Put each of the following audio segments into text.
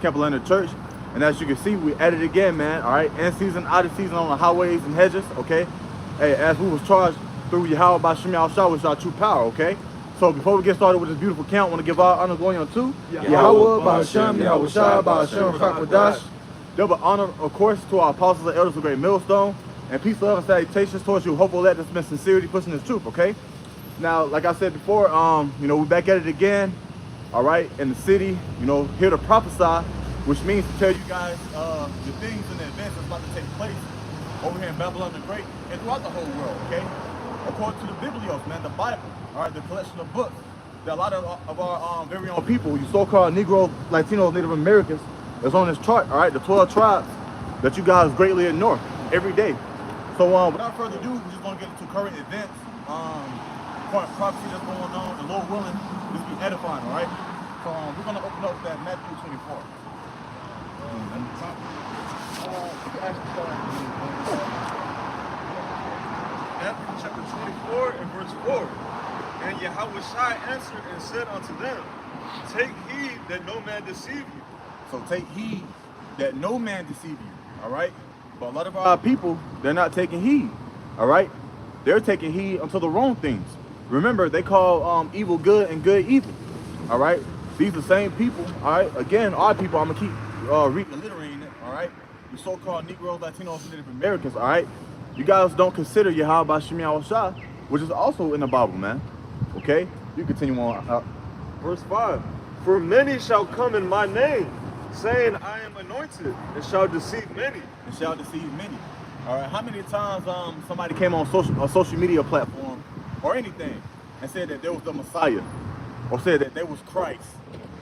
Atlanta Church. And as you can see, we at it again, man. All right, in season, out of season on the highways and hedges. Okay, hey, as we was charged through Yahweh by Shem Yahshua, which is our true power. Okay, so before we get started with this beautiful count, I want to give all honor going on to Yahweh by Shem Yahshua by Shem Fakwadash. Double honor, of course, to our apostles and elders of Great Millstone, and peace, love, and salutations towards you. Hopeful that that's been sincerity pushing this truth. Okay, now, like I said before, we're back at it again. All right, in the city, here to prophesy, which means to tell you guys the things and the events that's about to take place over here in Babylon the Great and throughout the whole world, okay? According to the Biblios, man, the Bible, all right, the collection of books that a lot of our very own people, you so-called Negro, Latinos, Native Americans, is on this chart, all right, the 12 tribes that you guys greatly ignore every day. So without further ado, we're just gonna get into current events, current prophecy that's going on, the Lord willing, just be edifying, all right? So we're gonna open up that Matthew 24. And the top, you can actually start Matthew chapter 24 and verse 4. And Yahweh answered and said unto them, take heed that no man deceive you. So take heed that no man deceive you, all right? But a lot of our people, they're not taking heed, all right? They're taking heed unto the wrong things. Remember, they call evil good and good evil, all right? These are the same people, all right? Again, our people, I'm gonna keep reiterating it, all right? You so-called Negroes, Latinos, and Native Americans, all right? You guys don't consider Yahweh by Shem Yahshua, which is also in the Bible, man, okay? You continue on. Verse 5. For many shall come in my name, saying, I am anointed, and shall deceive many. And shall deceive many. All right, how many times somebody came on a social media platform or anything and said that there was the Messiah or said that there was Christ?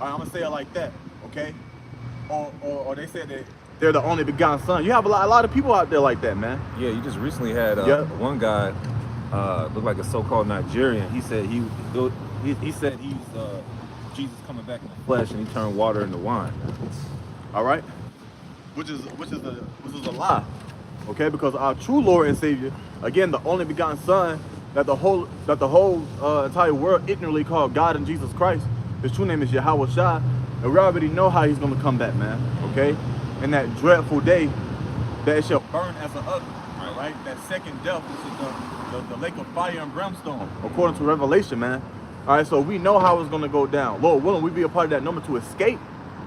All right, I'm gonna say it like that, okay? Or they said that they're the only begotten son. You have a lot of people out there like that, man. Yeah, you just recently had one guy looked like a so-called Nigerian. He said he said he's Jesus coming back in the flesh, and he turned water into wine. All right, which is a lie, okay? Because our true Lord and Savior, again, the only begotten Son that the whole entire world ignorantly called God and Jesus Christ. His true name is Yahweh Shai, and we already know how he's gonna come back, man. Okay, in that dreadful day that it shall burn as an oven. All right, that second death, which is the lake of fire and brimstone, according to Revelation, man. All right, so we know how it's gonna go down. Lord willing, we be a part of that number to escape,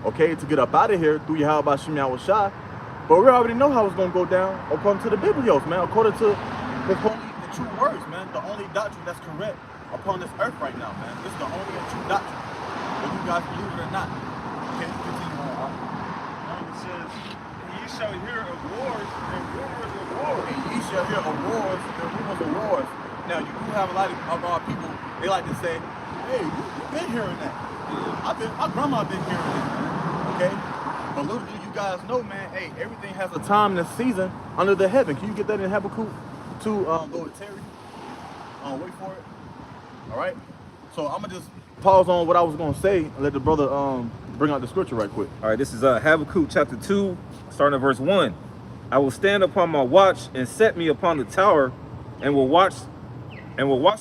okay, to get up out of here through Yahweh by Shem Yahshua. But we already know how it's gonna go down according to the Biblios, man, according to His holy and true words, man. The only doctrine that's correct upon this earth right now, man. This is the only and true doctrine, whether you guys believe it or not. Okay, continue on. It says, ye shall hear of wars and rumors of wars. And ye shall hear of wars and rumors of wars. Now, you do have a lot of our people, they like to say, hey, you've been hearing that. My grandma been hearing that, man. Okay? But little do you guys know, man, hey, everything has a time and a season under the heaven. Can you get that in Habakkuk 2, Lord Terry? Wait for it. All right? So I'm going to just pause on what I was going to say and let the brother bring out the scripture right quick. All right, this is Habakkuk chapter 2, starting at verse 1. I will stand upon my watch and set me upon the tower and will watch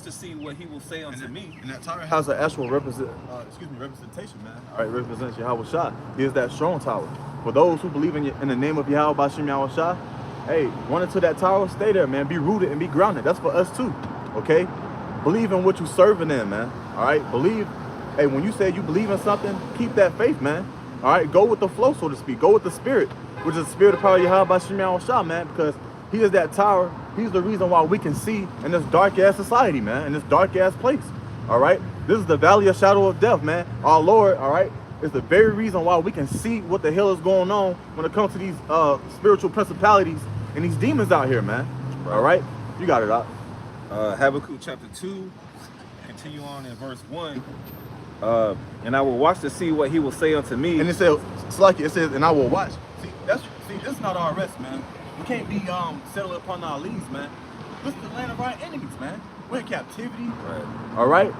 to see what he will say unto me. And that tower has an actual representation, man. All right, represents Yahweh Shai. He is that strong tower. For those who believe in the name of Yahweh by Shem Yahweh Shai, hey, run into that tower, stay there, man. Be rooted and be grounded. That's for us too, okay? Believe in what you're serving in, man. All right, believe. Hey, when you say you believe in something, keep that faith, man. All right, go with the flow, so to speak. Go with the spirit, which is the spirit of power Yahweh by Shem Yahweh Shai, man, because he is that tower. He's the reason why we can see in this dark-ass society, man, in this dark-ass place, all right? This is the valley of shadow of death, man. Our Lord, all right, is the very reason why we can see what the hell is going on when it comes to these spiritual principalities and these demons out here, man, all right? You got it, Doc. Habakkuk chapter 2, continue on in verse 1. And I will watch to see what he will say unto me. And it says, it's like it says, and I will watch. See, this is not our rest, man. We can't be settled upon our leaves, man. This is the land of our enemies, man. We're in captivity. Right. All right.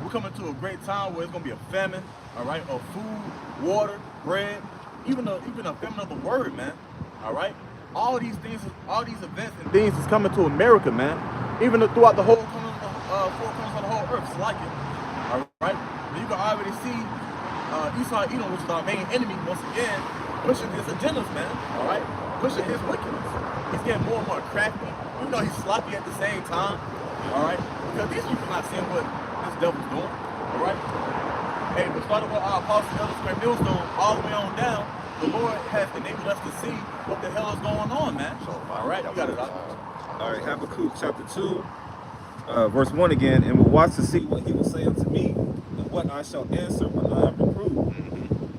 We're coming to a great time where it's gonna be a famine, all right, of food, water, bread, even a famine of the word, man. All right. All these things, all these events and things is coming to America, man. Even throughout the whole four corners of the whole earth, it's like it. All right. You can already see Esau Edom, which is our main enemy, once again, pushing his agendas, man. All right, pushing his wickedness. He's getting more and more crafty. You know, he's sloppy at the same time. All right, because these people not seeing what this devil's doing. All right. Hey, we started with our apostle, Elder Square Millstone, all the way on down. The Lord has enabled us to see what the hell is going on, man. All right, you got it. All right, Habakkuk chapter 2, verse 1 again. And will watch to see what he will say unto me, and what I shall answer when I am reproved.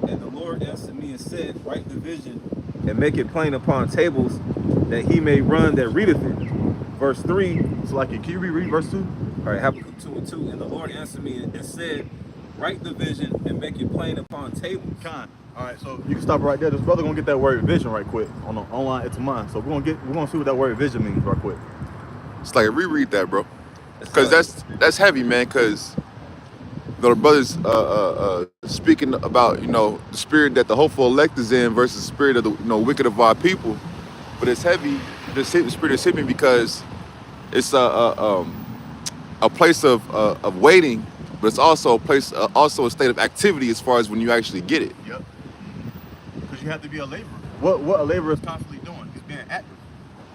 And the Lord answered me and said, write the vision and make it plain upon tables, that he may run that readeth it. Verse 3. So like, can you reread verse 2? All right, Habakkuk 2 and 2. And the Lord answered me and said, write the vision and make it plain upon tables. All right, so you can stop right there. This brother gonna get that word vision right quick on the online. It's mine. So we're gonna see what that word vision means right quick. It's like reread that, bro, because that's heavy, man. Because the brothers speaking about the spirit that the hopeful elect is in versus the spirit of the wicked of our people, but it's heavy. The spirit is hitting because it's a place of waiting, but it's also a place, also a state of activity as far as when you actually get it. Yep. Because you have to be a laborer. What a laborer is constantly doing is being active.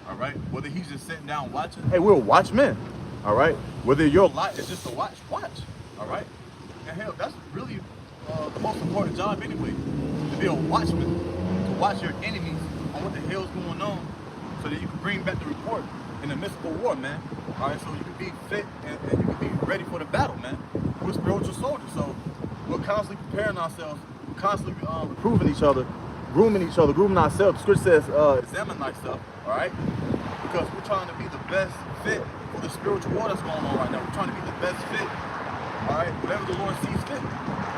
All right. Whether he's just sitting down watching. Hey, we're watchmen. All right. Whether your lot is just to watch. All right. And hell, that's really the most important job anyway. To be a watchman, to watch your enemies on what the hell's going on, so that you can bring back the report in the midst of a war, man. All right. So you can be fit and you can be ready for the battle, man. We're spiritual soldiers, so we're constantly preparing ourselves, constantly improving each other, grooming ourselves. The scripture says, examine thyself, all right? Because we're trying to be the best fit for the spiritual war that's going on right now. We're trying to be the best fit, all right? Whatever the Lord sees fit,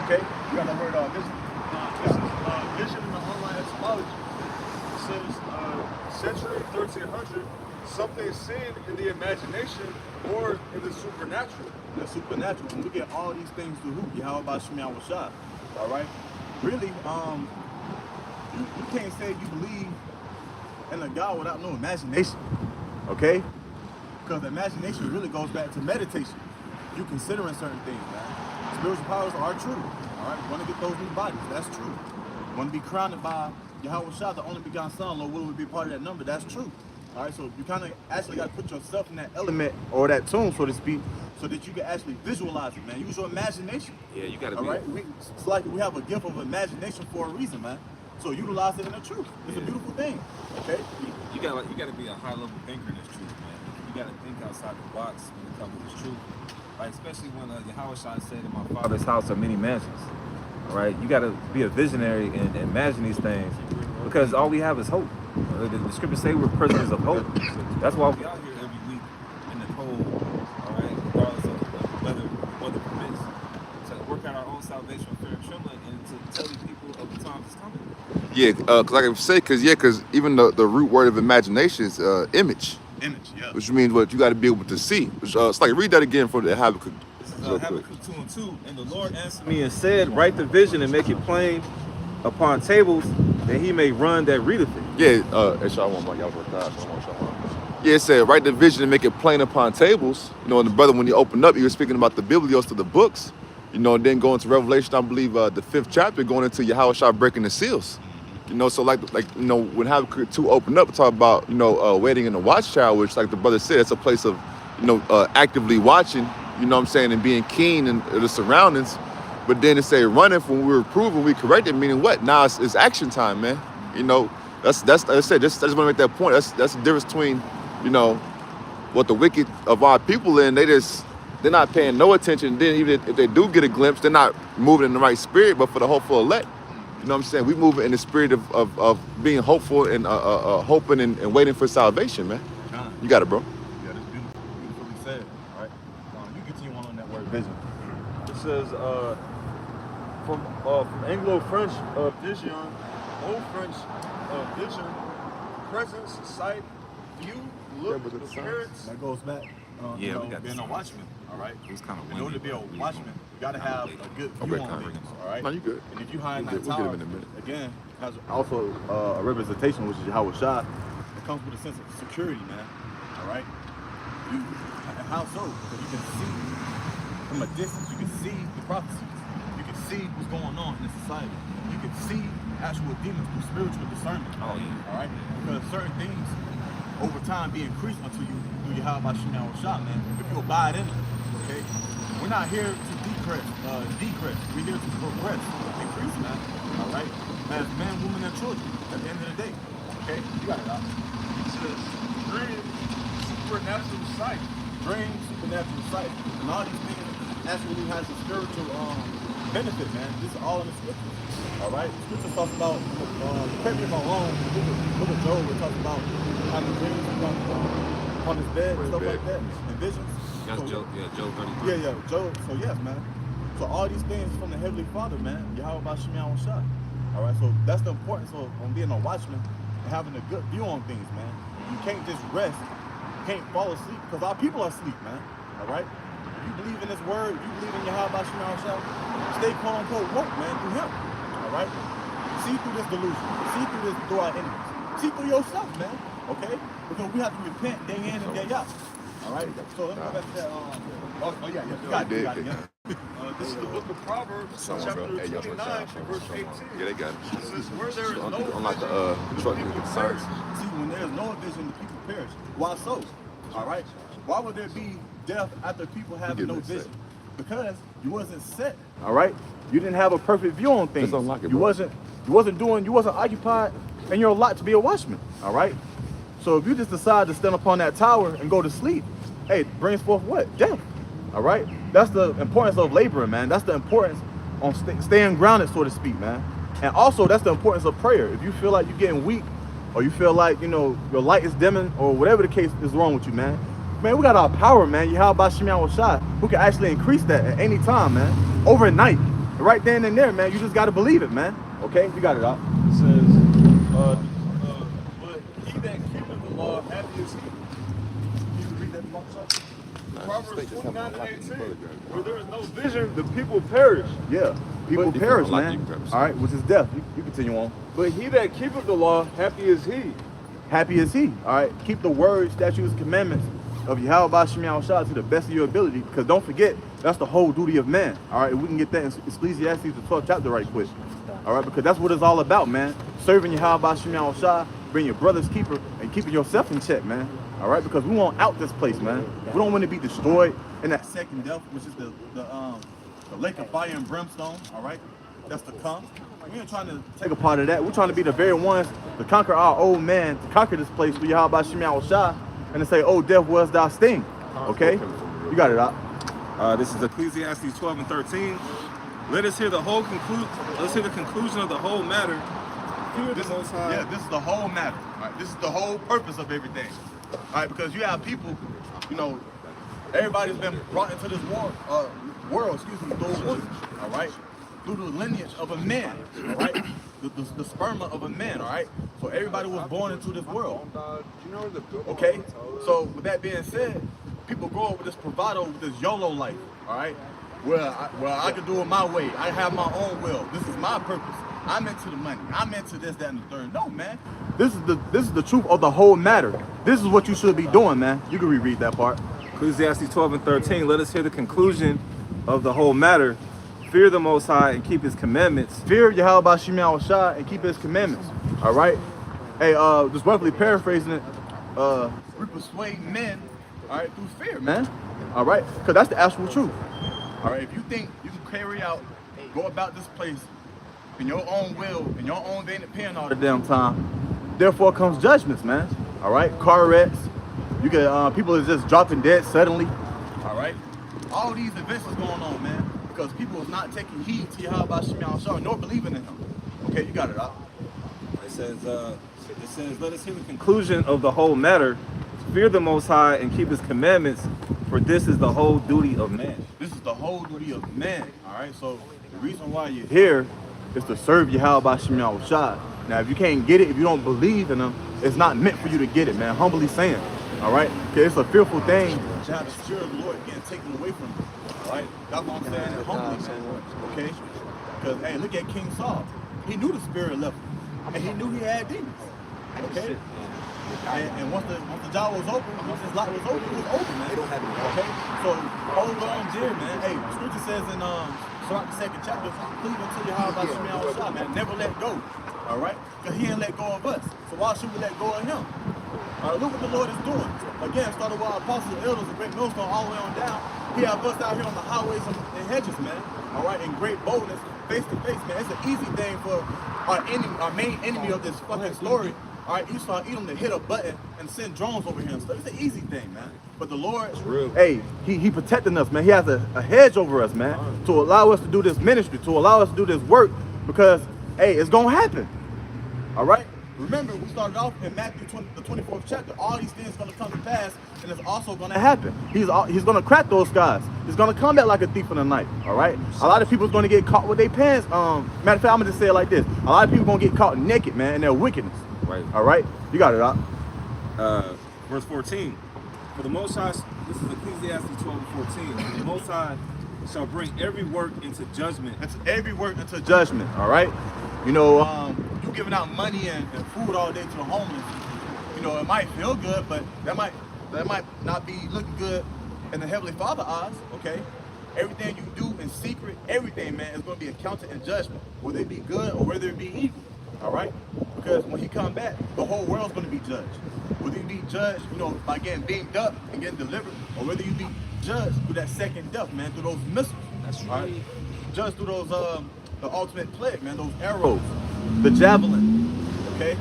okay? You got that word, vision. This is vision in the online etymology. It says, century 1300, something seen in the imagination or in the supernatural. The supernatural. And we get all these things through who? How about Shemi Awashad? All right? Really, you can't say you believe in a God without no imagination. Okay? Because imagination really goes back to meditation. You considering certain things, man. Spiritual powers are true. All right? We want to get those new bodies. That's true. We want to be crowned by Yahweh Shah, the only begotten Son. Lord, will we be part of that number? That's true. All right, so you kind of actually got to put yourself in that element or that tune, so to speak, so that you can actually visualize it, man. Use your imagination. Yeah, you got to be. All right, it's like we have a gift of imagination for a reason, man. So utilize it in the truth. It's a beautiful thing. Okay. You got to be a high level thinker in this truth, man. You got to think outside the box when it comes to this truth. Like especially when Yahweh Shai said, "In my Father's house are many mansions." All right, you got to be a visionary and imagine these things, because all we have is hope. The scriptures say we're prisoners of hope. That's why we out here every week in the cold, all right, regardless of weather permits, to work out our own salvation with fear and trembling, and to tell these people of the times is coming. Yeah, because like I say, because even the root word of imagination is image. Image, yeah. Which means what you got to be able to see. Which, it's like read that again for the Habakkuk. This is Habakkuk 2 and 2. And the Lord answered me and said, write the vision and make it plain upon tables, that he may run that readeth it. Yeah, it said write the vision and make it plain upon tables. And the brother, when he opened up, he was speaking about the biblios to the books. And then going to Revelation, I believe the 5th chapter, going into Yahweh Shah breaking the seals. So like when Habakkuk 2 opened up, talk about waiting in the watchtower, which like the brother said, it's a place of actively watching, and being keen in the surroundings. But then it say running when we were proving we corrected, meaning what? Now it's action time, man. That's like I said, just want to make that point. That's the difference between what the wicked of our people in, they're not paying no attention. Then even if they do get a glimpse, they're not moving in the right spirit. But for the hopeful elect, we move in the spirit of being hopeful and hoping and waiting for salvation, man. You got it, bro. Yeah, that's beautifully said. All right, you continue on that word vision. It says from Anglo-French vision, Old French vision, presence, sight, view, look, appearance. That goes back. We got being a watchman. All right. It was kind of in order to be a watchman, you got to have a good view on things. All right. No, you good. And if you hide in that We'll get tower, him in a minute. again, has also a representation, which is Yahweh Shah. It comes with a sense of security, man. All right. And how so? Because you can see from a distance. You can see the prophecies. You can see what's going on in the society. You can see actual demons through spiritual discernment. Oh, yeah. All right? Because certain things over time be increased unto you through your Yahweh Shemel Shah, man. If you abide in it, okay? We're not here to decrease. We're here to progress, increase, man. All right? As men, women, and children at the end of the day. Okay? You got it out. It says, dream, supernatural sight. Dream, supernatural sight. And all these things actually has a spiritual benefit, man. This is all in the scriptures. All right? The scripture talks about, correct me if I'm wrong, look at Job, it talks about having dreams on his bed and stuff like that, and visions. That's So, Job, Job 33. Yeah, Job. So yes, man. So all these things from the Heavenly Father, man. Yahweh Shemiah Shah. All right. So that's the importance of being a watchman and having a good view on things, man. You can't just rest. You can't fall asleep because our people are asleep, man. All right. If you believe in this word, you believe in Yahweh Shemiah Shah, stay quote unquote woke, man, through Him. All right. See through this delusion. See through this through our enemies. See through yourself, man. Okay. Because we have to repent day in and day out. All right. So let's go back to that. Yeah. You got it. Yeah. This is the book of Proverbs, chapter 29, verse 18. Yeah, they got it. It says, where there is no Unlike vision, the truck nigga concerns. See, when there's no vision, the people perish. Why so? All right. Why would there be death after people having no vision? Because you wasn't set. All right. You didn't have a perfect view on things. Just unlock it, you bro. wasn't occupied in your lot to be a watchman. All right. So if you just decide to stand upon that tower and go to sleep, hey, it brings forth what? Death. All right. That's the importance of laboring, man. That's the importance on staying grounded, so to speak, man. And also, that's the importance of prayer. If you feel like you're getting weak, or you feel like, your light is dimming, or whatever the case is wrong with you, man, we got our power, man. Yahweh Shemiah Shah, who can actually increase that at any time, man. Overnight. Right then and there, man. You just got to believe it, man. Okay? You got it out. it says, but he that keepeth the law, happy is he. You can read that from outside? Proverbs 29 and 18. Where there is no vision, the people perish. Yeah. People But- perish, Like man. you perish. All right, which is death. You continue on. But he that keepeth the law, happy is he. Happy is he. All right. Keep the words, statutes, commandments of Yahweh Shemiah Shah to the best of your ability. Because don't forget, that's the whole duty of man. All right. We can get that in Ecclesiastes, the 12th chapter, right quick. All right. Because that's what it's all about, man. Serving Yahweh Shemiah Shah, being your brother's keeper, and keeping yourself in check, man. All right. Because we want out this place, man. We don't want to be destroyed in that second death, which is the lake of fire and brimstone. All right. That's to come. We ain't trying to take a part of that. We're trying to be the very ones to conquer our old man, to conquer this place through Yahweh Shemiah Shah, and to say, oh, death, where's thy sting? Okay? You got it out. This is Ecclesiastes 12 and 13. Let us hear the conclusion of the whole matter. Fear the Most High. Yeah, this is the whole matter. Right? This is the whole purpose of everything. All right? Because you have people, everybody's been brought into this world, through a woman, all right? Through the lineage of a man, all right? The sperma of a man, all right? So everybody was born into this world. Okay? So with that being said, people grow up with this bravado, with this YOLO life, all right? I can do it my way. I have my own will. This is my purpose. I'm into the money. I'm into this, that, and the third. No, man. This is the truth of the whole matter. This is what you should be doing, man. You can reread that part. Ecclesiastes 12 and 13. Let us hear the conclusion of the whole matter. Fear the Most High and keep His commandments. Fear Yahweh Shemiah Shah and keep His commandments. All right? Hey, just roughly paraphrasing it, we persuade men, all right, through fear, man. All right? Because that's the actual truth. All right? If you think you can carry out, go about this place in your own will, in your own vein of pen all the damn time, therefore comes judgments, man. All right? Car wrecks. You get people is just dropping dead suddenly. All right? All these events is going on, man. Because people is not taking heed to Yahweh Shemiah Shah nor believing in Him. Okay, you got it out. It says, let us hear the conclusion of the whole matter. Fear the Most High and keep His commandments, for this is the whole duty of man. This is the whole duty of man. All right, so the reason why you're here is to serve Yahweh Shemiah Shah. Now, if you can't get it, if you don't believe in Him, it's not meant for you to get it, man. Humbly saying. All right, because it's a fearful thing to have the spirit of the Lord getting taken away from you. All right, that's what I'm saying. Humbly, man. Okay, because hey, look at King Saul. He knew the spirit left him, and he knew he had demons. Okay, and once the jaw was open, once his lot was open, it was over, man. Okay, so hold on dear, man. Hey, the scripture says in throughout the second chapter, cleaving to Yahweh Shemi Yahushua, man. Never let go. All right? Because he ain't let go of us. So why should we let go of him? Look what the Lord is doing. Again, started with our apostles, elders, and great millstone all the way on down. He have us out here on the highways and hedges, man. All right, in great boldness, face to face, man. It's an easy thing for our enemy, our main enemy of this fucking story. All right, Esau, Edom, to hit a button and send drones over here and stuff. It's an easy thing, man. But the Lord, hey, he protecting us, man. He has a hedge over us, man, to allow us to do this ministry, to allow us to do this work, because, hey, it's gonna happen. All right. Remember, we started off in Matthew 20, the 24th chapter. All these things are going to come to pass, and it's also going to happen. He's going to crack those skies. He's going to come back like a thief in the night, all right? A lot of people are going to get caught with their pants. Matter of fact, I'm going to just say it like this. A lot of people are going to get caught naked, man, in their wickedness. Right. All right? You got it, Doc. Verse 14. For the Most High, this is Ecclesiastes 12:14. The Most High shall bring every work into judgment. It's every work into judgment, all right? You know, you giving out money and food all day to the homeless, you know, it might feel good, but that might not be looking good in the Heavenly Father eyes, okay? Everything you do in secret, everything, man, is going to be accounted in judgment, whether it be good or whether it be evil, all right? Because when he come back, the whole world's going to be judged. Whether you be judged, you know, by getting beamed up and getting delivered, or whether you be judged through that second death, man, through those missiles. That's right. right. Judged through those, the ultimate plague, man, those arrows, the javelin, okay?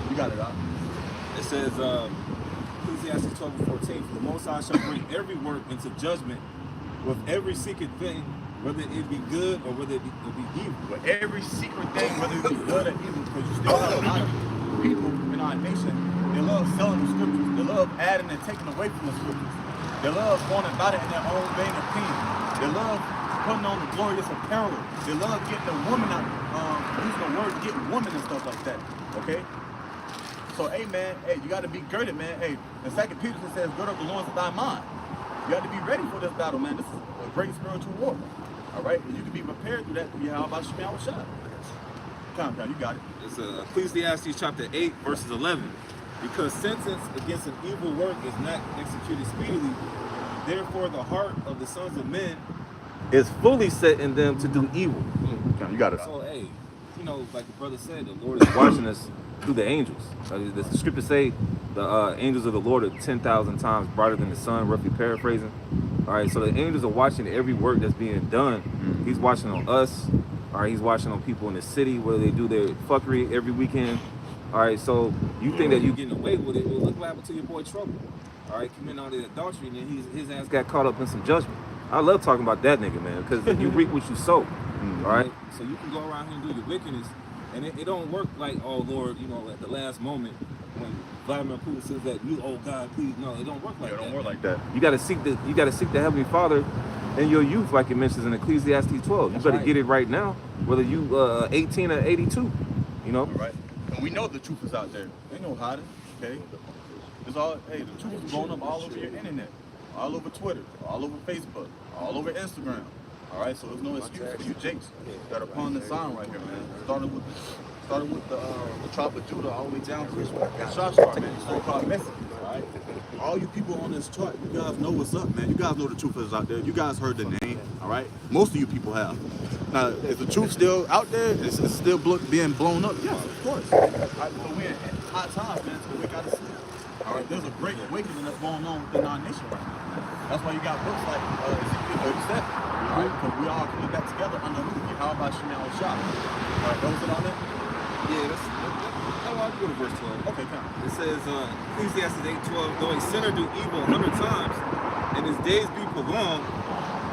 You got it, Doc. It says, Ecclesiastes 12:14, for the Most High shall bring every work into judgment with every secret thing, whether it be good or whether it be evil. But every secret thing, whether it be good or evil, because you still have a lot of people in our nation, they love selling the scriptures. They love adding and taking away from the scriptures. They love going about it in their own vein of pen. They love putting on the glorious apparel. They love getting the woman out, using the word getting woman and stuff like that. Okay? So, hey, man, hey, you got to be girded, man. Hey, in 2 Peter it says, gird up the loins of thy mind. You got to be ready for this battle, man. This is a great spiritual war. All right? And you can be prepared through that through Yahweh Shemi Yahushua. Calm down, you got it. It's Ecclesiastes chapter 8, verses 11. Because sentence against an evil work is not executed speedily, therefore the heart of the sons of men is fully set in them to do evil. You got it. So, hey, you know, like the brother said, the Lord is watching us through the angels. The scriptures say the angels of the Lord are 10,000 times brighter than the sun, roughly paraphrasing. All right, so the angels are watching every work that's being done. He's watching on us. All right, he's watching on people in the city, whether they do their fuckery every weekend. All right, so you think that you're getting away with it? Well, look what happened to your boy Trouble. All right, committing all the adultery, and then his ass got caught up in some judgment. I love talking about that nigga, man, because you reap what you sow. All right, so you can go around here and do your wickedness, and it don't work like, oh Lord, you know, at the last moment when Vladimir Putin says that you, oh God, please, no, it don't work like that. It don't work like that. You got to seek the Heavenly Father in your youth, like it mentions in Ecclesiastes 12. You better get it right now, whether you 18 or 82. You know. All right. And we know the truth is out there. Ain't no hiding, okay? It's all, hey, the truth is blowing up all over your internet, all over Twitter, all over Facebook, all over Instagram. All right, so there's no excuse for you jakes that are pulling the sign right here, man. Started with the tribe of Judah all the way down to the Shashtar, man. So-called messages, all right? All you people on this chart, you guys know what's up, man. You guys know the truth is out there. You guys heard the name, all right? Most of you people have. Now, is the truth still out there? Is it still being blown up? Yes, of course. All right, so we're in hot times, man, so we got to sleep. All right, there's a great awakening that's going on within our nation right now, man. That's why you got books like Ezekiel 37, all right? Because we all coming back together under Yahweh Shemi Yahushua. All right, those it on there? Yeah, I'll go to verse 12. Okay, come on. It says, Ecclesiastes 8:12, though a sinner do evil 100 times, and his days be prolonged,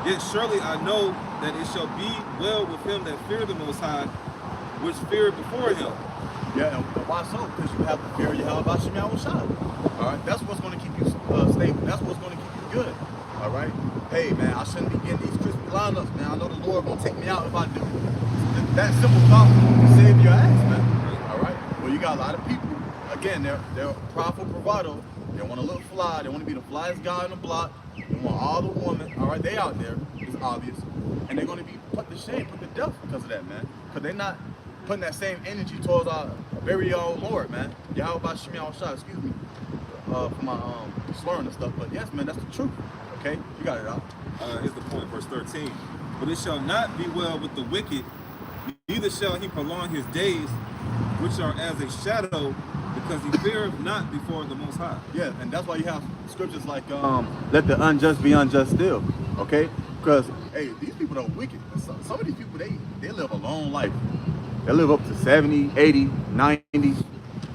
yet surely I know that it shall be well with him that fear the Most High, which fear before him. Yeah, and why so? Because you have to fear Yahweh Shemi Yahushua. All right, that's what's going to keep you stable. That's what's going to keep you good. All right. Hey, man, I shouldn't be getting these crispy lineups, man. I know the Lord gonna take me out if I do. That simple thought can save your ass, man. All right. Well, you got a lot of people. Again, they're prideful bravado. They want to look fly. They want to be the flyest guy on the block. They want all the women. All right, they out there. It's obvious, and they're gonna be put to shame, put to death because of that, man. Because they're not putting that same energy towards our very own Lord, man. Yahweh Shemi Yahushua, excuse me for my slurring and stuff, but yes, man, that's the truth. Okay, you got it out. Here's the point, verse 13. But it shall not be well with the wicked, neither shall he prolong his days, which are as a shadow, because he feareth not before the Most High. Yeah, and that's why you have scriptures like, let the unjust be unjust still, okay? Because, hey, these people are wicked. Some of these people, they live a long life. They live up to 70, 80, 90,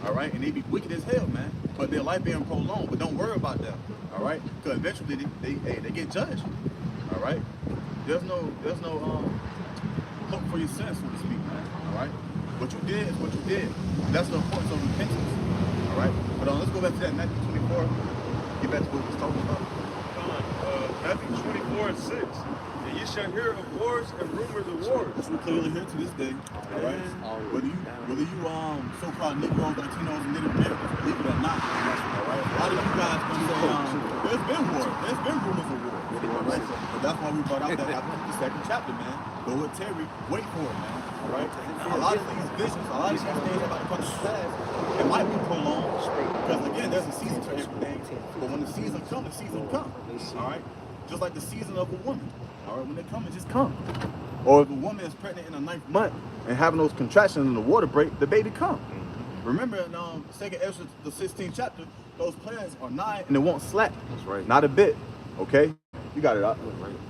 all right? And they be wicked as hell, man. But their life being prolonged. But don't worry about them, all right? Because eventually they get judged, all right? There's no hope for your sins, so to speak, man, all right? What you did is what you did. That's the importance of repentance, all right? But let's go back to that Matthew 24. Get back to what we was talking about. Matthew 24:6. And ye shall hear of wars and rumors of wars. Which we clearly hear to this day, all right? Whether you so-called Negroes, Latinos, and Native Americans believe it or not, all right? A lot of you guys gonna say there's been war, there's been rumors of war, all right? But that's why we brought out that after the second chapter, man. Go with Terry, wait for it, man. All right? A lot of these visions, a lot of these things about to come to pass, it might be prolonged. Because again, there's a season for everything. But when the season comes, the season comes. All right? Just like the season of a woman. All right, when they come, it just comes. Or if a woman is pregnant in the 9th month and having those contractions and the water break, the baby comes. Remember in 2nd Ezra, the 16th chapter, those plans are nigh and it won't slack. That's right. Not a bit. Okay? You got it out.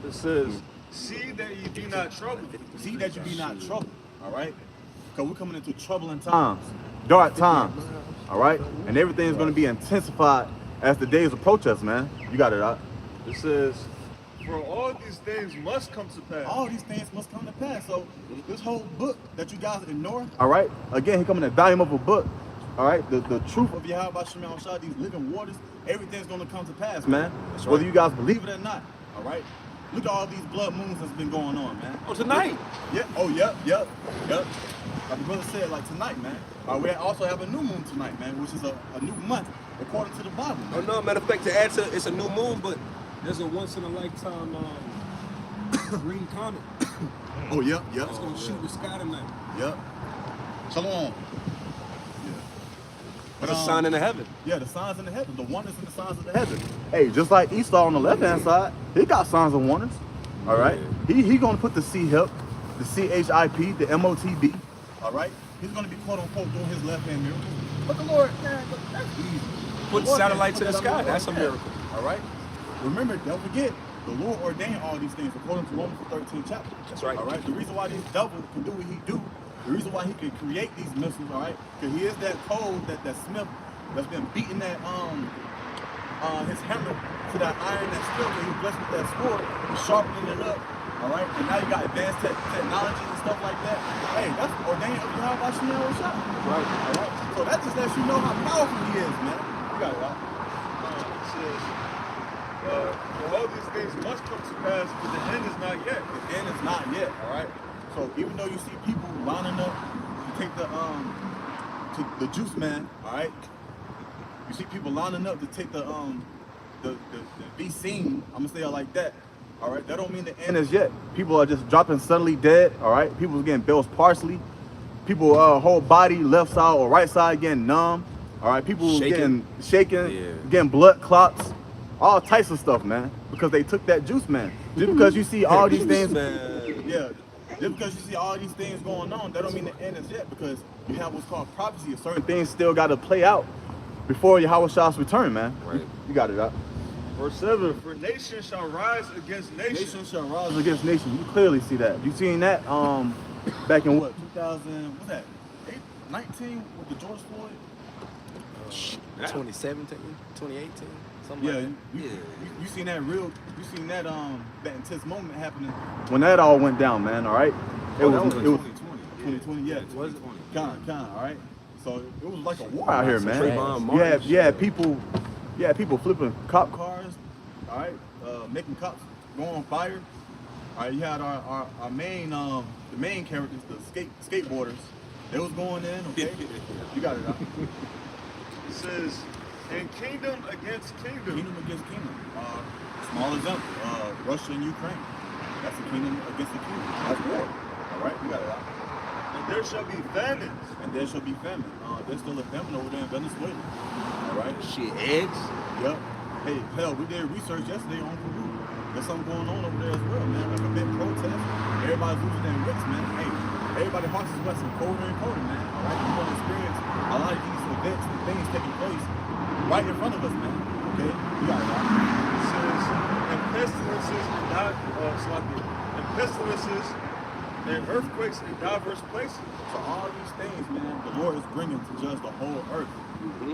It says, see that ye be not troubled. See that you be not troubled. All right? Because we're coming into troubling times, dark times. All right? And everything's going to be intensified as the days approach us, man. You got it out. It says, for all these things must come to pass. All these things must come to pass. So this whole book that you guys ignore, all right? Again, he coming in a volume of a book. All right? The truth of Yahweh Shemel Shah, these living waters, everything's going to come to pass, man. That's right. Whether you guys believe it or not. All right? Look at all these blood moons that's been going on, man. Oh, tonight? Yeah. Oh, yep. Like the brother said, like tonight, man. We also have a new moon tonight, man, which is a new month according to the Bible. Man. Oh no, matter of fact, to add to it's a new moon, but there's a once in a lifetime green comet. Oh, yep. It's gonna shoot the sky tonight. Yep. Shalom. Yeah. It's a sign in the heaven. Yeah, the signs in the heaven, the wonders in the signs of the heaven. Hey, just like Esau on the left-hand side, he got signs and wonders. All right? He gonna put the C-HIP, the C-HIP, the M-O-T-B. All right? He's gonna be quote-unquote doing his left-hand miracles. But the Lord, man, that's easy. Put satellites in the sky. That's a miracle. All right? Remember, don't forget, the Lord ordained all these things according to Romans 13 chapter. That's right. All right? The reason why these devils can do what he do, the reason why he can create these missiles, all right? Because he is that code, that Smith that's been beating that his hammer to that iron that's still he blessed with that sword, sharpening it up, all right? And now you got advanced technology and stuff like that. Hey, that's ordained of Yahweh Shemel Shah. Right. All right. So that just lets you know how powerful he is, man. You got it, right? It says, for all these things must come to pass, but the end is not yet. The end is not yet, all right? So even though you see people lining up to take the juice man, all right? You see people lining up to take the be seen, I'm gonna say it like that. All right, that don't mean the end is yet. People are just dropping suddenly dead, all right? People getting Bell's parsley. People whole body, left side or right side getting numb. All right, people getting shaken, getting blood clots, all types of stuff, man. Because they took that juice, man. Just because you see all these things, yeah. Just because you see all these things going on, that don't mean the end is yet. Because you have what's called prophecy. Certain things still got to play out before Yahweh Shah's return, man. Right. You got it up. Verse 7, for nation shall rise against nation. Nation shall rise against nation. You clearly see that. You seen that back in what, 2000, what's that, 19 with the George Floyd? 2017, 2018, something Yeah, like that. you seen that that intense moment happening when that all went down, man, all right? It was 2020, yeah. Was it? Kind, all right? So it was like a war out here, man. Yeah, people flipping cop cars, all right? Making cops go on fire. All right, you had our main, the main characters, the skateboarders. They was going in, okay? You got it out. It says, and kingdom against kingdom. Kingdom against kingdom. Small example, Russia and Ukraine. That's a kingdom against a kingdom. That's war. All right, you got it out. And there shall be famines. And there shall be famine. There's still a famine over there in Venezuela. All right. Shit, eggs. Yep. Hey, hell, we did research yesterday on Peru. there's something going on over there as well, man. Like a big protest. Everybody's losing their wits, man. Hey, everybody hearts is west and colder and colder, man. All right, we're gonna experience a lot of these events and things taking place right in front of us, man. Okay, you got it, right? It says, and pestilences and and pestilences and earthquakes in diverse places. So all these things, man, the Lord is bringing to judge the whole earth.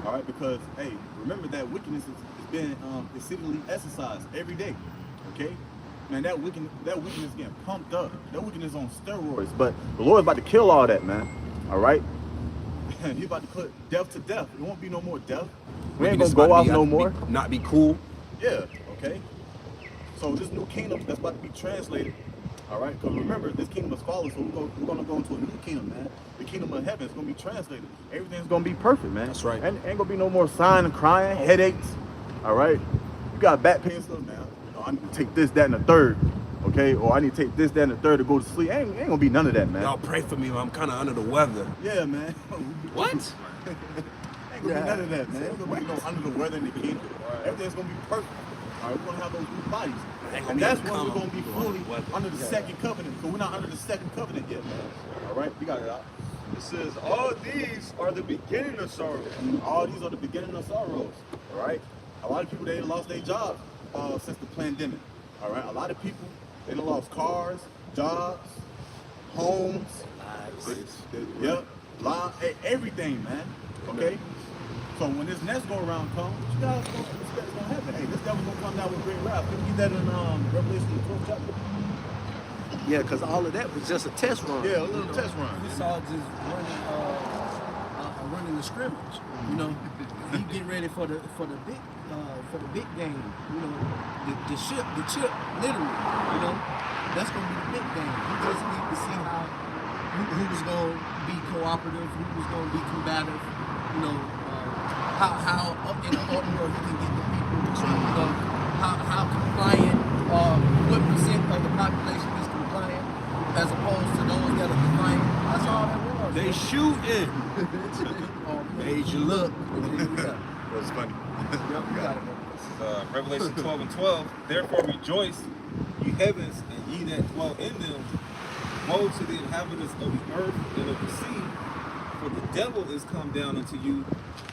All right, because hey, remember that wickedness is being exceedingly exercised every day. Okay, man, that wickedness getting pumped up. That wickedness on steroids. But the Lord's about to kill all that, man. All right, He's about to put death to death. There won't be no more death. We ain't gonna go off no more. Not be cool. Yeah. Okay. So this new kingdom that's about to be translated. All right, because remember, this kingdom is fallen, so we're going to go into a new kingdom, man. The kingdom of heaven is going to be translated. Everything's going to be perfect, man. That's right. And ain't going to be no more sighing and crying, headaches, all right? You got back pain stuff now. You know, I need to take this, that, and the third, okay? Or I need to take this, that, and the third to go to sleep. Ain't going to be none of that, man. Y'all pray for me. I'm kind of under the weather. Yeah, man. What? Ain't going to be none of that, man. Ain't going to be no under the weather in the kingdom. Everything's going to be perfect. All right, we're going to have those new bodies. And that's when we're going to be fully under the second covenant. So we're not under the second covenant yet, man. All right, you got it out. It says, all these are the beginning of sorrows. All these are the beginning of sorrows. All right. A lot of people, they lost their jobs since the pandemic. All right. A lot of people, they done lost cars, jobs, homes. Yep. Everything, man. Okay. So when this next go around comes, what you guys expect is gonna happen? Hey, this devil's gonna come down with great wrath. Can we get that in Revelation 12th chapter? Yeah, because all of that was just a test run. Yeah, a little test run. It's all just running the scrimmage. You know, he get ready for the big game. You know, the chip, literally. You know, that's gonna be the big game. We just need to see who was gonna be cooperative, who was gonna be combative. You know, how up in the uproar he can get the people. You know, how compliant, what percent of the population is compliant, as opposed to those that are defiant. That's all that was. They shooting. Made you look. That's funny. Revelation 12 and 12. Therefore rejoice, ye heavens, and ye that dwell in them. Woe to the inhabitants of the earth and of the sea, for the devil is come down unto you,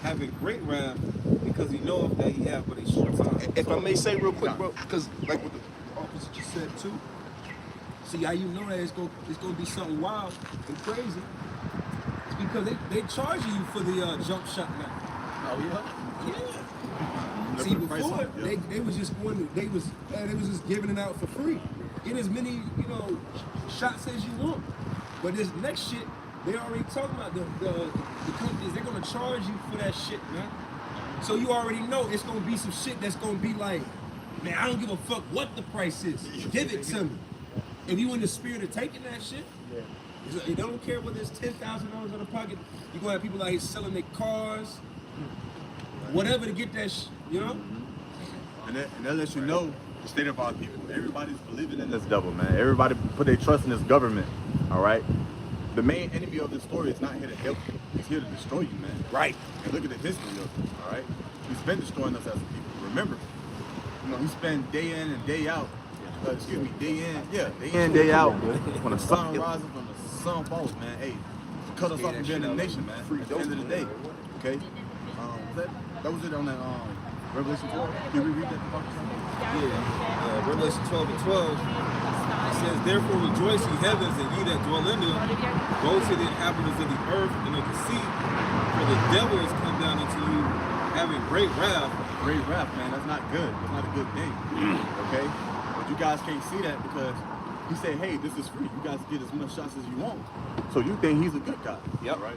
having great wrath, because he knoweth that he hath but a short time. If I may say real quick, bro, because like what the officer just said too. See how you know that it's gonna be something wild and crazy. It's because they charging you for the jump shot now. Oh yeah. Yeah. See, before they was just they was just giving it out for free. Get as many shots as you want. But this next shit, they already talking about the companies. They're gonna charge you for that shit, man. So you already know it's gonna be some shit that's gonna be like, man, I don't give a fuck what the price is. Give it to me. If you in the spirit of taking that shit, they don't care whether it's $10,000 in the pocket. You gonna have people out here selling their cars, whatever to get that shit, you know? And that lets you know the state of our people. Everybody's believing in this devil, man. Everybody put their trust in this government, all right? The main enemy of this story is not here to help you. He's here to destroy you, man. Right. And look at the history of it, all right? He's been destroying us as a people. Remember, we spend day in and day out, day in, day out, when the sun rises, when the sun falls, man. Hey, cut us off from being a nation, man. At the end of the day, okay? That was it on that Revelation 12. Can we read that? Yeah. Revelation 12 and 12. It says, therefore rejoice, ye heavens, and ye that dwell in them. Woe to the inhabitants of the earth and of the sea, for the devil is come down unto you, having great wrath. Great wrath, man. That's not good. That's not a good thing. Okay? But you guys can't see that because he said, hey, this is free. You guys get as much shots as you want. So you think he's a good guy. Yep. Right?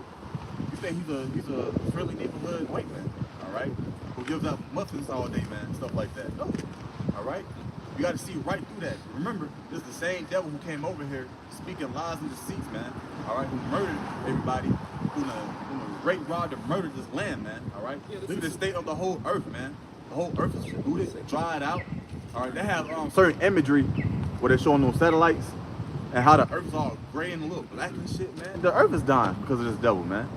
You think he's a friendly neighborhood white man, all right? Who gives out muffins all day, man, stuff like that. No. All right? You got to see right through that. Remember, this is the same devil who came over here speaking lies and deceits, man. All right? Who murdered everybody, who raped, robbed, and murdered this land, man. All right? Look at the state of the whole earth, man. The whole earth is polluted, dried out. All right? They have certain imagery where they're showing those satellites and how the earth is all gray and a little black and shit, man. The earth is dying because of this devil, man.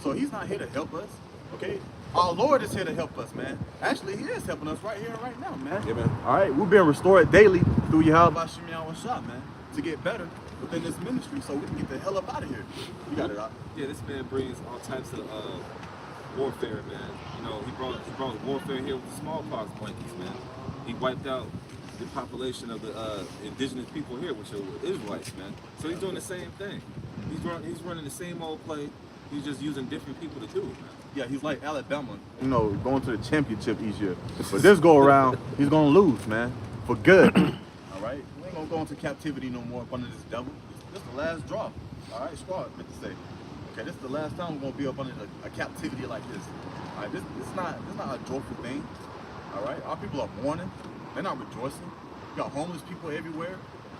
So he's not here to help us. Okay? Our Lord is here to help us, man. Actually, He is helping us right here and right now, man. Yeah, man. All right? We're being restored daily through Yahweh Shemiah Shah, man, to get better within this ministry so we can get the hell up out of here. You got it, Doc. Yeah, this man brings all types of warfare, man. You know, he brought warfare here with the smallpox blankets, man. He wiped out the population of the indigenous people here, which are Israelites, man. So he's doing the same thing. He's running the same old play. He's just using different people to do it, man. Yeah, he's like Alabama, you know, going to the championship each year. But this go around, he's gonna lose, man, for good. All right, we ain't gonna go into captivity no more up under this devil. This the last draw. All right, squad, meant to say. Okay, this is the last time we're gonna be up under a captivity like this. All right, this not a joyful thing. All right, our people are mourning. They're not rejoicing. You got homeless people everywhere.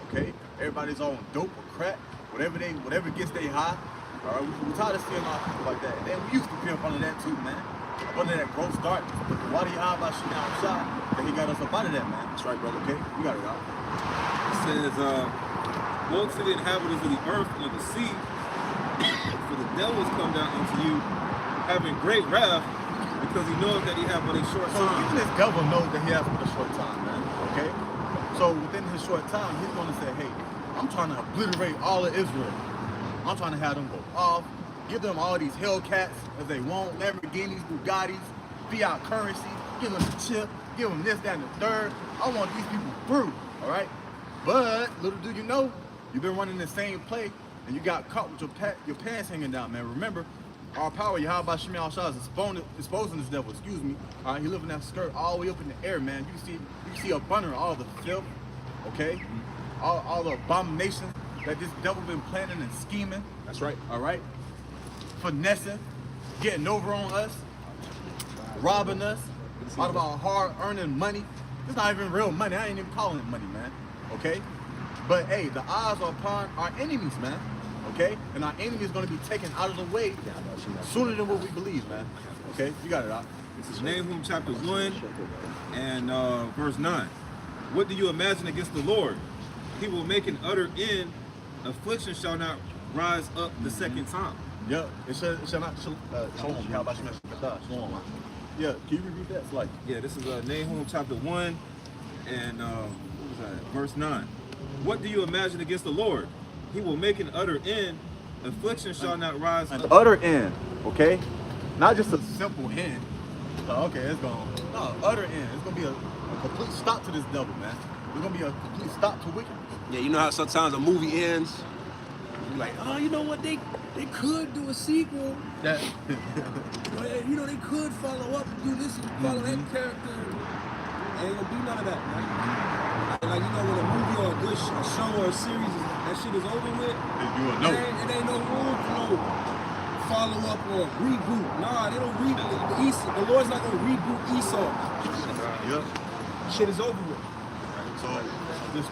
Okay, everybody's on dope or crack, whatever gets they high. All right, we're tired of seeing our people like that. And then we used to be up under that too, man. Up under that gross darkness. But the Wadi Abba Shimon Shah, that He got us up out of that, man. That's right, brother. Okay, you got it out. It says, woe to the inhabitants of the earth and of the sea, for the devils come down unto you, having great wrath, because he knows that he has but a short So time. even this devil knows that he has but a short time, man. Okay? So within his short time, he's gonna say, hey, I'm trying to obliterate all of Israel. I'm trying to have them go off, give them all these Hellcats as they want, Lamborghinis, Bugattis, fiat currency, give them the chip, give them this, that, and the third. I want these people through, all right? But little do you know, you've been running the same play and you got caught with your pants hanging down, man. Remember, our power, Yahweh Shemiah Shah, is exposing this devil, excuse me. All right, he living that skirt all the way up in the air, man. You see up under all the filth, okay? All the abominations that this devil been planning and scheming. That's right. All right? Finessing, getting over on us, robbing us out of our hard-earning money. It's not even real money. I ain't even calling it money, man. Okay? But hey, the odds are upon our enemies, man. Okay? And our enemy is going to be taken out of the way sooner than what we believe, man. Okay? You got it, Doc. This is Nahum chapter 1 and verse 9. What do you imagine against the Lord? He will make an utter end. Affliction shall not rise up the second time. Yeah, it shall not. Shalom. How about you, Mr. Shalom. Yeah, can you repeat that? It's like, Yeah, this is Nahum chapter 1 and what was that? Verse 9. What do you imagine against the Lord? He will make an utter end. Affliction shall not rise an up. utter end, okay? Not just a simple end. Okay, it's gone. No, utter end. It's gonna be a complete stop to this devil, man. It's gonna be a complete stop to wickedness. Yeah, you know how sometimes a movie ends, you're like, oh, you know what, they could do a sequel. That Well, you know, they could follow up and do this and follow that character. Ain't gonna do none of that, man. Like, you know, when a movie or a show or a series, that shit is over with, it ain't no room for no follow-up or reboot. Nah, they don't reboot. The Lord's not gonna reboot Esau. Yep. Shit is over with. So this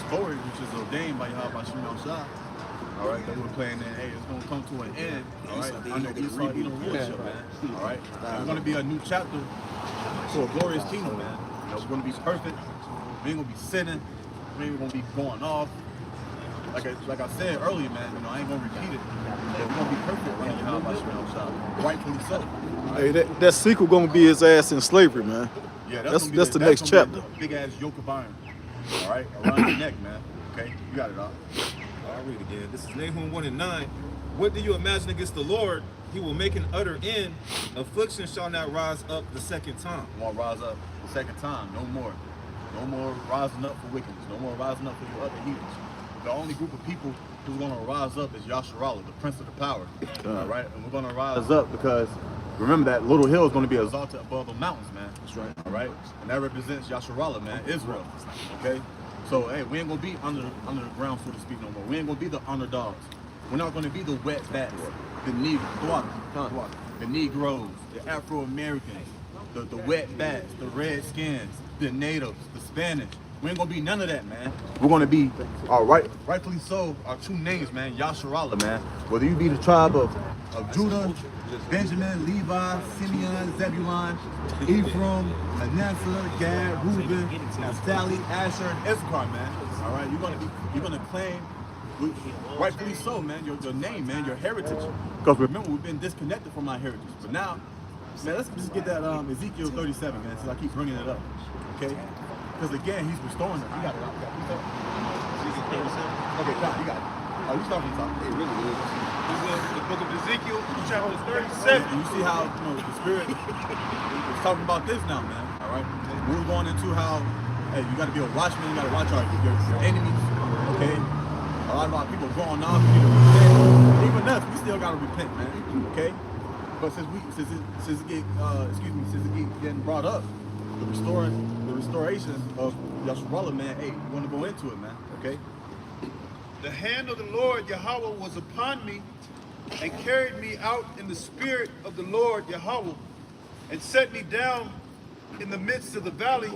story, which is ordained by Yahweh Shemiah Shah, all right, that we're playing in, hey, it's gonna come to an end, all right, under Esau Edom rulership, man, all right. There's gonna be a new chapter to a glorious kingdom, man. You know, we're gonna be perfect. We ain't gonna be sinning. We ain't gonna be going off. Like I said earlier, man, you know, I ain't gonna repeat it, but we're gonna be perfect under Yahweh Shemiah Shah, rightfully so. Hey, that sequel gonna be his ass in slavery, man. Yeah, that's the next chapter. Big ass yoke of iron. All right, around your neck, man. Okay, you got it, Doc. I'll read again. This is Nahum 1 and 9. What do you imagine against the Lord? He will make an utter end. Affliction shall not rise up the second time. Won't rise up the second time. No more. No more rising up for wickedness. No more rising up for you other heathens. The only group of people who's gonna rise up is Yasharallah, the Prince of the Power. All right, and we're gonna rise up because remember that little hill is gonna be exalted above the mountains, man. That's right. All right, and that represents Yasharallah, man, Israel. Okay, so hey, we ain't gonna be under the ground, so to speak, no more. We ain't gonna be the underdogs. We're not gonna be the wet bats, the Negroes, the Afro Americans, the wet bats, the Redskins, the natives, the Spanish. We ain't gonna be none of that, man. We're gonna be, rightfully so, our true names, man, Yasharallah, man. Whether you be the tribe of Judah, Benjamin, Levi, Simeon, Zebulun, Ephraim, Manasseh, Gad, Reuben, Naphtali, Asher, and Issachar, man. All right, you're gonna claim, rightfully so, man, your name, man, your heritage. Because remember, we've been disconnected from our heritage, but now Man, let's just get that Ezekiel 37, man, since I keep bringing it up. Okay? Because again, he's restoring it. You got it. Ezekiel 37. Okay, John, you got it. Oh, you start from the top. It really is. This is the book of Ezekiel, chapter And 37. you see how the Spirit is talking about this now, man. All right? We were going into how, hey, you got to be a watchman, you got to watch your enemies, okay? A lot of our people going off, you need to repent. Even us, we still got to repent, man, okay? But since it get getting brought up, the restoration of Yasharallah, man, hey, we want to go into it, man, okay? The hand of the Lord Yahweh was upon me and carried me out in the spirit of the Lord Yahweh and set me down in the midst of the valley,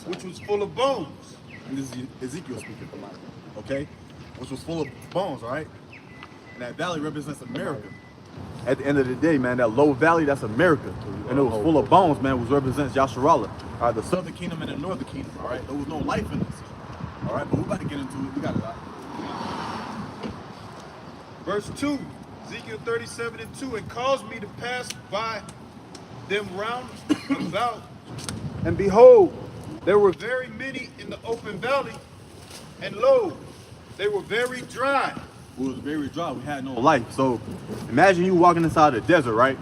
which was full of bones. And this is Ezekiel speaking, okay? Which was full of bones, all right? And that valley represents America. At the end of the day, man, that low valley, that's America. And it was full of bones, man, which represents Yasharallah. All right, the southern kingdom and the northern kingdom, all right? There was no life in this. All right, but we're about to get into it. We got it out. Verse 2, Ezekiel 37 and 2, and caused me to pass by them round about. And behold, there were very many in the open valley, and lo, they were very dry. It was very dry. We had no life. So imagine you walking inside the desert, right?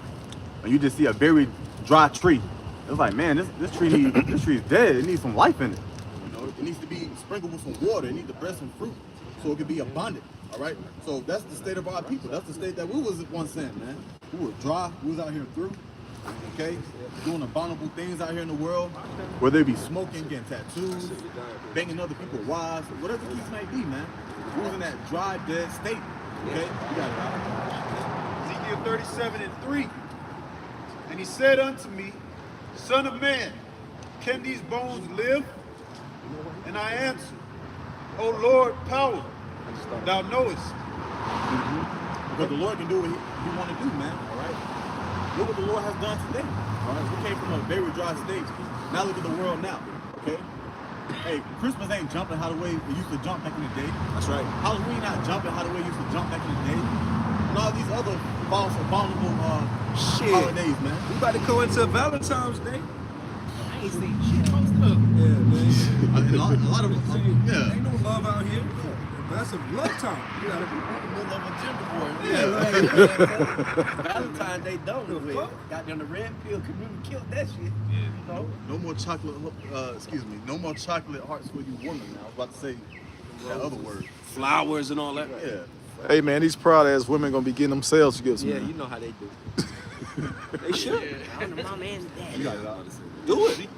And you just see a very dry tree. It's like, man, this tree is dead. It needs some life in it. You know, it needs to be sprinkled with some water. It needs to bear some fruit so it can be abundant. All right. So that's the state of our people. That's the state that we was once in, man. We were dry. We was out here through. Okay, doing abominable things out here in the world, whether it be smoking, getting tattoos, banging other people's wives, whatever the case may be, man. We was in that dry, dead state. Okay, you got it out. Ezekiel 37 and 3. And he said unto me, Son of man, can these bones live? And I answered, O Lord, power, thou knowest. Because the Lord can do what he want to do, man. All right. Look what the Lord has done today. All right. We came from a very dry state. Now look at the world now. Okay. Hey, Christmas ain't jumping how the way it used to jump back in the day. That's right. Halloween not jumping how the way it used to jump back in the day. And all these other false, abominable holidays, man. We about to go into Valentine's Day. I ain't seen shit posted up. Yeah, man. A lot of yeah. Ain't no love out here. That's a love time. You gotta be middle of a gender boy. Yeah. Valentine's Day don't with. Got them the red pill community killed that shit. Yeah. You know? No more chocolate, no more chocolate hearts for you women now. I was about to say that other word. Flowers and all that. Yeah. Hey man, these proud ass women gonna be getting themselves gifts, Yeah, man. you know how they do. They should. I'm the mama and the daddy. You got it out. Do it.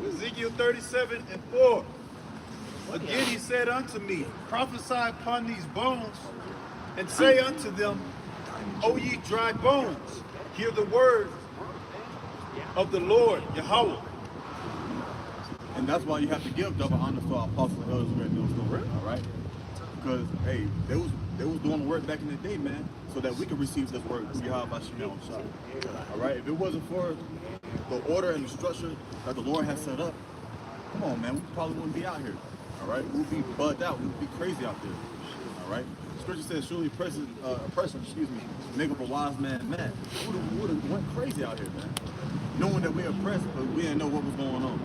Ezekiel 37 and 4. Again he said unto me, Prophesy upon these bones, and say unto them, O ye dry bones, hear the word of the Lord Yahweh. And that's why you have to give double honor to our apostles and elders who are doing the work, all right? Because hey, they was doing the work back in the day, man, so that we could receive this word through Yahweh Shemel Shah. All right, if it wasn't for the order and the structure that the Lord has set up, come on, man, we probably wouldn't be out here. All right, we'd be bugged out. We'd be crazy out there. All right. Scripture says, "Surely oppression, make up a wise man mad." We would have went crazy out here, man. Knowing that we're oppressed, but we didn't know what was going on.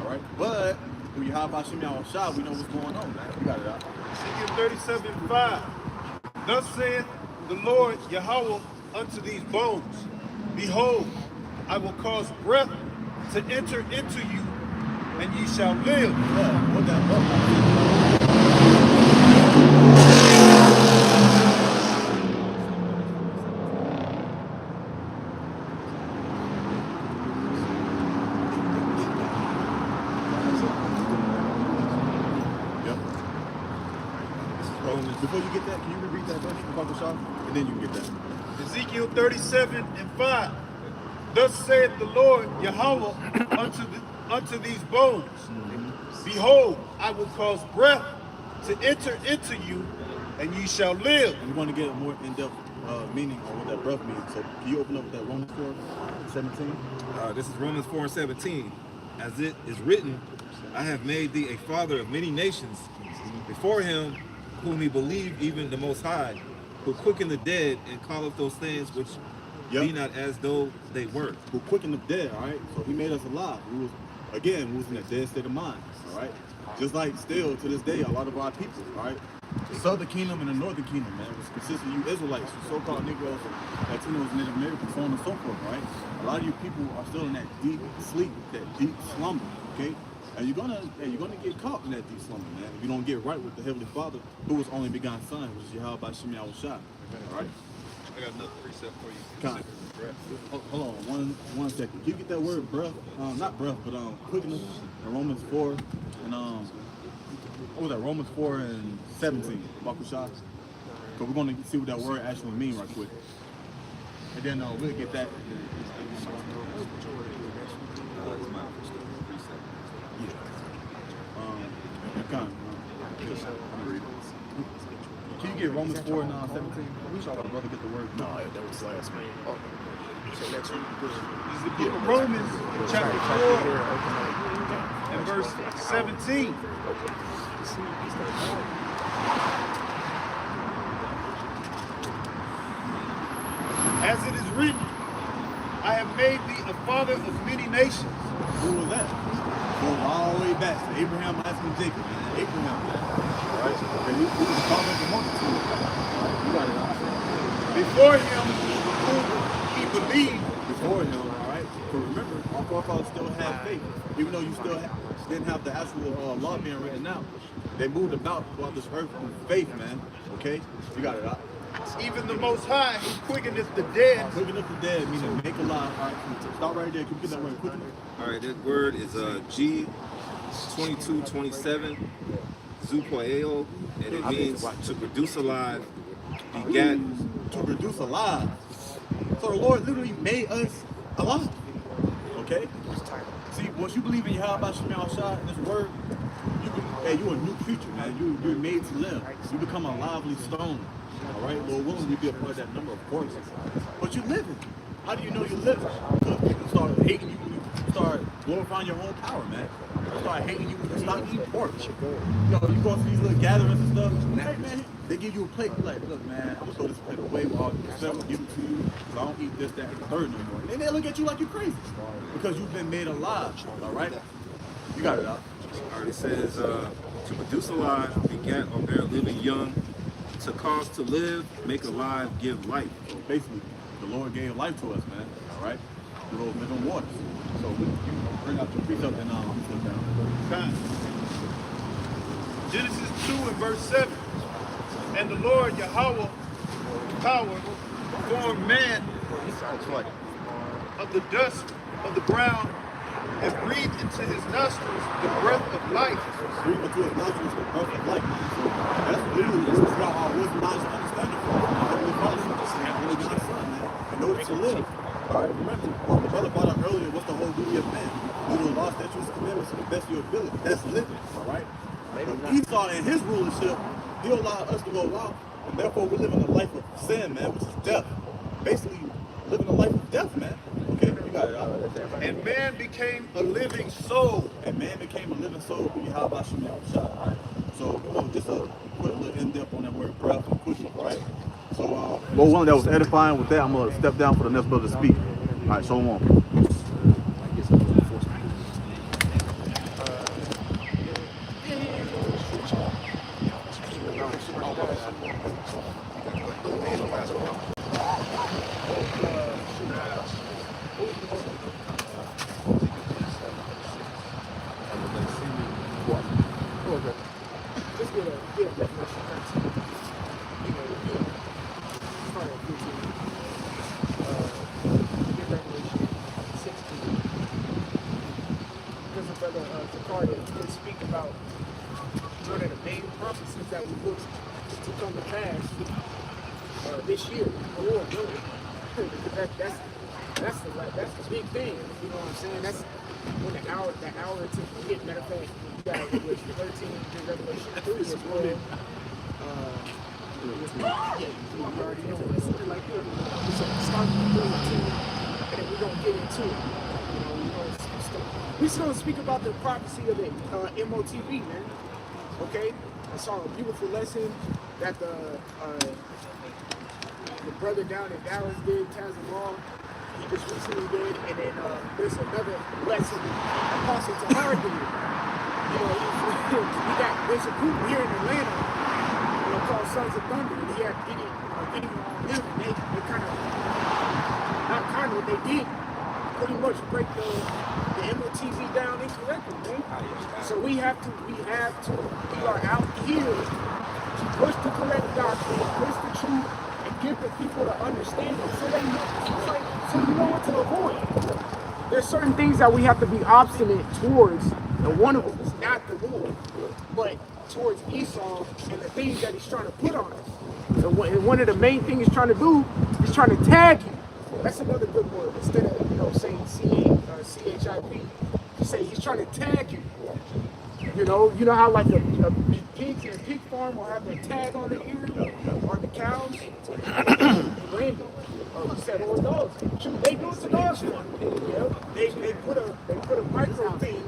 All right. But through Yahweh Shemel Shah, we know what's going on, man. We got it out. Ezekiel 37:5. Thus saith the Lord Yahweh unto these bones, Behold, I will cause breath to enter into you, and ye shall live. Yeah, what that up? Yep. Before you get that, can you repeat that verse about the shop? And then you can get that. Ezekiel 37:5. Thus saith the Lord Yahweh unto these bones, Behold, I will cause breath to enter into you, and ye shall live. And we're going to get a more in-depth meaning on what that breath means. So can you open up with that Romans 4:17? This is Romans 4:17. As it is written, I have made thee a father of many nations, before him whom he believed, even the Most High, who quickened the dead and calleth those things which Yep. Be not as though they were. Who quickened the dead, all right? So he made us alive. We was in a dead state of mind, all right? Just like still to this day, a lot of our people, all right? The Southern Kingdom and the Northern Kingdom, man, was consisting of you Israelites, you so-called Negroes, Latinos, Native Americans, so on and so forth, right? A lot of you people are still in that deep sleep, that deep slumber, okay? And you're gonna get caught in that deep slumber, man. If you don't get right with the Heavenly Father, who was only begotten Son, which is Yahweh by Shemi Awashai, all right? I got another precept for you. Con. Hold on, one second. Can you get that word breath? Not breath, but quickening in Romans 4 and what was that? Romans 4 and 17. Bakushah. So we're gonna see what that word actually means right quick. And then we'll get that. Can you get Romans 4 and 17? We saw our brother get the word. No, that was last week. So next week, This is the book of Romans, chapter 4, and verse 17. As it is written, I have made thee a father of many nations. Who was that? Going all the way back to Abraham, Isaac, and Jacob, man. Abraham, man. All right? And he was the father of the multitude. All right? You got it out. Before him, whom he believed, Before him, all right? So remember, our forefathers still had faith. Even though you still didn't have the actual law being written out. They moved about throughout this earth with faith, man. Okay? You got it out. even the Most High, who quickeneth the dead. Quickened up the dead, meaning make alive. All right, stop right there. Can you get that word quickly? All right, that word is G2227, Zupoeo, and it means to produce alive, begat. To produce alive. So the Lord literally made us alive. Okay? See, once you believe in Yahweh Shemi Awashai and this word, you're a new creature, man. You're made to live. You become a lively stone. All right? Lord willing, we be a part of that number, of course. But you're living. How do you know you're living? Because people start hating you when you start glorifying your own power, man. They start hating you when you stop eating pork. You know, you go to these little gatherings and stuff. Hey, man, they give you a plate. You're like, look, man, I'm going to throw this plate away with all the stuff. Give it to you. Because I don't eat this, that, and the third no more. And they look at you like you're crazy. Because you've been made alive. All right? You got it out. All right, it says to produce alive, begat or bear living young, to cause to live, make alive, give life. So basically, the Lord gave life to us, man. All right? The Lord living waters. So you bring out your precept and we sit down. Time. Genesis 2 and verse 7. And the Lord Yahweh power formed man of the dust of the ground and breathed into his nostrils the breath of life. Breathe into his nostrils the breath of life. So that's literally this is how our wisdom, knowledge, and understanding from. Our Heavenly Father and only God's Son, man. In order to live. All right, remember, what the brother brought up earlier, what's the whole duty of man? Do the law, statutes, and commandments to the best of your ability. That's living, all right? But Esau and his rulership, he allowed us to go out, and therefore we're living a life of sin, man, which is death. Basically, living a life of death, man. Okay, you got it out. And man became a living soul. And man became a living soul through Yahweh Shemi Awashai. So, just a quick little in-depth on that word breath and quickly, right? So, well, one that was edifying with that, I'm going to step down for the next brother to speak. All right, so on. This year, Lord willing, that's the big thing. You know what I'm saying? That's when the hour to hit. Matter of fact, you got Revelation 13 to Revelation 3 as well. You already know it's something like that. So start with 13, and then we're gonna get into it. We're just gonna speak about the prophecy of the MOTV, man. Okay, I saw a beautiful lesson that the the brother down in Dallas did, Tazamar. He just recently did, and then there's another lesson Apostle Tahar did. You know, there's a group here in Atlanta, you know, called Sons of Thunder, and he had Diddy on them, and they kind of, not kind of, they did pretty much break the MOTV down incorrectly, man. So we are out here to push the correct doctrine, push the truth, and give the people to understand it, so they know, so you know what to avoid. There's certain things that we have to be obstinate towards, and one of them is not the Lord, but towards Esau and the things that he's trying to put on us. And one of the main things he's trying to do is trying to tag you. That's another good word. Instead of saying CHIP, you say he's trying to tag you. You know how like a pig in a pig farm will have the tag on the ear, or the cows. Random. You said or dogs. They do it to dogs now. You know, they put a micro thing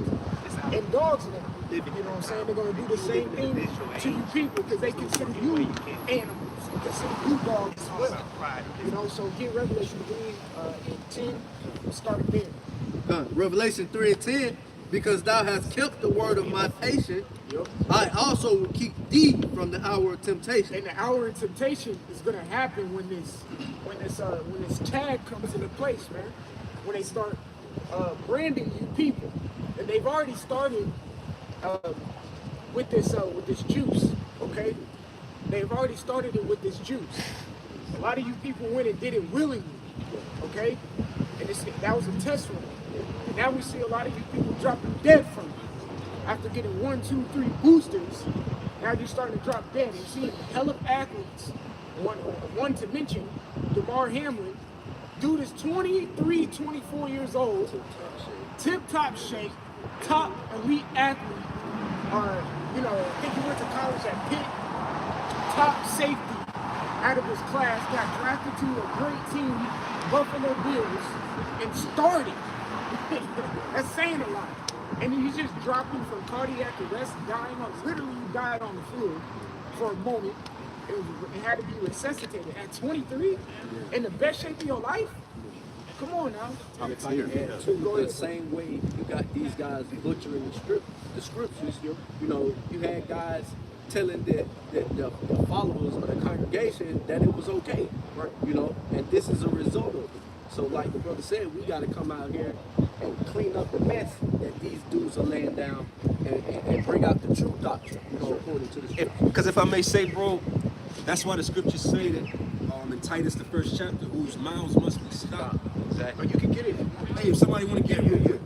in dogs now. You know what I'm saying? They're gonna do the same thing to you people because they consider you animals. Consider you dogs as well. You know, so get Revelation 3 and 10. Start there. Revelation 3 and 10. Because thou hast kept the word of my patience, I also will keep thee from the hour of temptation. And the hour of temptation is gonna happen when this tag comes into place, man. When they start branding you people, and they've already started with this juice. Okay, they've already started it with this juice. A lot of you people went and did it willingly. Okay, and that was a test run. And now we see a lot of you people dropping dead from it. After getting 1, 2, 3 boosters, now you're starting to drop dead. And see hell of athletes. One to mention, DeMar Hamlin. Dude is 23, 24 years old. Tip-top shape, top elite athlete. I think he went to college at Pitt. Top safety out of his class. Got drafted to a great team, Buffalo Bills, and started. That's saying a lot. And he's just dropping from cardiac arrest, dying on, literally died on the field for a moment. It had to be resuscitated at 23 in the best shape of your life. Come on now. The same way you got these guys butchering the scriptures, you know, you had guys telling the followers of the congregation that it was okay, right? You know, and this is a result of it. So like the brother said, we got to come out here and clean up the mess that these dudes are laying down and bring out the true doctrine, you know, according to the scripture. Because if I may say, bro, that's why the scriptures say that in Titus, the 1st chapter, whose mouths must be stopped. Exactly. Or you can get it. Hey, if somebody want to get it real good.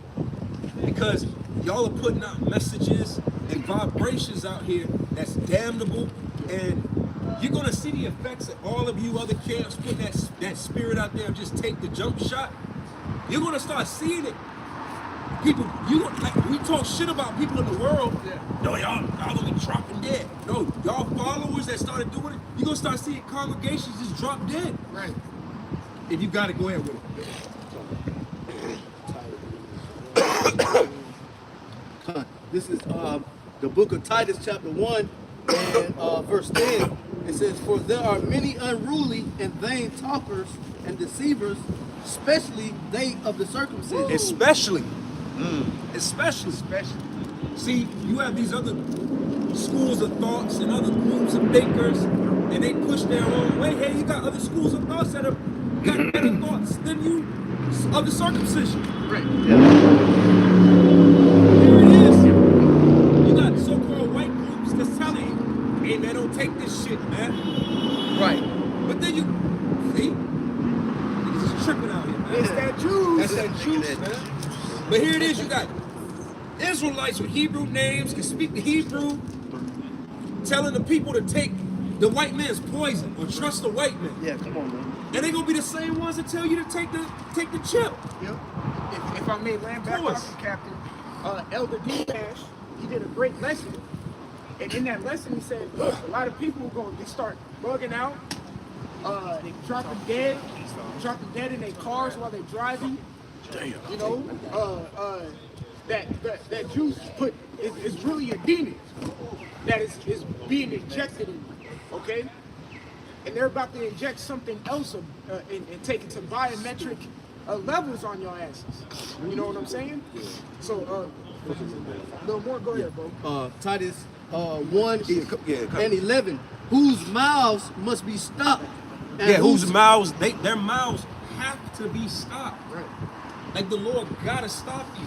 Because y'all are putting out messages and vibrations out here that's damnable, and you're gonna see the effects of all of you other camps putting that spirit out there of just take the jump shot. You're gonna start seeing it. People, we talk shit about people in the world. Yeah. No, y'all gonna be dropping dead. No, y'all followers that started doing it, you're gonna start seeing congregations just drop dead. Right. If you got it, go ahead with it. This is the book of Titus, chapter 1, and verse 10. It says, "For there are many unruly and vain talkers and deceivers, especially they of the circumcision." Especially. See, you have these other schools of thoughts and other groups of thinkers, and they push their own way. Hey, you got other schools of thoughts that have got better thoughts than you of the circumcision. Right. Here it is. You got so-called white groups that's telling you, hey man, don't take this shit, man. Right. But then you see, niggas is tripping out here, man. It's that juice. That's that juice, man. But here it is, you got Israelites with Hebrew names, can speak the Hebrew, telling the people to take the white man's poison or trust the white man. Yeah, come on, man. And they gonna be the same ones that tell you to take the chip. Yep. If I may land back off the captain, Elder D-Dash, he did a great lesson. And in that lesson, he said, look, a lot of people are going to start bugging out, dropping dead in their cars while they're driving. Damn. You know, that juice is really a demon that is being injected in you, okay? and they're about to inject something else and take it to biometric levels on your asses. You know what I'm saying? So, a little more, go ahead, bro. Titus 1 and 11, whose mouths must be stopped. And Yeah, whose mouths, their mouths have to be stopped. Right. Like the Lord gotta stop you.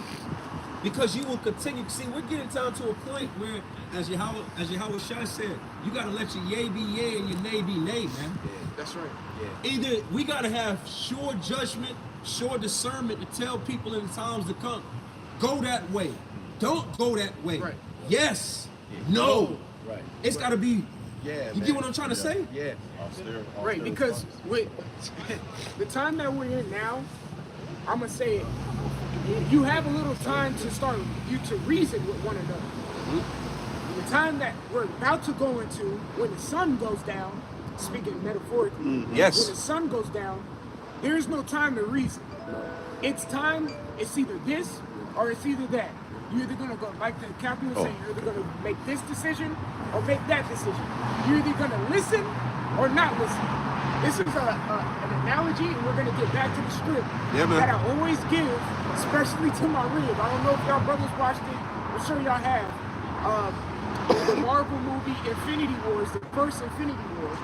Because you will continue. See, we're getting down to a point where, as Yahweh Shai said, you gotta let your yea be yea and your nay be nay, man. That's right. Either we gotta have sure judgment, sure discernment to tell people in the times to come, go that way. Don't go that way. Right. Yes. No. Right. It's gotta be. Yeah. You get what I'm trying to say? Yeah. Right, because with the time that we're in now, I'm gonna say it, you have a little time to start to reason with one another. The time that we're about to go into, when the sun goes down, speaking metaphorically, Yes. when the sun goes down, there is no time to reason. It's time, it's either this or it's either that. You're either gonna go, like the captain was saying, you're either gonna make this decision or make that decision. You're either gonna listen or not listen. This is an analogy, and we're gonna get back to the script that I always give, especially to my rib. I don't know if y'all brothers watched it. I'm sure y'all have. The Marvel movie Infinity Wars, the first Infinity Wars.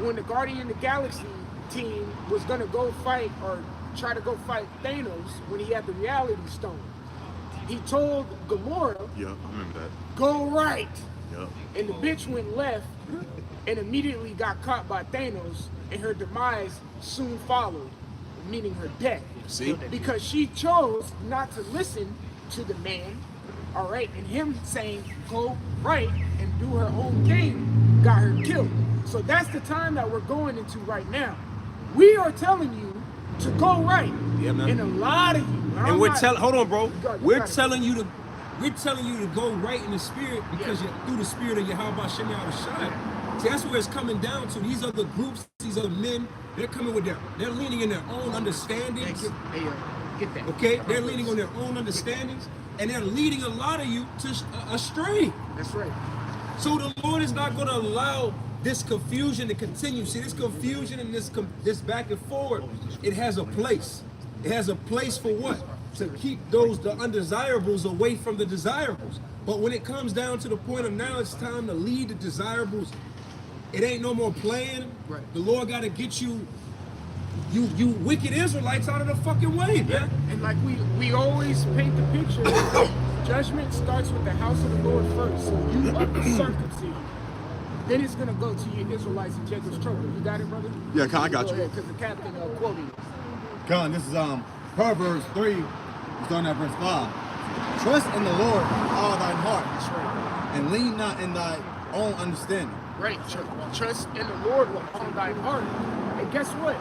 When the Guardian of the Galaxy team was gonna go fight or try to go fight Thanos when he had the Reality Stone, he told Gamora, Yeah, I remember that. go right. Yep. And the bitch went left and immediately got caught by Thanos, and her demise soon followed, meaning her death. See? Because she chose not to listen to the man, all right, and him saying go right and do her own thing got her killed. So that's the time that we're going into right now. We are telling you to go right. Yeah, man. And a lot of you, And we're telling, hold on, bro. got it, you We're got it. telling you to go right in the spirit because you're through the spirit of Yahweh Shem Shai. See, that's where it's coming down to. These other groups, these other men, they're coming with they're leaning in their own understandings. Get that. Okay, they're leaning on their own understandings, and they're leading a lot of you to astray. That's right. So the Lord is not going to allow this confusion to continue. See, this confusion and this back and forward, it has a place. It has a place for what? To keep the undesirables away from the desirables. But when it comes down to the point of now it's time to lead the desirables, it ain't no more playing. Right. The Lord got to get you wicked Israelites out of the fucking way, man. And like we always paint the picture, judgment starts with the house of the Lord first. So you are the circumcision. Then it's gonna go to your Israelites and Jacob's trouble. You got it, brother? Yeah, I got you. Because the captain quoted it. Con, this is Proverbs 3, starting at verse 5. Trust in the Lord with all thine heart, That's right. and lean not in thy own understanding. Right. Trust in the Lord with all thy heart. And guess what?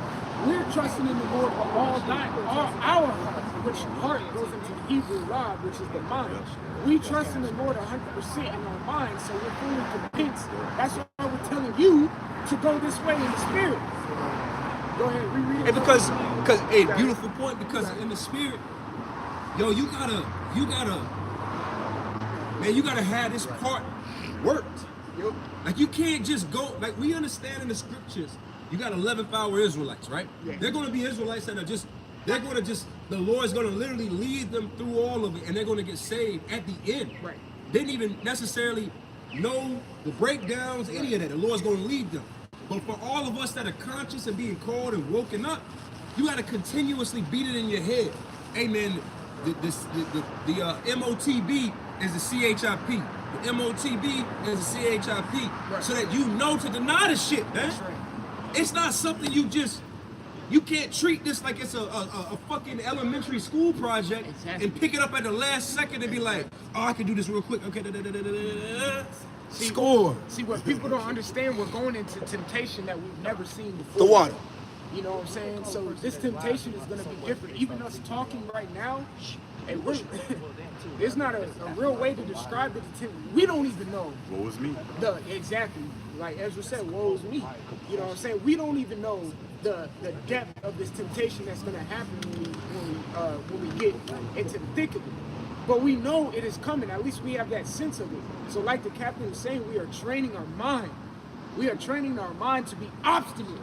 We're trusting in the Lord with all our heart, which heart goes into the Hebrew law, which is the mind. We trust in the Lord 100% in our mind, so we're fully convinced. That's why we're telling you to go this way in the spirit. Go ahead, reread it. And because hey, beautiful point, because in the spirit, yo, you gotta have this part worked. Yep. Like you can't just go, like we understand in the scriptures, you got 11th hour Israelites, right? Yeah. They're gonna be Israelites that are the Lord's gonna literally lead them through all of it, and they're gonna get saved at the end. Right. They didn't even necessarily know the breakdowns, any of that. The Lord's gonna lead them. But for all of us that are conscious and being called and woken up, you gotta continuously beat it in your head. Hey man, the MOTB is the CHIP. The MOTB is the CHIP. Right. So that you know to deny the shit, man. That's right. It's not something you can't treat this like it's a fucking elementary school project Exactly. and pick it up at the last second and be like, oh, I can do this real quick. Okay, See, score. See, what people don't understand, we're going into temptation that we've never seen before. The water. You know what I'm saying? So this temptation is going to be different. Even us talking right now, and we're, there's not a real way to describe it. We don't even know. What was me? Exactly. Like Ezra said, woe is me. You know what I'm saying? We don't even know the depth of this temptation that's going to happen when we get into the thick of it. But we know it is coming. At least we have that sense of it. So like the captain was saying, we are training our mind. We are training our mind to be obstinate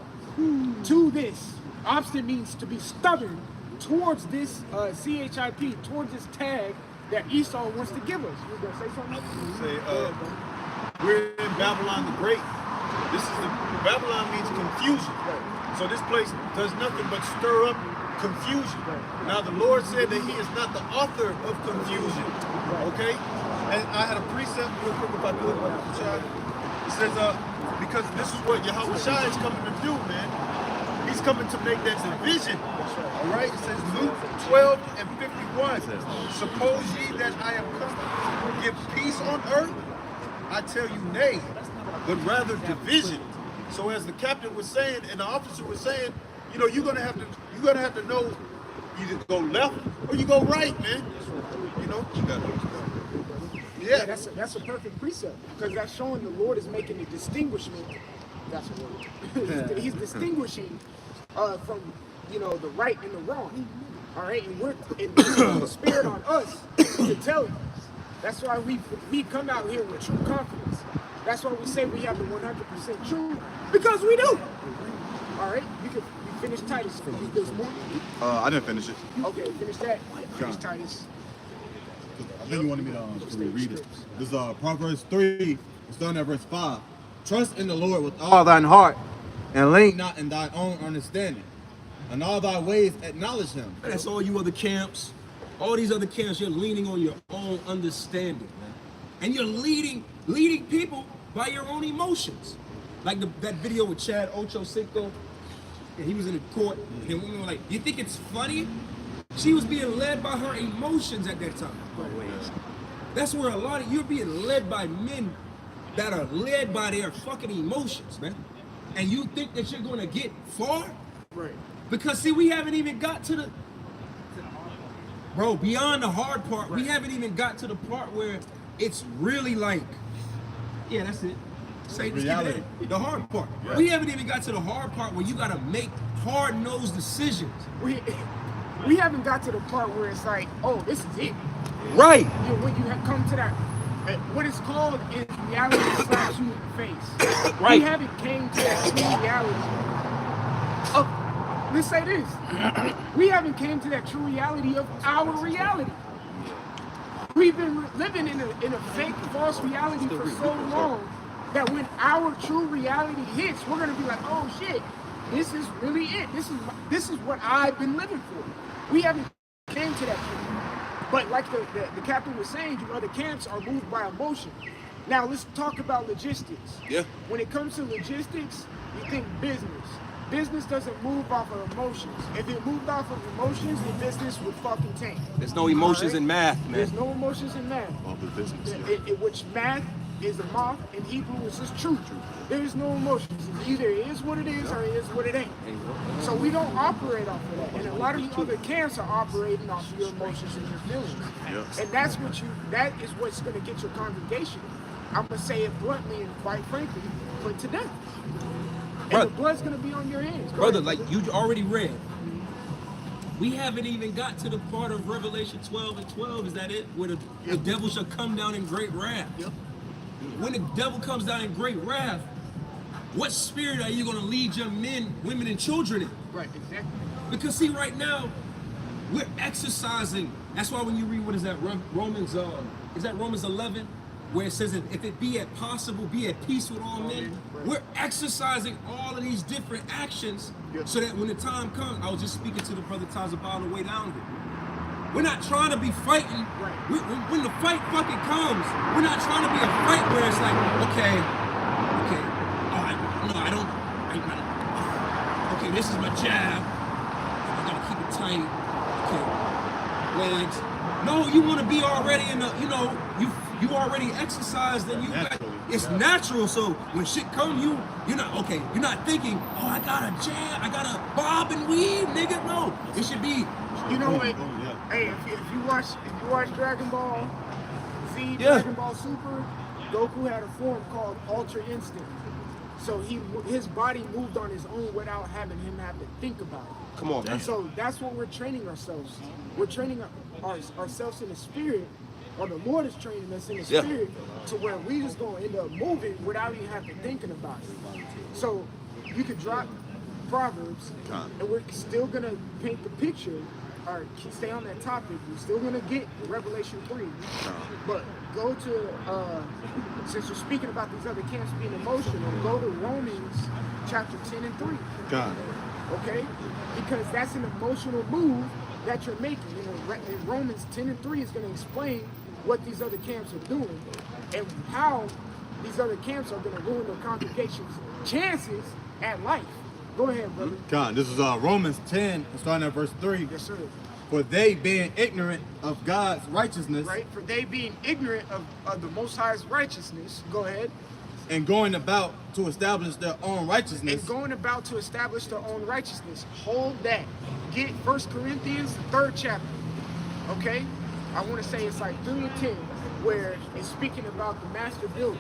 to this. Obstinate means to be stubborn towards this CHIP, towards this tag that Esau wants to give us. You gonna say something? Say, we're in Babylon the Great. Babylon means confusion. So this place does nothing but stir up confusion. Now the Lord said that He is not the author of confusion. Okay? And I had a precept real quick if I do it, child. It says, because this is what Yahweh Shai is coming to do, man. He's coming to make that division. All right? It says Luke 12 and 51. Suppose ye that I am come to give peace on earth? I tell you nay, but rather division. So as the captain was saying and the officer was saying, you know, you're gonna have to know either go left or you go right, man. You know, you gotta know. Yeah, that's a perfect precept because that's showing the Lord is making a distinguishment. That's a word. He's distinguishing from, you know, the right and the wrong. All right, and we're the Spirit on us to tell you. That's why we come out here with true confidence. That's why we say we have the 100% truth, because we do. All right, you finish Titus. There's more. I didn't finish it. Okay, finish that. Finish Titus. I think you wanted me to read it. This is Proverbs 3, starting at verse 5. Trust in the Lord with all thine heart, and lean not in thine own understanding. In all thy ways acknowledge Him. That's all you other camps. All these other camps, you're leaning on your own understanding, man. And you're leading people by your own emotions. Like that video with Chad Ochocinco, and he was in the court, and women were like, you think it's funny? She was being led by her emotions at that time. That's where you're being led by men that are led by their fucking emotions, man. And you think that you're gonna get far? Right. Because see, we haven't even got to the beyond the hard part, we haven't even got to the part where it's really like, yeah, that's it. Say reality. The hard part. Right. We haven't even got to the hard part where you gotta make hard-nosed decisions. We haven't got to the part where it's like, oh, this is it. Right. When you have come to that, what it's called is reality slaps you in the face. Right. We haven't came to that true reality. Let's say this. We haven't came to that true reality of our reality. We've been living in a fake, false reality for so long that when our true reality hits, we're gonna be like, oh shit, this is really it. This is what I've been living for. We haven't came to that point. But like the captain was saying, you know, the camps are moved by emotion. Now let's talk about logistics. Yeah. When it comes to logistics, you think business. Business doesn't move off of emotions. If it moved off of emotions, the business would fucking tank. There's no emotions in math, man. There's no emotions in math. Of the business. Which math is a moth, in Hebrew it's just truth. There is no emotions. It's either it is what it is or it is what it ain't. So we don't operate off of that. And a lot of the other camps are operating off of your emotions and your feelings. Yes. And that is what's gonna get your congregation, I'm gonna say it bluntly and quite frankly, put to death. And the blood's gonna be on your hands. Brother, like you already read, we haven't even got to the part of Revelation 12 and 12, is that it? Where the devil shall come down in great wrath. Yep. When the devil comes down in great wrath, what spirit are you gonna lead your men, women, and children in? Right, exactly. Because see, right now, we're exercising. That's why when you read, what is that, Romans 11? Where it says, if it be at possible, be at peace with all men. We're exercising all of these different actions so that when the time comes, I was just speaking to the brother Tazabah on the way down here. We're not trying to be fighting. When the fight fucking comes, we're not trying to be a fight where it's like, okay, okay, this is my jab. I gotta keep it tight. Okay, legs. No, you want to be already in the, you already exercised and it's natural. So when shit comes, you're not thinking, oh, I got a jab, I got a bob and weave, nigga. No, it should be. You know what? Hey, if you watch Dragon Ball Z, Dragon Ball Super, Goku had a form called Ultra Instinct. So his body moved on his own without having him have to think about it. Come on, man. So that's what we're training ourselves. We're training ourselves in the spirit or the Lord is training us in the Yeah. spirit to where we just gonna end up moving without even having to thinking about it. So you could drop Proverbs, and we're still gonna paint the picture, or stay on that topic. We're still gonna get Revelation 3, but go to since you're speaking about these other camps being emotional, go to Romans chapter 10 and 3. God. Okay? Because that's an emotional move that you're making. You know, in Romans 10 and 3 is going to explain what these other camps are doing and how these other camps are going to ruin the congregation's chances at life. Go ahead, brother. God, this is Romans 10, starting at verse 3. Yes, sir. For they being ignorant of God's righteousness, Right? For they being ignorant of the Most High's righteousness, go ahead, and going about to establish their own righteousness, and going about to establish their own righteousness. Hold that. Get 1 Corinthians, 3rd chapter. Okay? I want to say it's like 3 and 10, where it's speaking about the master builder.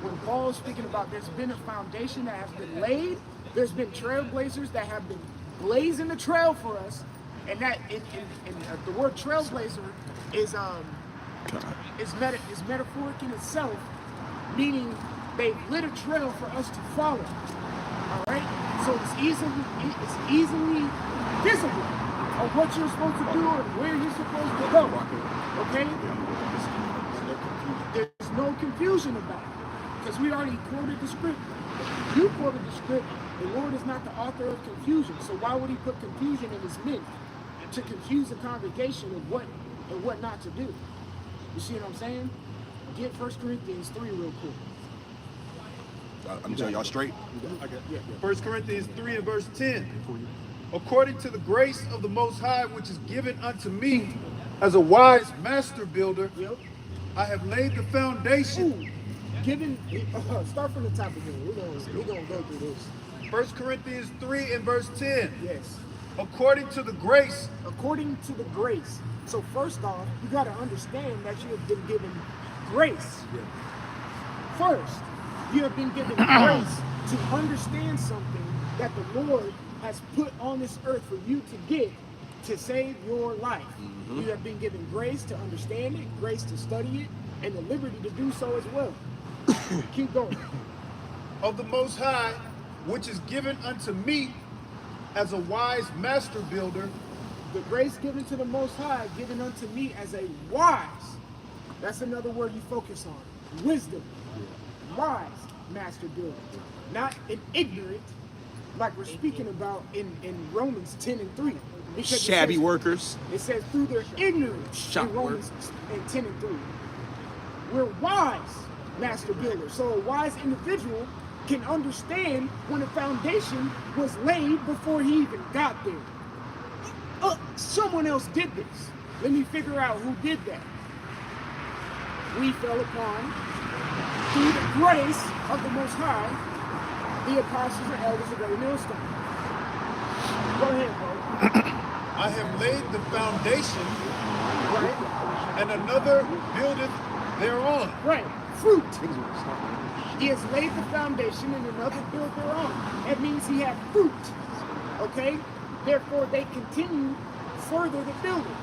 When Paul is speaking about there's been a foundation that has been laid, there's been trailblazers that have been blazing the trail for us, and that the word trailblazer is metaphoric in itself, meaning they've lit a trail for us to follow. All right, so it's easily visible of what you're supposed to do and where you're supposed to go. Okay, there's no confusion about it because we already quoted the script. You quoted the script. The Lord is not the author of confusion, so why would He put confusion in His mint to confuse the congregation of what and what not to do? You see what I'm saying? Get 1 Corinthians 3 real quick. I'm telling y'all straight. 1 Corinthians 3 and verse 10. According to the grace of the Most High, which is given unto me as a wise master builder, Yep. I have laid the foundation. Start from the top again. We're gonna go through this. 1 Corinthians 3 and verse 10. Yes. According to the grace. According to the grace. So first off, you got to understand that you have been given grace. First, you have been given grace to understand something that the Lord has put on this earth for you to get to save your life. You have been given grace to understand it, grace to study it, and the liberty to do so as well. Keep going. Of the Most High, which is given unto me as a wise master builder. The grace given to the Most High, given unto me as a wise. That's another word you focus on. Wisdom. Wise master builder. Not an ignorant, like we're speaking about in Romans 10 and 3. Because Shabby workers. It says through their ignorance Shop in Romans 10 and 3. We're wise master builders. So a wise individual can understand when a foundation was laid before he even got there. Someone else did this. Let me figure out who did that. We fell upon, through the grace of the Most High, the apostles and elders of every millstone. Go ahead, bro. I have laid the foundation, Right? and another buildeth thereon. Right. Fruit. He has laid the foundation and another built thereon. That means he had fruit. Okay? Therefore, they continue further the building.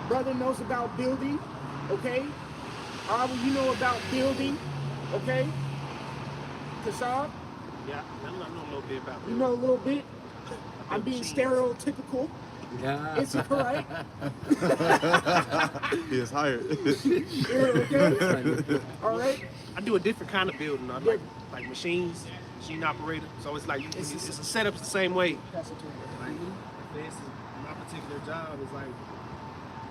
Brother knows about building. Okay? You know about building. Okay? Kasab, Yeah, I know a little bit about you know a little bit. I'm being stereotypical. Yeah. It's right. he is hired. Okay? All right? I do a different kind of building. I like machines, machine operator. So it's like it's a setup the same way. Pass it to him. Like, for instance, my particular job is like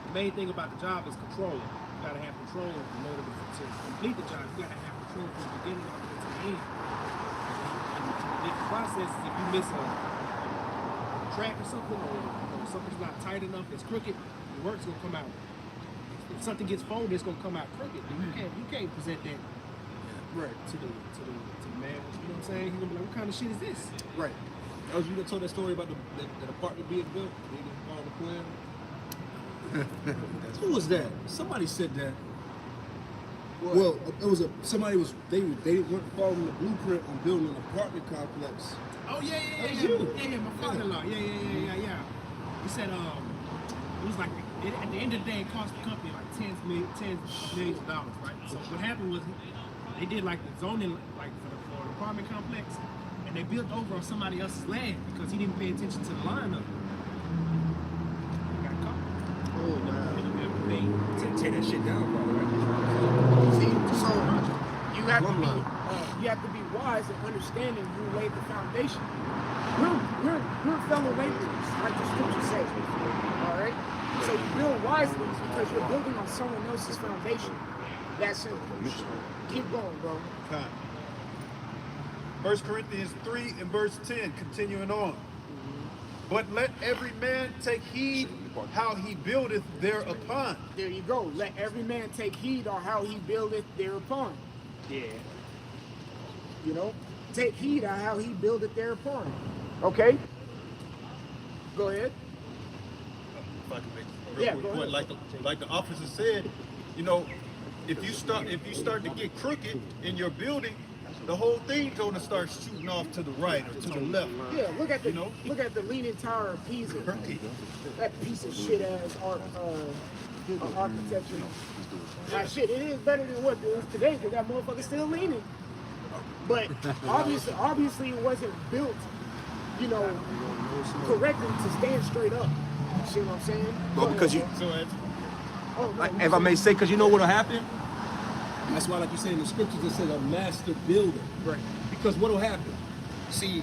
the main thing about the job is control. You gotta have control in order to complete the job. You gotta have control from the beginning all the way to the end. And different processes, if you miss a track or something, or something's not tight enough, it's crooked, your work's gonna come out. If something gets folded, it's gonna come out crooked. You can't present that to the man. You know what I'm saying? He's gonna be like, what kind of shit is this? Right. Oh, you told that story about the apartment being built. They didn't follow the plan. Who was that? Somebody said that. Well, it was they weren't following the blueprint on building an apartment complex. Oh yeah, That was you. yeah, my father-in-law. Yeah. He said, It was like, at the end of the day, it cost the company like tens of millions of dollars, right? So what happened was they did like the zoning, like for the apartment complex, and they built over on somebody else's land because he didn't pay attention to the line of it. He got caught. Oh, wow. They tear that shit down, probably, right? See, so you have to be wise in understanding who laid the foundation. We're fellow laborers, like the scripture says. All right. So you build wisely because you're building on someone else's foundation. That's simple. Keep going, bro. Okay. 1 Corinthians 3 and verse 10, continuing on. But let every man take heed how he buildeth thereupon. There you go. Let every man take heed on how he buildeth thereupon. Yeah. You know, take heed on how he buildeth thereupon. Okay. Go ahead. If I can make a real Yeah, quick go point, ahead. like the officer said, you know, if you start to get crooked in your building, the whole thing's gonna start shooting off to the right or to the left. Yeah, look at the You know? look at the Leaning Tower of Pisa. Right. That piece of shit ass architecture. Shit, it is better than what it is today because that motherfucker's still leaning. But obviously it wasn't built, you know, correctly to stand straight up. You see what I'm saying? Well, because you, So it's if I may say, because you know what'll happen? That's why, like you say in the scriptures, it says a master builder. Right. Because what'll happen? See,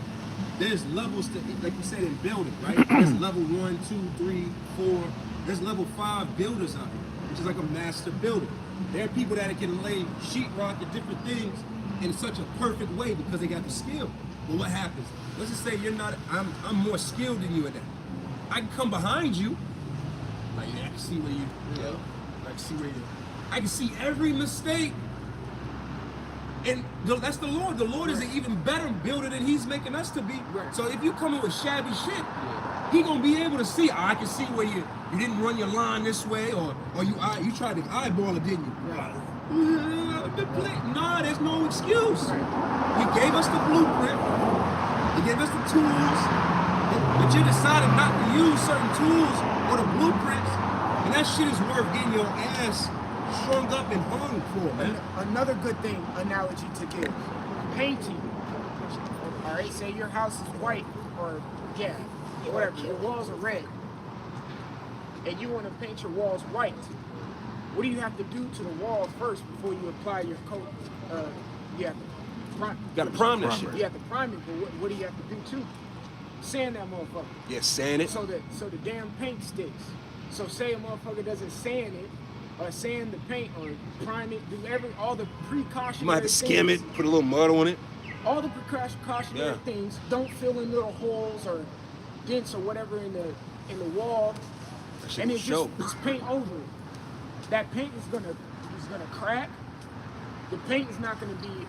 there's levels to, like you said, in building, right? There's level 1, 2, 3, 4. There's level 5 builders out here, which is like a master builder. There are people that can lay sheetrock and different things in such a perfect way because they got the skill. But what happens? Let's just say you're not, I'm more skilled than you at that. I can come behind you. Like, I can see where you know, I can see where you, I can see every mistake. And that's the Lord. The Lord is an even better builder than he's making us to be. Right. So if you come in with shabby shit, he gonna be able to see, I can see where you didn't run your line this way, or you tried to eyeball it, didn't you? Right. Nah, there's no excuse. He gave us the blueprint. He gave us the tools. But you decided not to use certain tools or the blueprints, and that shit is worth getting your ass strung up and hung for, man. Another good thing, analogy to give, painting. All right, say your house is white, or whatever, your walls are red, and you want to paint your walls white. What do you have to do to the wall first before you apply your coat? You have to prime. You gotta prime that shit. You have to prime it, but what do you have to do too? Sand that motherfucker. Yeah, sand it. So the damn paint sticks. So say a motherfucker doesn't sand it, or sand the paint, or prime it, do all the precautionary You might have to skim things. it, put a little mud on it. All the precautionary things. Don't fill in little holes or dents or whatever in the wall, That shit and will then show. just paint over it. That paint is gonna crack. The paint is not gonna be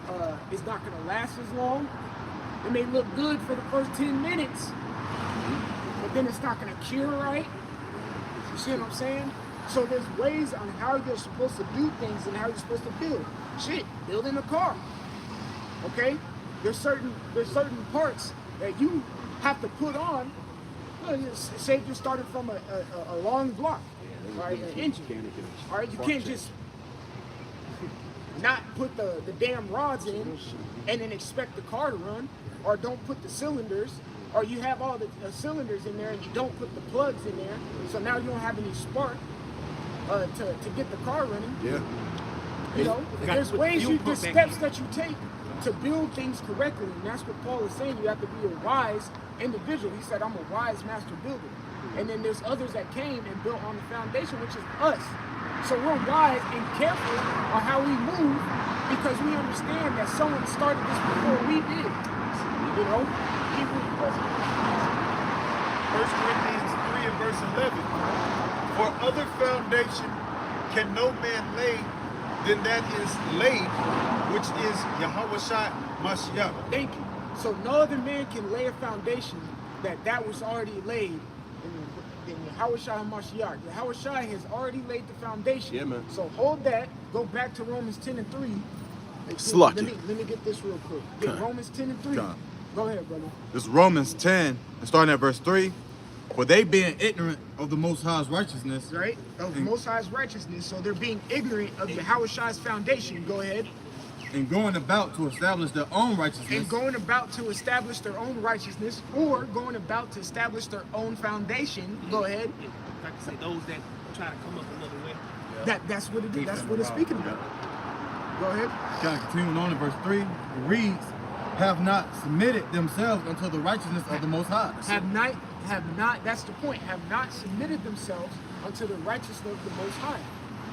it's not gonna last as long. It may look good for the first 10 minutes, but then it's not gonna cure right. You see what I'm saying? So there's ways on how you're supposed to do things and how you're supposed to build. Shit, building a car. Okay? There's certain parts that you have to put on. Say you're starting from a long block, right? An engine. All right, you can't just not put the damn rods in and then expect the car to run, or don't put the cylinders, or you have all the cylinders in there and you don't put the plugs in there, so now you don't have any spark to get the car running. Yeah. You know, there's ways, there's steps that you take to build things correctly, and that's what Paul is saying. You have to be a wise individual. He said, I'm a wise master builder. And then there's others that came and built on the foundation, which is us. So we're wise and careful on how we move because we understand that someone started this before we did. You know? 1 Corinthians 3 and verse 11. For other foundation can no man lay than that is laid, which is Yahushua Mashiach. Thank you. So no other man can lay a foundation that was already laid in Yahushua Mashiach. Yahushua has already laid the foundation. Yeah, man. So hold that. Go back to Romans 10 and 3. Let me get this real quick. Get Romans 10 and 3. John. Go ahead, brother. This is Romans 10, and starting at verse 3. For they being ignorant of the Most High's righteousness, right? Of Most High's righteousness. So they're being ignorant of Yahweh's foundation. Go ahead. and going about to establish their own righteousness. And going about to establish their own righteousness, or going about to establish their own foundation. Go ahead. Like I say, those that try to come up another way. That's what it is. That's what it's speaking about. Go ahead. Kind of continuing on in verse 3, it reads, have not submitted themselves unto the righteousness of the Most High. Have not, that's the point, have not submitted themselves unto the righteousness of the Most High.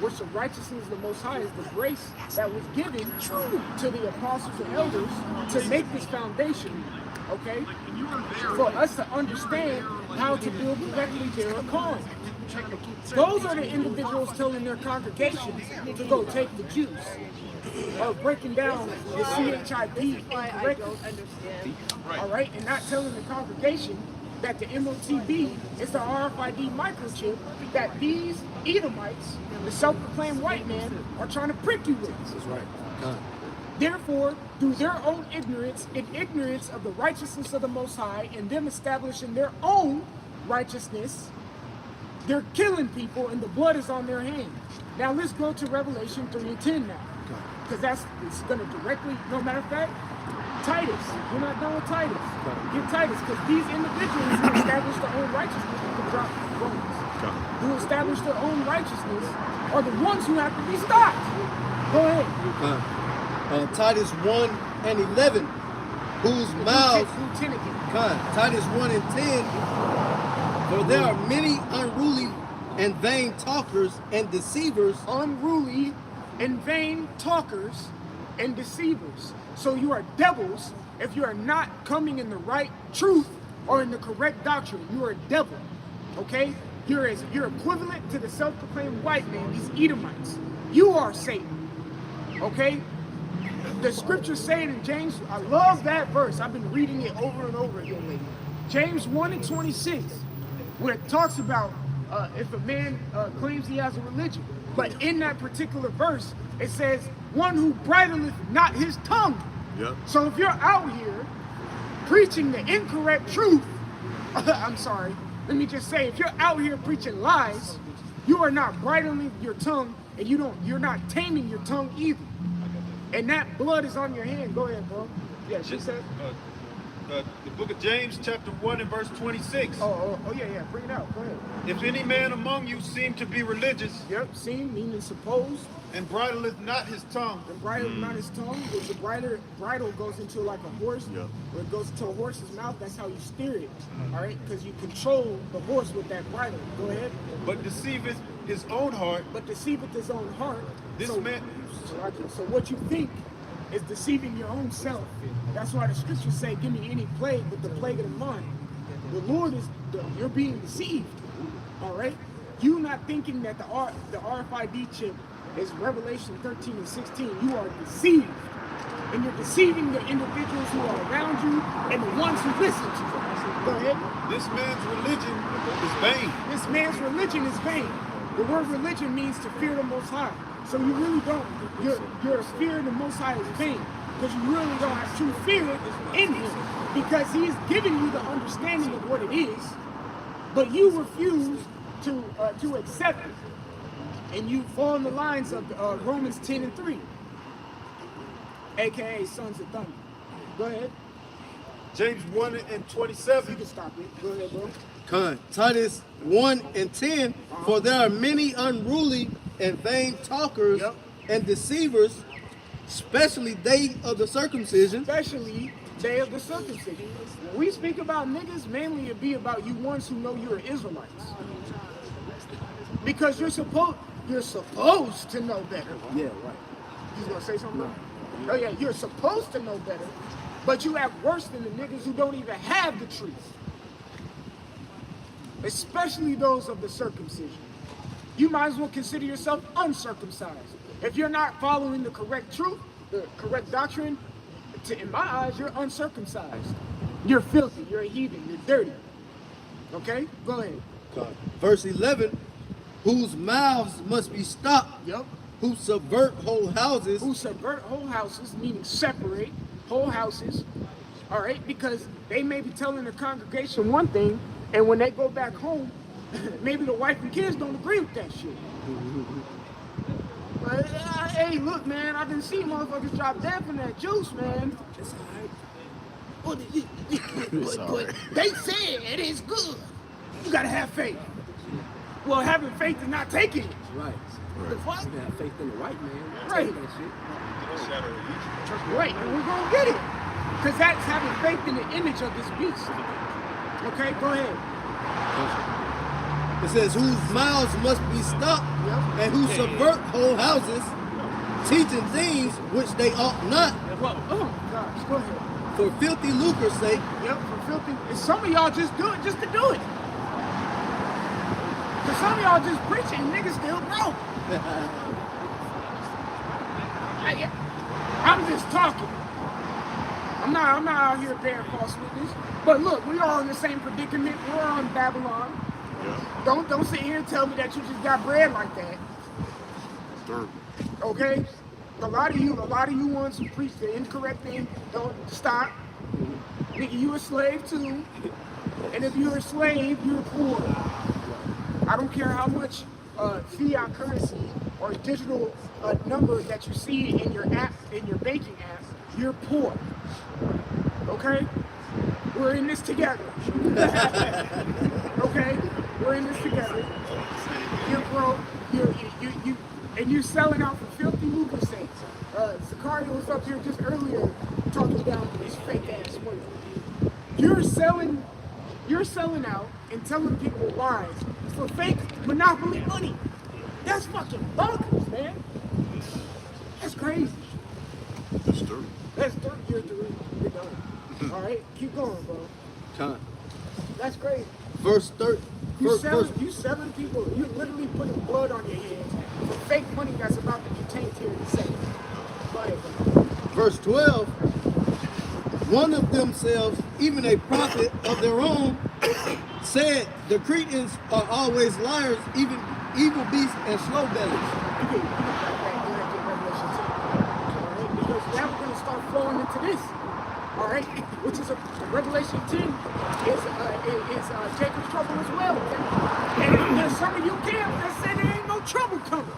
Which the righteousness of the Most High is the grace that was given to the apostles and elders to make this foundation, okay? For us to understand how to build correctly their calling. Those are the individuals telling their congregations to go take the juice, or breaking down the CHIP incorrectly. All right, and not telling the congregation that the MOTB is the RFID microchip that these Edomites, the self-proclaimed white man, are trying to prick you with. That's right. Therefore, through their own ignorance and ignorance of the righteousness of the Most High, and them establishing their own righteousness, they're killing people and the blood is on their hands. Now let's go to Revelation 3:10 now. Because it's going to directly, no matter of fact, Titus. We're not done with Titus. Get Titus, because these individuals who establish their own righteousness, you can drop Romans, who establish their own righteousness are the ones who have to be stopped. Go ahead. Titus 1 and 11, whose mouth, Titus 1 and 10, for there are many unruly and vain talkers and deceivers. Unruly and vain talkers and deceivers. So you are devils if you are not coming in the right truth or in the correct doctrine. You are a devil, okay? You're equivalent to the self-proclaimed white man, these Edomites. You are Satan, okay? The scriptures say it in James, I love that verse. I've been reading it over and over again lately. James 1 and 26, where it talks about if a man claims he has a religion. But in that particular verse, it says, one who bridleth not his tongue. Yep. So if you're out here preaching the incorrect truth, I'm sorry, let me just say, if you're out here preaching lies, you are not bridling your tongue, and you're not taming your tongue either. And that blood is on your hand. Go ahead, bro. Yeah, she said. The book of James, chapter 1 and verse 26. Oh, yeah, bring it out. Go ahead. If any man among you seem to be religious, Yep, seem, meaning supposed, and bridleth not his tongue, the bridle not his tongue, the bridle goes into like a horse, where it goes into a horse's mouth, that's how you steer it, all right? Because you control the horse with that bridle. Go ahead. but deceiveth his own heart, But deceiveth his own heart. this man, So what you think is deceiving your own self. That's why the scriptures say, give me any plague but the plague of the mind. The Lord is, you're being deceived, all right? You not thinking that the RFID chip is Revelation 13 and 16. You are deceived. And you're deceiving the individuals who are around you and the ones who listen to you. Go ahead. this man's religion is vain. This man's religion is vain. The word religion means to fear the Most High. So you really don't, your fear of the Most High is vain, because you really don't have true fear in him, because he's giving you the understanding of what it is, but you refuse to accept it. And you fall in the lines of Romans 10 and 3, aka sons of thunder. Go ahead. James 1 and You 27. can stop it. Go ahead, bro. Titus 1 and 10, for there are many unruly and vain talkers Yep. and deceivers, especially they of the circumcision. Especially day of the circumcision. When we speak about niggas, mainly it be about you ones who know you're Israelites. Because you're supposed to know better. Yeah, right. You gonna say something? Oh yeah, you're supposed to know better, but you have worse than the niggas who don't even have the truth. Especially those of the circumcision. You might as well consider yourself uncircumcised. If you're not following the correct truth, the correct doctrine, in my eyes, you're uncircumcised. You're filthy, you're a heathen, you're dirty. Okay? Go ahead. Verse 11, whose mouths must be stopped, Yep. who subvert whole houses, Who subvert whole houses, meaning separate whole houses, all right? Because they may be telling the congregation one thing, And when they go back home, maybe the wife and kids don't agree with that shit. But, hey, look, man, I didn't see motherfuckers drop dead from that juice, man. It's But they said it is good. You gotta have faith. Well, having faith is not taking it. right. The fuck? You gotta have faith in the white man. Right. Take that shit. Right, and we're gonna get it. Because that's having faith in the image of this beast. Okay, go ahead. It says, whose mouths must be stopped, Yep. and who subvert whole houses, teaching things which they ought not, Well, oh gosh, go ahead. for filthy lucre's sake. Yep, for filthy. And some of y'all just do it just to do it. Because some of y'all just preaching and niggas still broke. I'm just talking. I'm not out here bearing false witness. But look, we all in the same predicament. We're all in Babylon. Don't sit here and tell me that you just got bread like that. Okay? A lot of you ones who preach the incorrect thing, don't stop. Nigga, you a slave too. And if you're a slave, you're poor. I don't care how much fiat currency or digital number that you see in your app, in your banking app, you're poor. Okay? We're in this together. Okay? We're in this together. You're broke. And you're selling out for filthy lucre sakes. Zakaria was up here just earlier talking about this fake ass money. You're selling out and telling people lies for fake monopoly money. That's fucking bonkers, man. That's crazy. That's true. That's dirt. You're done. All right, keep going, bro. Time. That's crazy. Verse 30. You selling people. You're literally putting blood on your hands for fake money that's about to be tainted and saved. Go ahead, bro. Verse 12. One of themselves, even a prophet of their own, said the Cretans are always liars, even evil beasts and slow bellies. Okay, you can back that. Go ahead, get Revelation 10. All right, because now we're going to start flowing into this. All right, which is Revelation 10 is Jacob's trouble as well. Okay? And there's some of you camps that say there ain't no trouble coming.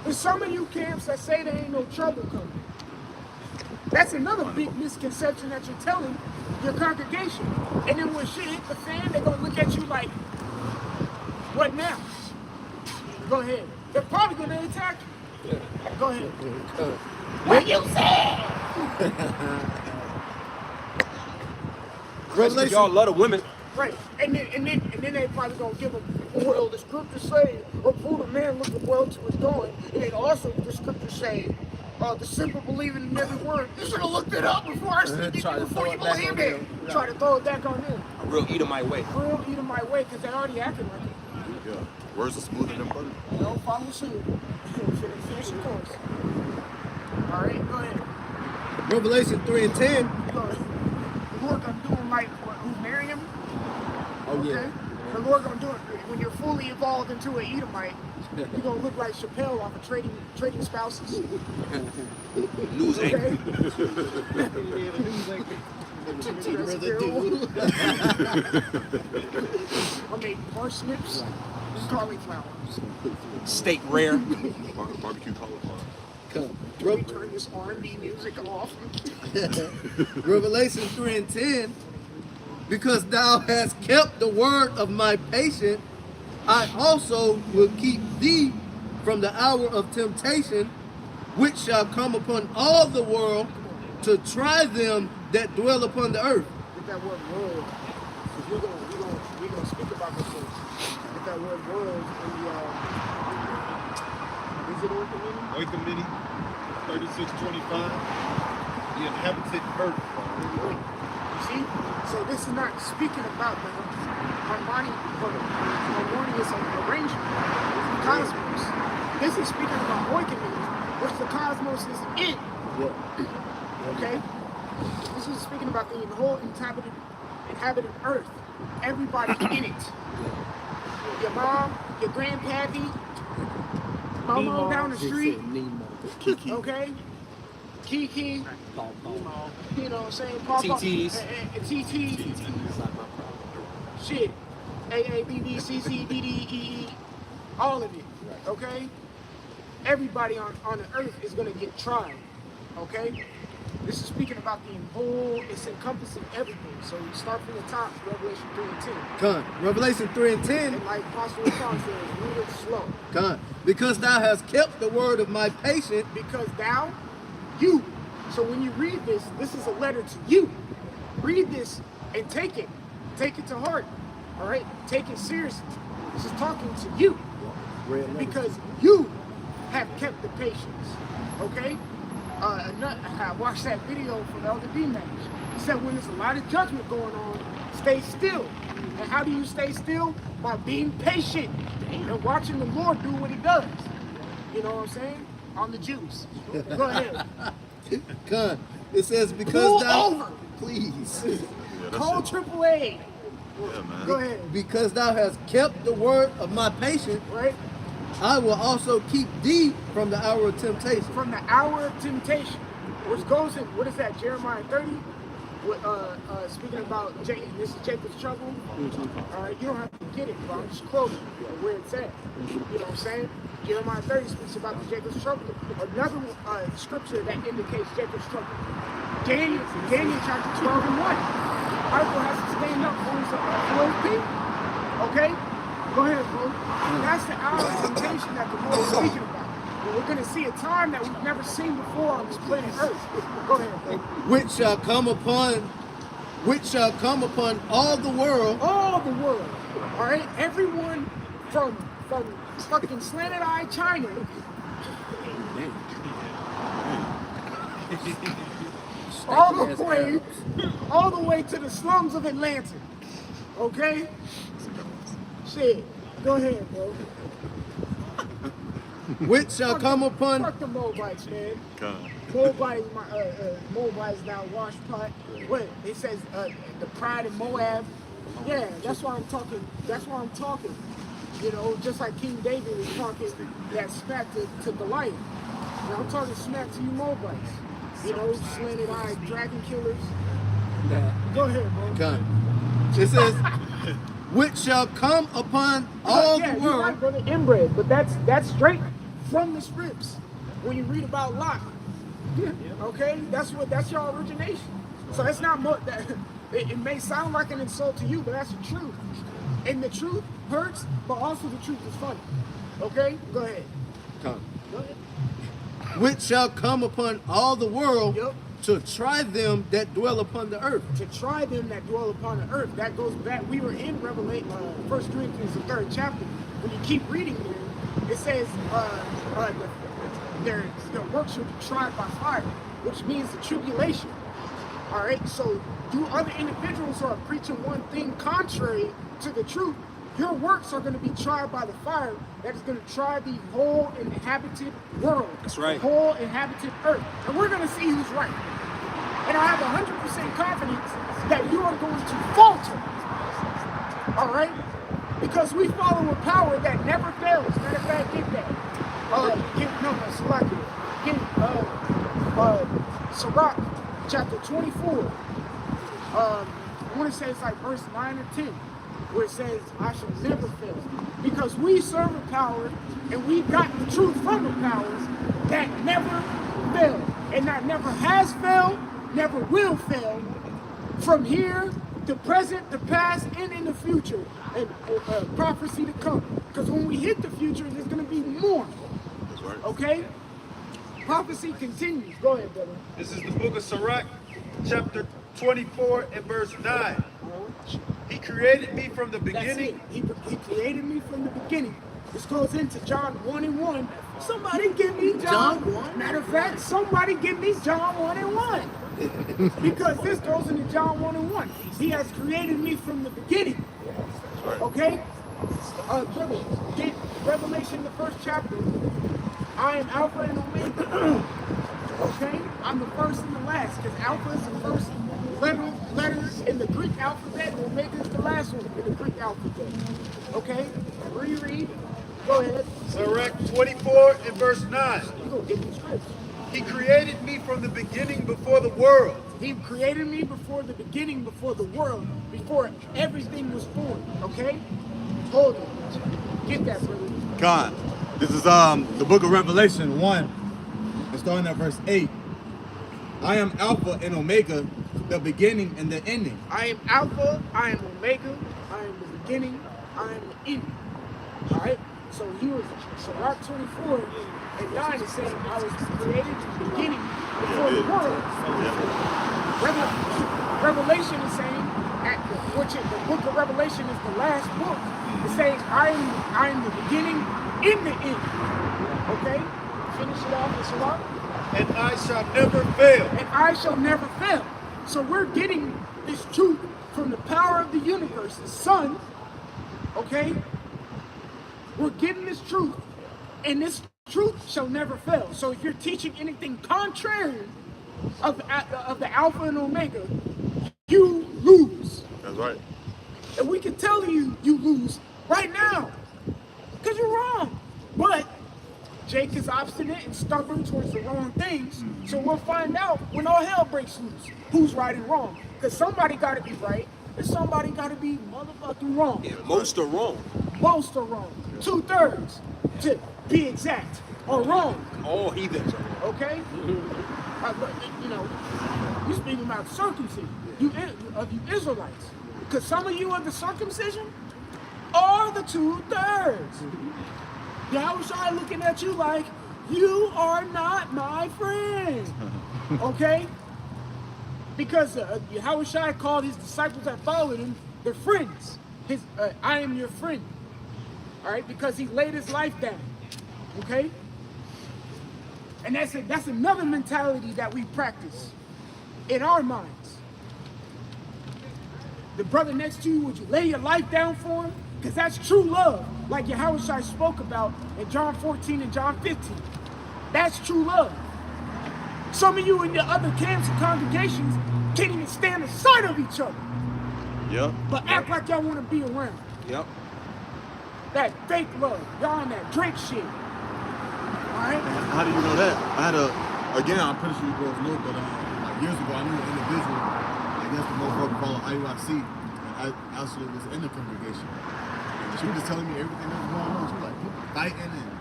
There's some of you camps that say there ain't no trouble coming. That's another big misconception that you're telling your congregation. And then when shit hit the fan, they're gonna look at you like, what now? Go ahead. They're probably gonna attack you. Go ahead. What you said? Revelation. Y'all love the women. Right. And then they probably gonna give them, well, the scriptures say, or pull the man looking well to his going. And then also the scriptures say, the simple believing in every word. You should have looked it up before I said it, before you believed it. Try to throw it back on them. A real Edomite way. Real Edomite way, because they already acting like it. Yeah. Words are smoother than butter. Don't follow suit. Finish your course. All right, go ahead. Revelation 3 and 10. Go ahead. The Lord gonna do him like who's marrying him? Oh, yeah. Okay? The Lord gonna do it when you're fully evolved into an Edomite. You're gonna look like Chappelle off of Trading Spouses. News Okay? anchor. I made parsnips and cauliflower. Steak rare. Barbecue cauliflower. Can we turn this R&B music off? Revelation 3 and 10. Because thou hast kept the word of my patience, I also will keep thee from the hour of temptation, which shall come upon all the world to try them that dwell upon the earth. Get that word world. Because we're gonna speak about this thing. Get that word world in the is it Oikoumene, 3625. The inhabited earth. You see? So this is not speaking about the harmonious arrangement, the cosmos. This is speaking about Oikoumene, which the cosmos is in. Okay? This is speaking about the whole inhabited earth. Everybody in it. Your mom, your grandpappy, Momo down the street. Kiki. Okay? Kiki. You know what I'm saying? TTs. TT. shit, A, B, B, C, C, D, D, E, E, all of it, okay? Everybody on the earth is gonna get tried, okay? This is speaking about the whole, it's encompassing everything. So you start from the top, Revelation 3 and 10. Con. Revelation 3 and 10. And like Apostle Hassan says, read it slow. Con. Because thou hast kept the word of my patience. Because thou, you. So when you read this, this is a letter to you. Read this and take it. Take it to heart. All right? Take it seriously. This is talking to you. Because you have kept the patience. Okay? I watched that video from Elder D-Man. He said when there's a lot of judgment going on, stay still. And how do you stay still? By being patient and watching the Lord do what he does. You know what I'm saying? On the Jews. Go ahead. Con. It says because Pull thou over. Please. Call AAA. Go ahead. Because thou hast kept the word of my patience, right? I will also keep thee from the hour of temptation. From the hour of temptation, which goes in, what is that, Jeremiah 30? Speaking about, this is Jacob's trouble. All right, you don't have to get it, but I'm just quoting where it's at. You know what I'm saying? Jeremiah 30 speaks about the Jacob's trouble. Another scripture that indicates Jacob's trouble. Daniel chapter 12 and 1. Michael has to stand up for his people. Okay? Go ahead, bro. That's the hour of temptation that the Lord is speaking about. And we're going to see a time that we've never seen before on this planet Earth. Go ahead, bro. Which shall come upon all the world. All the world. All right? Everyone from fucking slanted-eyed China. all the way to the slums of Atlanta. Okay? Shit. Go ahead, bro. Which shall come upon... Fuck the Moabites, man. Moabites now wash pot. What? It says the pride of Moab. Yeah, that's why I'm talking. That's why I'm talking. You know, just like King David was talking that smack to Goliath. Now I'm talking smack to you Moabites. You know, slanted-eyed dragon killers. Go ahead, bro. Gun. It says, which shall come upon all the world. You're right, brother, inbred, but that's straight from the scripts. When you read about Lot, okay, that's your origination. So it's not it may sound like an insult to you, but that's the truth. And the truth hurts, but also the truth is funny. Okay, go ahead. Come. Go ahead. Which shall come upon all the world. Yep. To try them that dwell upon the earth. To try them that dwell upon the earth. That goes back. We were in Revelation, 1 Corinthians, the 3rd chapter. When you keep reading there, it says their works will be tried by fire, which means the tribulation. All right. So you other individuals who are preaching one thing contrary to the truth, your works are going to be tried by the fire that is going to try the whole inhabited world. That's right. The whole inhabited earth. And we're going to see who's right. And I have 100% confidence that you are going to falter. All right? Because we follow a power that never fails. Matter of fact, get that. Sirach, chapter 24. I want to say it's like verse 9 or 10. Where it says, I shall never fail. Because we serve a power and we got the truth from the powers that never fail. And that never has failed, never will fail. From here, the present, the past, and in the future. And prophecy to come. Because when we hit the future, there's going to be more. That's right. Okay? Prophecy continues. Go ahead, brother. This is the book of Sirach, chapter 24 and verse 9. He created me from the beginning. He created me from the beginning. This goes into John 1 and 1. Somebody give me John 1. Matter of fact, somebody give me John 1 and 1. Because this goes into John 1 and 1. He has created me from the beginning. Okay? Brother, get Revelation, the 1st chapter. I am Alpha and Omega. Okay? I'm the first and the last. Because Alpha is the first letter in the Greek alphabet, and Omega is the last one in the Greek alphabet. Okay? Reread. Go ahead. Sirach 24 and verse 9. You're going to get these scripts. He created me from the beginning before the world. He created me before the beginning, before the world, before everything was formed. Okay? Hold it. Get that, brother. God, this is the book of Revelation 1, and starting at verse 8. I am Alpha and Omega, the beginning and the ending. I am Alpha, I am Omega, I am the beginning, I am the ending. Alright? So Mark 24 and 9 is saying I was created in the beginning before the world. Revelation is saying, the book of Revelation is the last book. It's saying I am the beginning in the end. Okay? Finish it off, Mr. Rock. And I shall never fail. And I shall never fail. So we're getting this truth from the power of the universe, the sun. Okay? We're getting this truth, and this truth shall never fail. So if you're teaching anything contrary of the Alpha and Omega, you lose. That's right. And we can tell you lose right now, because you're wrong. But Jake is obstinate and stubborn towards the wrong things, so we'll find out when all hell breaks loose who's right and wrong. Because somebody got to be right, and somebody got to be motherfucking wrong. Yeah, most are wrong. Most are wrong. 2/3, to be exact, are wrong. All heathens are wrong. Okay? You know, you speaking about circumcision, you Israelites. Because some of you of the circumcision are the 2/3. Yahushua looking at you like, you are not my friend. Okay? Because Yahushua called his disciples that followed him their friends. I am your friend. All right? Because he laid his life down. Okay? And that's another mentality that we practice in our minds. The brother next to you, would you lay your life down for him? Because that's true love, like Yahushua spoke about in John 14 and John 15. That's true love. Some of you in your other camps and congregations can't even stand the sight of each other. Yep. But act like y'all want to be around. Yep. That fake love. Y'all on that Drake shit. Alright? How do you know that? Again, I'm pretty sure you both know, but like years ago, I knew an individual, I guess the motherfucker called IUIC, and I actually was in the congregation. And she was just telling me everything that was going on. She was like, people fighting and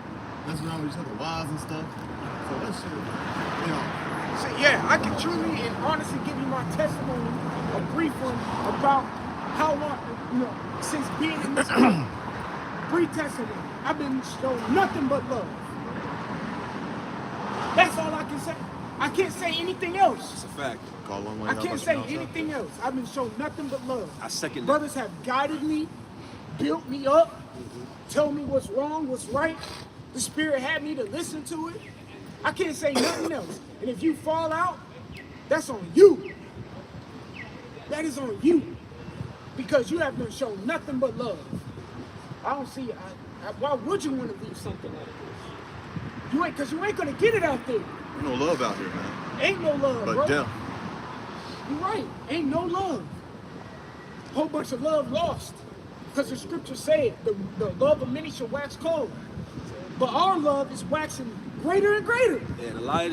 messing around with each other, wives and stuff. So that shit, you know. So yeah, I can truly and honestly give you my testimony, a brief one about how long, since being in this brief testimony, I've been shown nothing but love. That's all I can say. I can't say anything else. It's a fact. I can't say anything else. I've been shown nothing but love. I second that. Brothers have guided me, built me up, tell me what's wrong, what's right. The Spirit had me to listen to it. I can't say nothing else. And if you fall out, that's on you. That is on you. Because you have been shown nothing but love. I don't see, why would you want to leave something like this? Because you ain't going to get it out there. Ain't no love out here, man. Ain't no love, But bro. death. You're right. Ain't no love. Whole bunch of love lost. Because the scripture said the love of many shall wax cold. But our love is waxing greater and greater. Yeah, and a lot of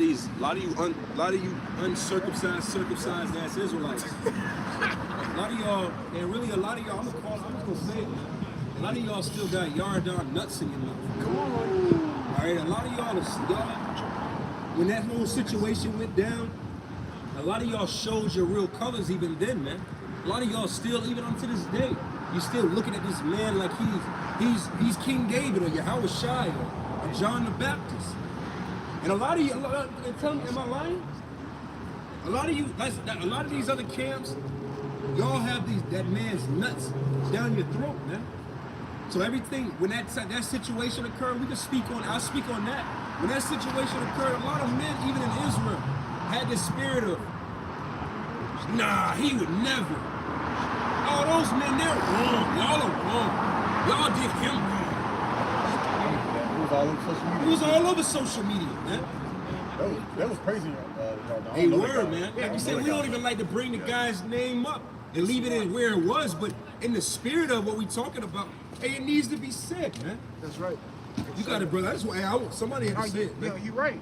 you uncircumcised, circumcised ass Israelites. A lot of y'all, and really a lot of y'all, I'm just gonna say it, man. A lot of y'all still got yard down nuts in your mouth. Come on. All right, a lot of y'all, when that whole situation went down, a lot of y'all showed your real colors even then, man. A lot of y'all still, even unto this day, you're still looking at this man like he's King David or Yahushua or John the Baptist. And a lot of you, tell me, am I lying? A lot of you, a lot of these other camps, y'all have that man's nuts down your throat, man. So everything, when that situation occurred, I'll speak on that. When that situation occurred, a lot of men, even in Israel, had this spirit of, nah, he would never. All those men, they're wrong. Y'all are wrong. Y'all did him wrong. It was all over social media, man. That was crazy. They were, man. Like you said, we don't even like to bring the guy's name up and leave it in where it was, but in the spirit of what we're talking about, hey, it needs to be said, man. That's right. You got it, brother. That's why I want somebody to say it. You're right.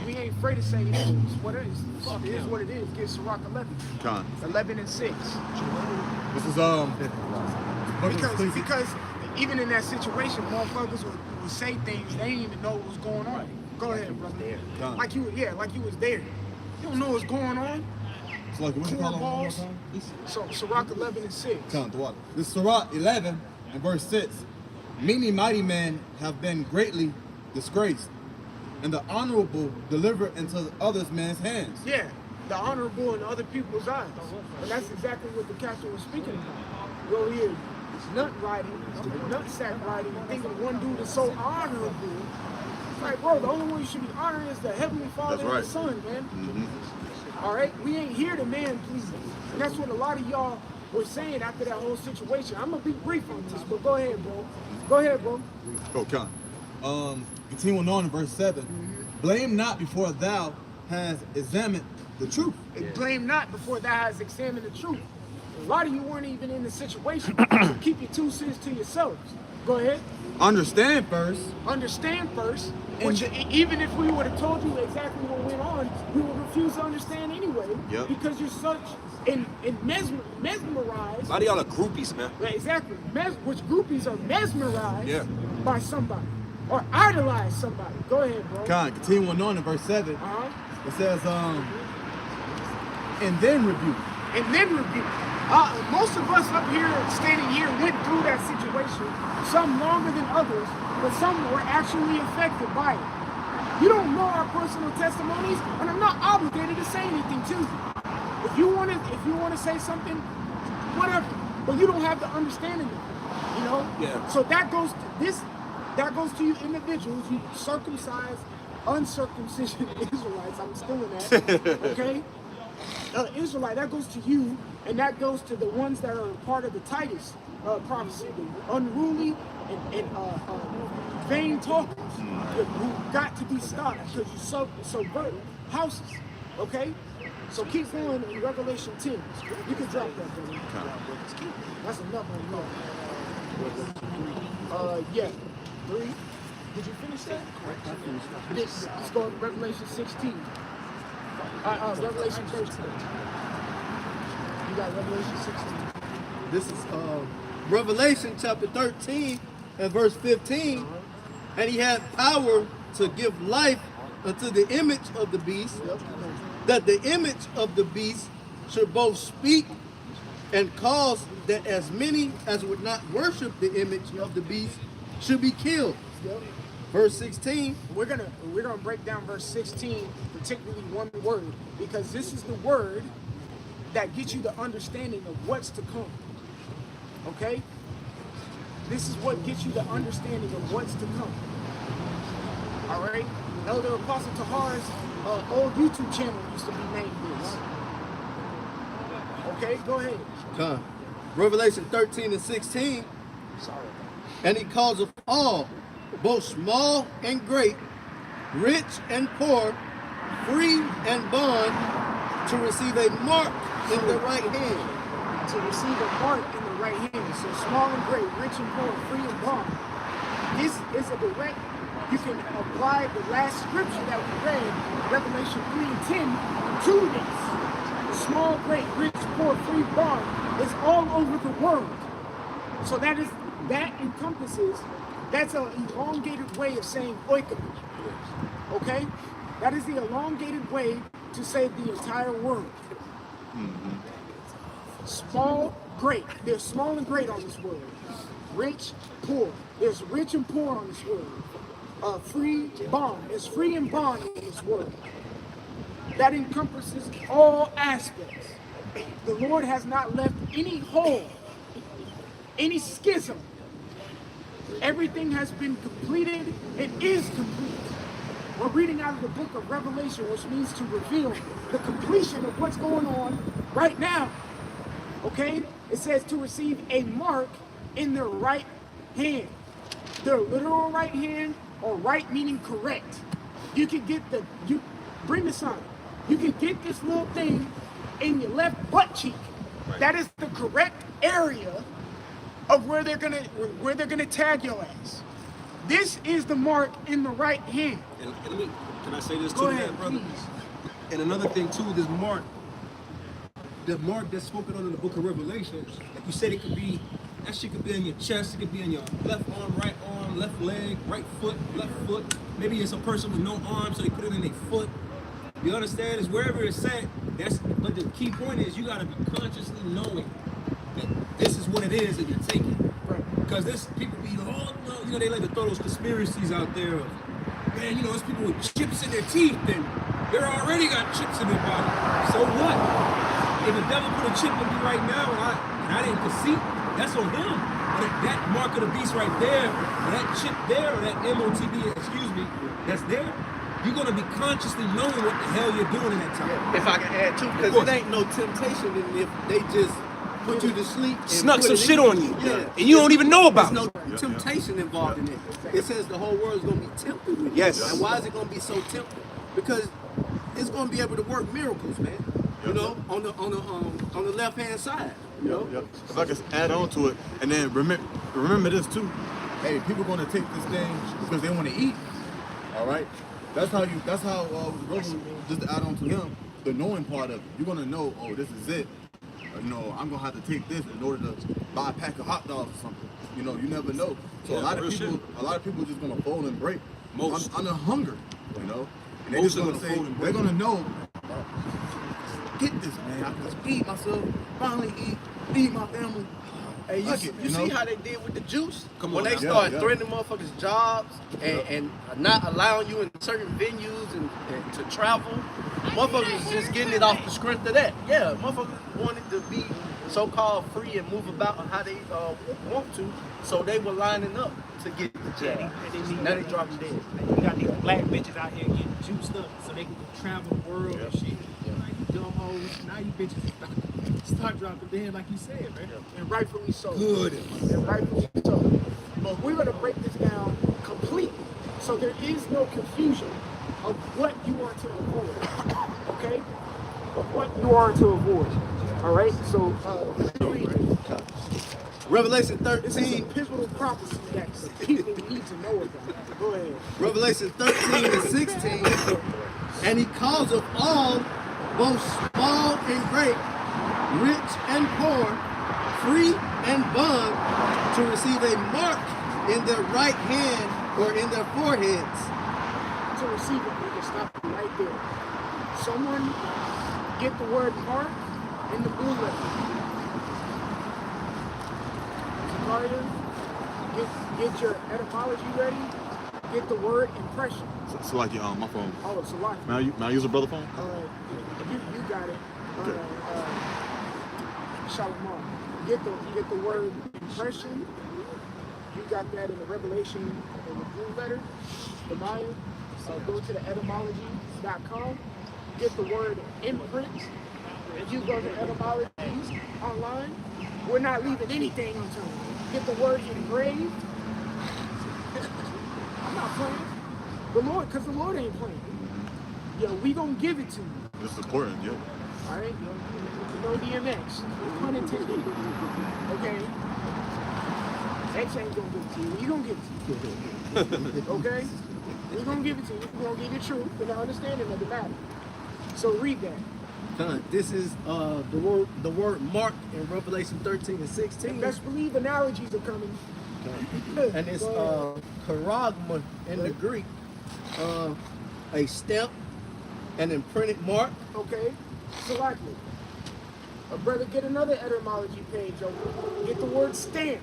We ain't afraid to say it is what it is. Fuck, it is what it is. Get Sirach 11. Con. 11 and 6. This is Because even in that situation, motherfuckers would say things they didn't even know what was going on. Go ahead, brother. Like you was there. You don't know what's going on. So like what's the column one more Balls. time? So Sirach 11 and 6. Con, the water. This is Sirach 11 and verse 6. Many mighty men have been greatly disgraced, and the honorable delivered into others men's hands. Yeah, the honorable in other people's eyes. And that's exactly what the captain was speaking about. Go here, nut riding, nut sack riding, and thinking one dude is so honorable. It's like, bro, the only one you should be honoring is the Heavenly Father and the Son, man. All right? We ain't here to man please. And that's what a lot of y'all were saying after that whole situation. I'm going to be brief on this, but go ahead, bro. Go ahead, bro. Go, Con. Continuing on in verse 7. Blame not before thou hast examined the truth. And blame not before thou hast examined the truth. A lot of you weren't even in the situation. So keep your 2 cents to yourselves. Go ahead. Understand first. Understand first. Which, even if we would have told you exactly what went on, you would refuse to understand anyway. Yep. Because you're such mesmerized. A lot of y'all are groupies, man. Yeah, exactly. Which groupies are mesmerized by somebody or idolize somebody. Go ahead, bro. Con, continuing on in verse 7. It says, and then rebuke. And then rebuke. Most of us up here, standing here, went through that situation. Some longer than others, but some were actually affected by it. You don't know our personal testimonies, and I'm not obligated to say anything to you. If you want to say something, whatever, but you don't have the understanding of it, you know. Yeah. So that goes to this. That goes to you individuals, you circumcised, uncircumcision Israelites. I'm still in that. Okay. Israelite, that goes to you, and that goes to the ones that are part of the Titus prophecy, the unruly and vain talkers who got to be stopped because you subvert houses. Okay? So keep going in Revelation 10. You can drop that, brother. That's enough on that. Yeah. 3. Did you finish that? I finished. Let's go to Revelation 16. Revelation 13. You got Revelation 16. This is Revelation chapter 13 and verse 15. And he had power to give life unto the image of the beast, that the image of the beast should both speak and cause that as many as would not worship the image of the beast should be killed. Verse 16. We're gonna break down verse 16, particularly one word, because this is the word that gets you the understanding of what's to come. Okay? This is what gets you the understanding of what's to come. All right? Elder Apostle Tahar's old YouTube channel used to be named this. Okay, go ahead. Revelation 13 and 16. And he calls of all, both small and great, rich and poor, free and bond, to receive a mark in the right hand. To receive a mark in the right hand. So small and great, rich and poor, free and bond. This is a direct, you can apply the last scripture that we read, Revelation 3 and 10, to this. Small, great, rich, poor, free, bond is all over the world. So that encompasses, that's an elongated way of saying oikonomos. Okay? That is the elongated way to say the entire world. Small, great. There's small and great on this world. Rich, poor. There's rich and poor on this world. Free, bond. There's free and bond in this world. That encompasses all aspects. The Lord has not left any hole, any schism. Everything has been completed. It is complete. We're reading out of the book of Revelation, which means to reveal the completion of what's going on right now. Okay? It says to receive a mark in their right hand. Their literal right hand, or right meaning correct. You can get bring the sign. You can get this little thing in your left butt cheek. Right. That is the correct area of where they're gonna tag your ass. This is the mark in the right hand. And let me Can I say this Go too, ahead, brother? please. And another thing too, this mark, the mark that's spoken on in the book of Revelation, like you said, it could be, that shit could be in your chest, it could be in your left arm, left leg, right foot, left foot. Maybe it's a person with no arms, so they put it in their foot. You understand? It's wherever it's at. But the key point is you gotta be consciously knowing that this is what it is that you're taking. Because this people be, oh no, you know, they like to throw those conspiracies out there of, man, you know, there's people with chips in their teeth and they're already got chips in their body. So what? If the devil put a chip in me right now and I didn't concede, that's on him. But that mark of the beast right there, or that chip there, or that MOTB, excuse me, that's there, you're gonna be consciously knowing what the hell you're doing in that time. If I can add too, because it ain't no temptation in if they just put you to sleep and Snuck put some it shit in on you, and you don't even know about There's it. no temptation involved in it. It says the whole world is going to be tempted with it. Yes. And why is it going to be so tempted? Because it's going to be able to work miracles, man. You know, on the left hand side. You know. Yep. If I could add on to it, and then remember this too. Hey, people gonna take this thing because they want to eat. All right. That's how just to add on to him, the knowing part of it. You're gonna know, oh, this is it. You know, I'm gonna have to take this in order to buy a pack of hot dogs or something. You know, you never know. So Yeah, a lot of people just gonna fold and break. Most. I'm hunger, you know. And they Most just are gonna gonna say, fold and they're break. gonna know, get this, man. I can just feed myself, finally feed my family. Hey, Fuck you it, you see know? how they did with the juice? Come when on they now. started Yeah. threatening motherfuckers' jobs and not allowing you in certain venues and to travel, motherfuckers was just getting it off the strength of that. Yeah, motherfuckers wanted to be so-called free and move about how they want to, so they were lining up to get the job. Now they dropping dead. You got these black bitches out here getting juiced up so they can travel the world and shit. Like, you dumb hoes. Now you bitches start dropping dead like you said, man. And rightfully so. Good. And rightfully so. But we're gonna break this down completely, so there is no confusion of what you are to avoid. Okay? Of what you are to avoid. All right. So read it. Revelation This is a 13, pivotal prophecy that people need to know about. Go ahead. Revelation 13 and 16, and he calls of all, both small and great, rich and poor, free and bond, to receive a mark in their right hand or in their foreheads. To receive it, we can stop it right there. Someone get the word mark in the blue letter. Zakaria, get your etymology ready. Get the word impression. So like my phone. Oh, it's a lot. May I use a brother phone? You got it. Shalom. Get the word impression. You got that in the Revelation in the blue letter, the Maya. Go to the etymology.com. Get the word imprint. If you go to etymologies online, we're not leaving anything unturned. Get the word engraved. I'm not playing. Because the Lord ain't playing. Yo, we gonna give it to you. This is important, yeah. All right, no DMX, pun intended. Okay, X ain't gonna give it to you. We gonna give it to you. Okay, we gonna give it to you. We gonna give you truth and the understanding of the matter. So read that. This is the word mark in Revelation 13 and 16. And best believe analogies are coming. And it's charagma in the Greek, a stamp, an imprinted mark. Okay, selected. Brother, get another etymology page open. Get the word stamp.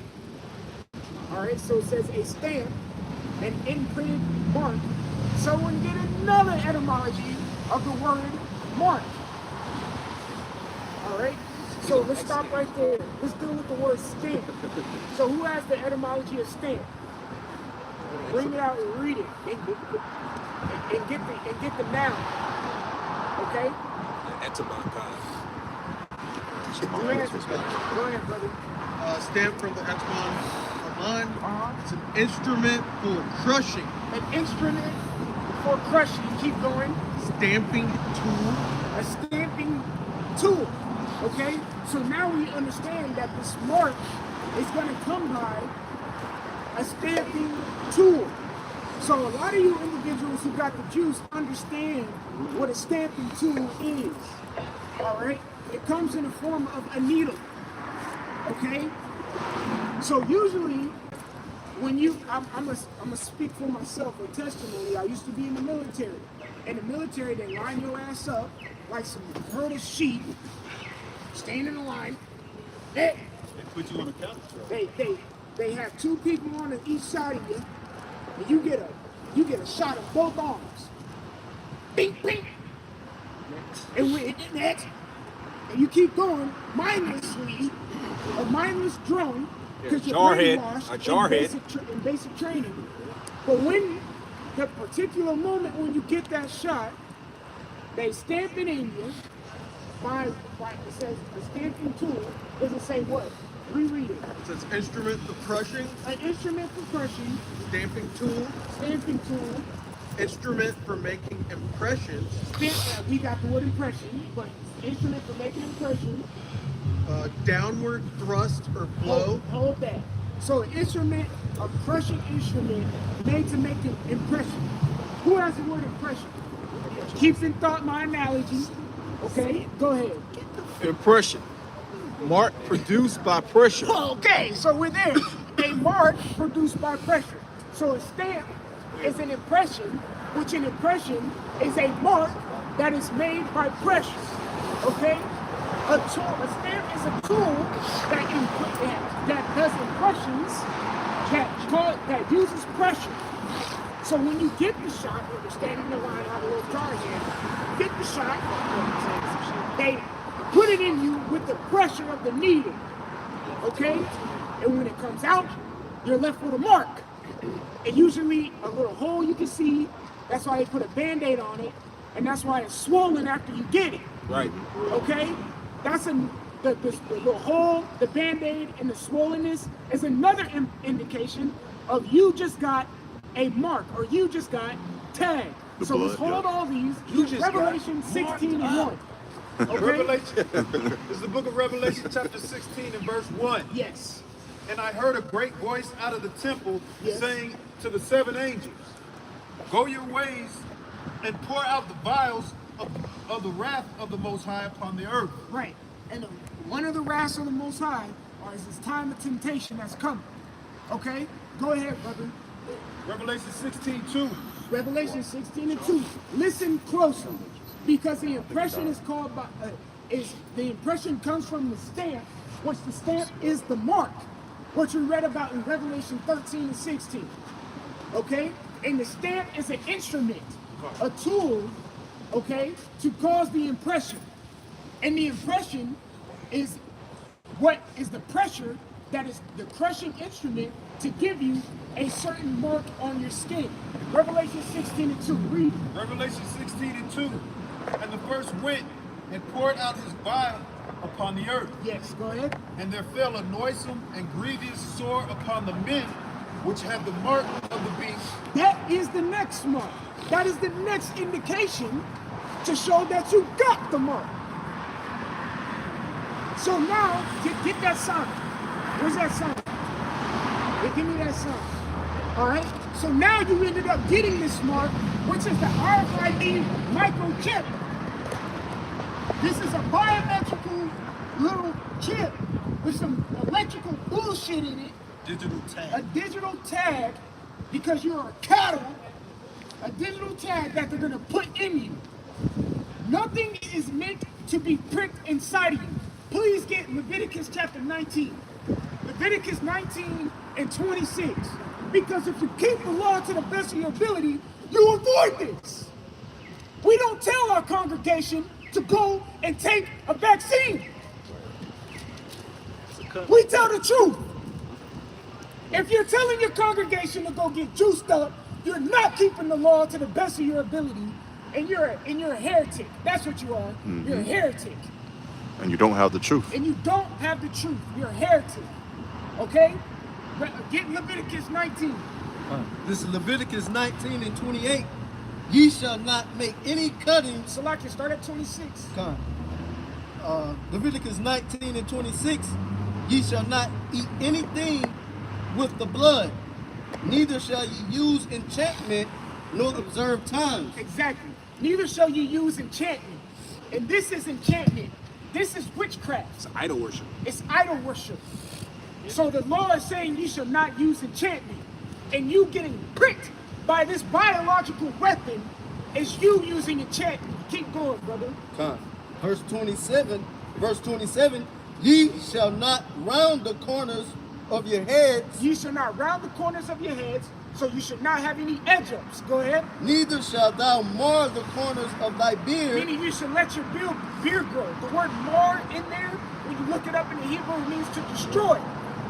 All right, so it says a stamp, an imprinted mark. Someone get another etymology of the word mark. All right, so let's stop right there. Let's deal with the word stamp. So who has the etymology of stamp? Bring it out and read it, and get the noun. Okay. Go ahead, brother. Stamp from the etymon Aman. It's an instrument for crushing. An instrument for crushing. Keep going. Stamping tool. A stamping tool. Okay? So now we understand that this mark is going to come by a stamping tool. So a lot of you individuals who got the juice understand what a stamping tool is. All right? It comes in the form of a needle. Okay? So usually, when I'm gonna speak for myself or testimony. I used to be in the military. In the military, they line your ass up like some herd of sheep, stand in a line. They put you on a counter. They have two people on each side of you, and you get a shot of both arms. Bing, bing. And we hit the next, and you keep going mindlessly, a mindless drone, because you're brainwashed in basic training. But when the particular moment when you get that shot, they stamp it in you by it says a stamping tool. Does it say what? Reread it. It says instrument for crushing, An instrument for crushing, stamping tool, instrument for making impressions, we got the word impression, but instrument for making impression. downward thrust or blow. Hold that. So an instrument, a crushing instrument made to make an impression. Who has the word impression? Keeps in thought my analogy. Okay, go ahead. Impression. Mark produced by pressure. Okay, so we're there. A mark produced by pressure. So a stamp is an impression, which an impression is a mark that is made by pressure. Okay? A stamp is a tool that does impressions that uses pressure. So when you get the shot, when you're standing in the line, I have a little jar here, get the shot, they put it in you with the pressure of the needle. Okay? And when it comes out, you're left with a mark. And usually a little hole you can see. That's why they put a Band-Aid on it. And that's why it's swollen after you get it. Right. Okay? That's the little hole, the Band-Aid, and the swollenness is another indication of you just got a mark, or you just got tagged. So let's hold all these. Revelation 16 and 1. Okay? Revelation. This is the book of Revelation, chapter 16 and verse 1. Yes. And I heard a great voice out of the temple Yes. saying to the seven angels, go your ways and pour out the vials of the wrath of the Most High upon the earth. Right. And one of the wraths of the Most High is this time of temptation that's coming. Okay? Go ahead, brother. Revelation 16:2. Revelation 16 and 2. Listen closely, because the impression is called by the impression comes from the stamp, which the stamp is the mark, which we read about in Revelation 13 and 16. Okay? And the stamp is an instrument, a tool, okay, to cause the impression. And the impression is what is the pressure that is the crushing instrument to give you a certain mark on your skin. Revelation 16 and 2, read. Revelation 16 and 2. And the first went and poured out his vial upon the earth. Yes, go ahead. And there fell a noisome and grievous sore upon the men which had the mark of the beast. That is the next mark. That is the next indication to show that you got the mark. So now, get that sign. Where's that sign? Yeah, give me that sign. All right? So now you ended up getting this mark, which is the RFID microchip. This is a biometrical little chip with some electrical bullshit in it. Digital tag. A digital tag, because you're a cattle, a digital tag that they're gonna put in you. Nothing is meant to be pricked inside of you. Please get Leviticus chapter 19. Leviticus 19 and 26. Because if you keep the law to the best of your ability, you avoid this. We don't tell our congregation to go and take a vaccine. We tell the truth. If you're telling your congregation to go get juiced up, you're not keeping the law to the best of your ability, and you're a heretic. That's what you are. Mm-hmm. You're a heretic. And you don't have the truth. And you don't have the truth. You're a heretic. Okay? Get Leviticus 19. This is Leviticus 19 and 28. Ye shall not make any cuttings. So like you start at 26. Leviticus 19 and 26. Ye shall not eat anything with the blood, Neither shall ye use enchantment, nor observe times. Exactly. Neither shall you use enchantment. And this is enchantment. This is witchcraft. It's idol worship. It's idol worship. So the law is saying you shall not use enchantment. And you getting pricked by this biological weapon is you using enchantment. Keep going, brother. Verse 27, ye shall not round the corners of your heads. You shall not round the corners of your heads, so you should not have any edge-ups. Go ahead. Neither shalt thou mar the corners of thy beard. Meaning you should let your beard grow. The word mar in there, when you look it up in the Hebrew, it means to destroy.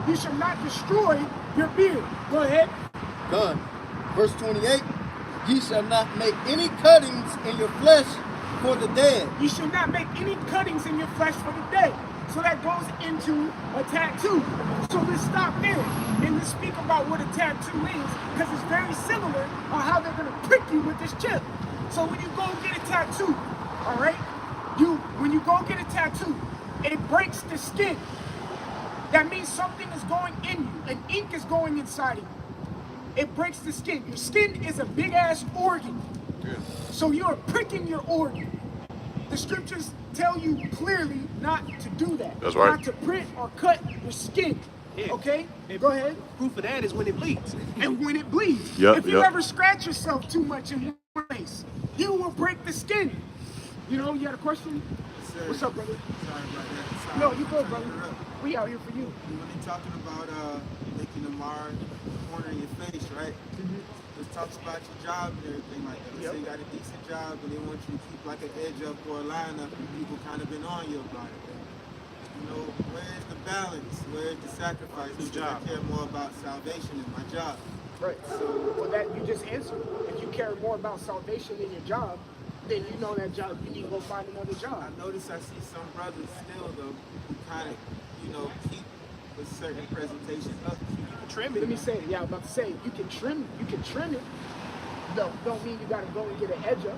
You should not destroy your beard. Go ahead. Done. Verse 28, ye shall not make any cuttings in your flesh for the dead. You should not make any cuttings in your flesh for the dead. So that goes into a tattoo. So let's stop there and let's speak about what a tattoo is, because it's very similar on how they're gonna prick you with this chip. So when you go get a tattoo, all right, when you go get a tattoo, it breaks the skin. That means something is going in you, an ink is going inside of you. It breaks the skin. Your skin is a big ass organ. So you're pricking your organ. The scriptures tell you clearly not to do that. That's right. Not to print or cut your skin. Yeah. Okay? And Go ahead. Proof of that is when it bleeds. And when it bleeds. Yep, If you yep. ever scratch yourself too much in one place, you will break the skin. You know, you had a question? Sir. What's up, brother? Sorry about that. Sorry. No, you go, Sorry brother. to interrupt. We out here for you. When you're talking about making a mar corner in your face, right? It talks about your job and everything like that. Let's say you got a decent job and they want you to keep like an edge up or a line up and people kind of been on you about it. You know, where's the balance? Where's the sacrifice? Because I care more about salvation than my job. Right. So, well, that you just answered. If you care more about salvation than your job, then you know that job, you need to go find another job. I notice I see some brothers still though who kind of, you know, keep a certain presentation up. Trim it. Let me say it. Yeah, I'm about to say you can trim it. You can trim it. Don't mean you gotta go and get an edge up.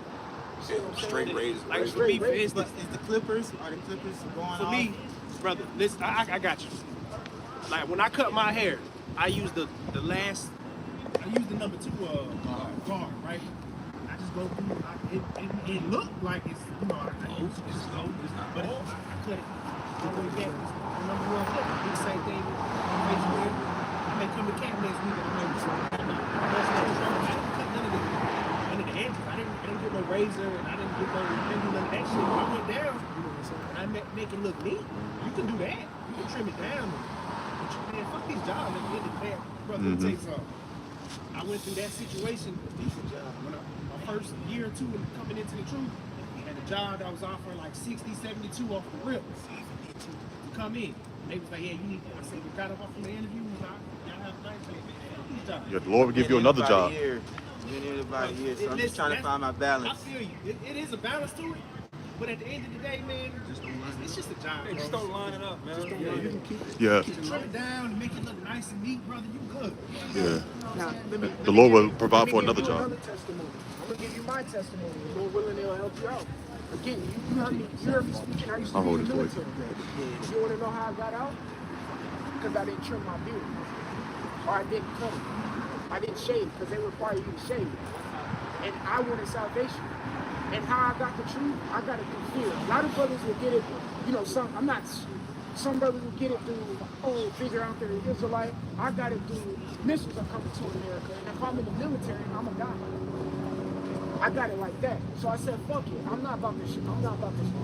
See what I'm saying? Straight razor. Like for Straight me, for razor. instance, But is the Clippers, are the Clippers going for off? me, brother, listen, I got you. Like when I cut my hair, I use the number 2 guard, right? I just go through. It looked like it's it's low, but I cut it all the way back. It's the number 1 cut. Do the same thing on Facebook. I may come to camp next week and I'm I didn't cut none of the edges. I didn't get no razor and I didn't do none of that shit. I went down and I make it look neat. You can do that. You can trim it down. But man, fuck these jobs. At the end of the day, brother, let me tell you something. I went through that situation, a decent job. When my first year or two coming into the truth, I had a job that was offering like 60, 72 off the rip to come in. They was like, yeah, you need to. I said, we got up off from the interview. We was like, y'all have a nice day. Fuck these jobs. Yeah, the Lord will give you another job. Been here about a year, so I'm just trying to find my balance. I feel you. It is a balance to it. But at the end of the day, man, it's just a job. Bro. Just don't line it up, man. Just don't line it up. Yeah. Trim it down and make it look nice and neat, brother. You good. Yeah. Now, The Lord will provide let for me give another you job. Another testimony. I'm gonna give you my testimony. The Lord willing, it'll help you out. Again, you heard me speaking. I used to I'll be hold in the it for you. military. You want to know how I got out? Because I didn't trim my beard, or I didn't cut it. I didn't shave because they require you to shave. And I wanted salvation. And how I got the truth, I got it through fear. A lot of brothers will get it, you know, some brothers will get it through, figure out they're an Israelite. I got it through missiles are coming to America. And if I'm in the military, I'm going to die. I got it like that. So I said, fuck it. I'm not about this shit. I'm not about this shit.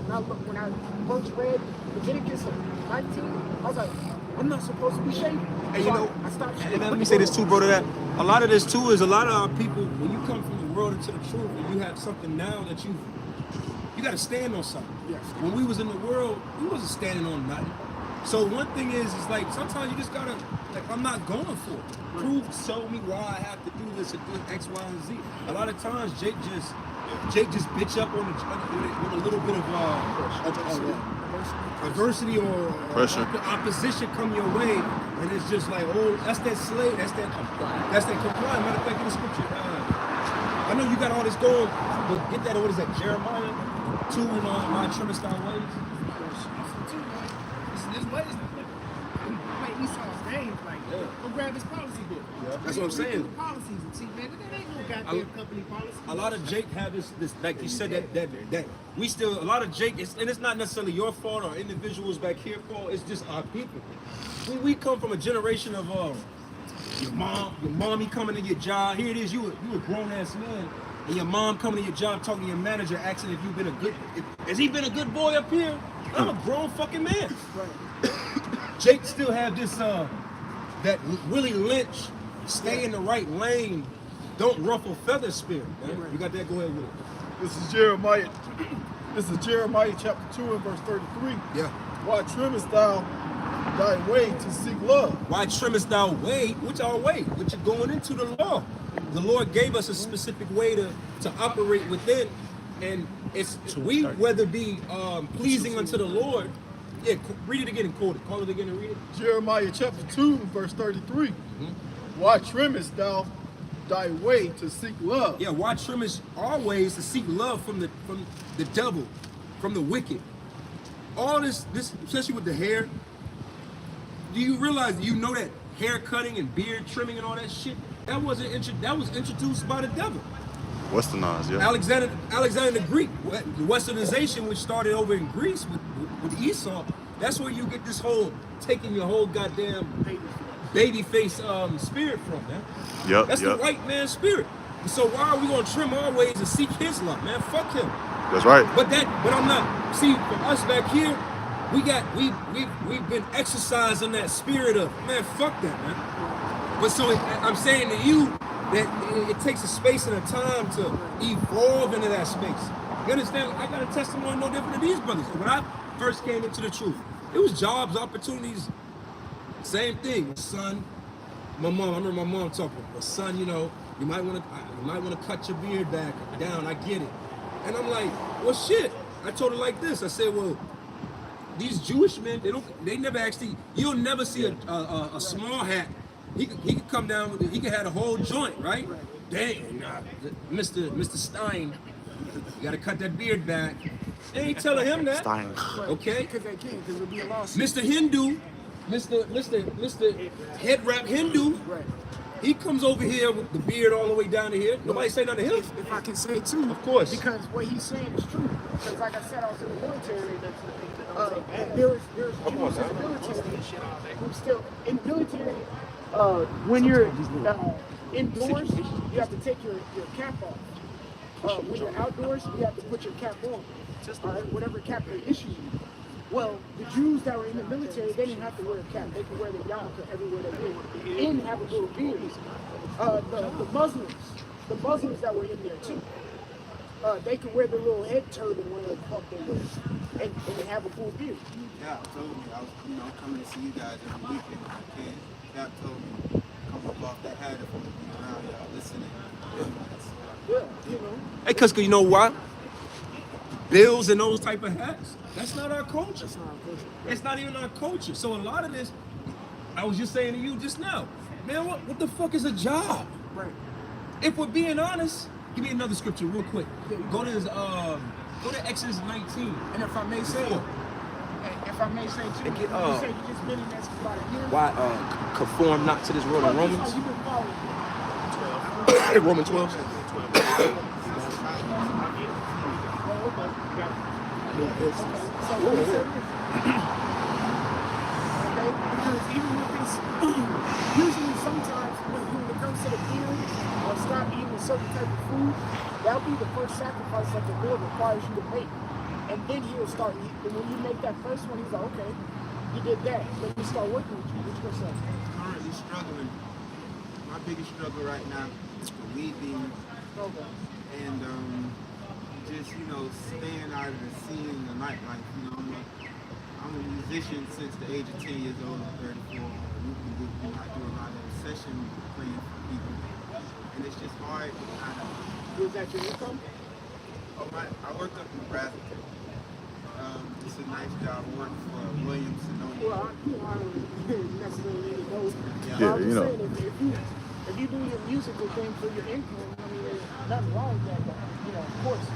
When I first read Leviticus 19, I was like, I'm not supposed to be shaving. And So you know, I stopped and shaving. let me say this too, bro, to that. A lot of this too is a lot of our people, when you come from the world into the truth and you have something now that you got to stand on something. Yes. When we was in the world, we wasn't standing on nothing. So one thing is like sometimes you just gotta, like, I'm not going for it. Prove, show me why I have to do this and do X, Y, and Z. A lot of times Jake just bitch up on with a little bit of adversity or Pressure. opposition come your way, and it's just like, oh, that's that slave, that's that comply. Matter of fact, in the scripture, I know you got all this going, but get that, what is that, Jeremiah 2 and my trimmest thy ways? This ways. Wait, Esau's games. Like, go grab his policy book. That's what I'm saying. The policies and see, man, that ain't no goddamn company policy. A lot of Jake have this like you said that we still a lot of Jake and it's not necessarily your fault or individuals back here fault. It's just our people. We come from a generation of your mommy coming to your job. Here it is, you a grown ass man, and your mom coming to your job talking to your manager, asking if you've been a good. Has he been a good boy up here? I'm a grown fucking man. Jake still have this that Willie Lynch, stay in the right lane, don't ruffle feathers spirit. Man. You got that? Go ahead with it. This is Jeremiah. This is Jeremiah chapter 2 and verse 33. Yeah. Why trimmest thou thy way to seek love? Why trimmest thou way? Which our way? Which you're going into the law. The Lord gave us a specific way to operate within, and it's we whether be pleasing unto the Lord. Yeah, read it again and quote it. Call it again and read it. Jeremiah chapter 2 verse 33. Why trimmest thou thy way to seek love? Yeah, why trimmest our ways to seek love from the devil, from the wicked? All this, especially with the hair. Do you realize? You know that hair cutting and beard trimming and all that shit that was introduced by the devil. Westernized, yeah. Alexander the Greek, the Westernization, which started over in Greece with Esau. That's where you get this whole taking your whole goddamn baby face spirit from, man. Yep. That's the white man's spirit. And so why are we gonna trim our ways and seek his love, man? Fuck him. That's right. But I'm not. See, for us back here, we've been exercising that spirit of, man, fuck that, man. But so I'm saying to you that it takes a space and a time to evolve into that space. You understand? I got a testimony no different than these brothers. When I first came into the truth, it was jobs, opportunities, same thing. My son, my mom. I remember my mom talking. My son, you might want to cut your beard back or down. I get it. And I'm like, well, shit. I told her like this. I said, well, these Jewish men, they never actually. You'll never see a small hat. He could come down with it. He could have a whole joint, right? Dang, Mr. Stein, you gotta cut that beard back. They ain't telling him that. Stein. Okay? Because they can't, because it'll be a lawsuit. Mr. Hindu, Mr. Head Wrap Hindu, Right. he comes over here with the beard all the way down to here. Nobody say nothing to him. If I can say too, Of course. because what he's saying is true. Because like I said, I was in the military. There's Jews in the military who still in the military. When you're indoors, you have to take your cap off. When you're outdoors, you have to put your cap on. All right, whatever cap they issue you. Well, the Jews that were in the military, they didn't have to wear a cap. They could wear the yarmulke everywhere they went and have a little beard. The Muslims that were in there too, they could wear the little head turban when the fuck they were, and they have a full beard. Yeah, told me I was, coming to see you guys every weekend if I can. Cap told me come up off that hat if I'm gonna be around y'all listening. Yeah, Hey, cause you know why? Bills and those type of hats. That's not our culture. That's not our culture. It's not even our culture. So a lot of this, I was just saying to you just now, man, what the fuck is a job? Right. If we're being honest, give me another scripture real quick. Go to Exodus 19. And if I may say, too, And get, you say you just been in that for about a year. Why conform not to this world in Romans? You've been following. Romans 12. So what is it? Okay, because even with this, usually sometimes when it comes to the beard or stop eating a certain type of food, that'll be the first sacrifice that the Lord requires you to make. And then he'll start, and when you make that first one, he's like, okay, you did that. Let me start working with you. What you gonna say? Currently struggling. My biggest struggle right now is the weed demon. Okay. And just staying out of the scene in the nightlife. I'm a musician since the age of 10 years old. I'm 34. I do a lot of session playing for people, and it's just hard to kind of. Was that your income? I worked up in Nebraska. It's a nice job. I worked for Williams Sonoma. Well, I don't necessarily know. Yeah, I'm just saying, if you do your musical thing for your income, I mean, there's nothing wrong with that, but, of course.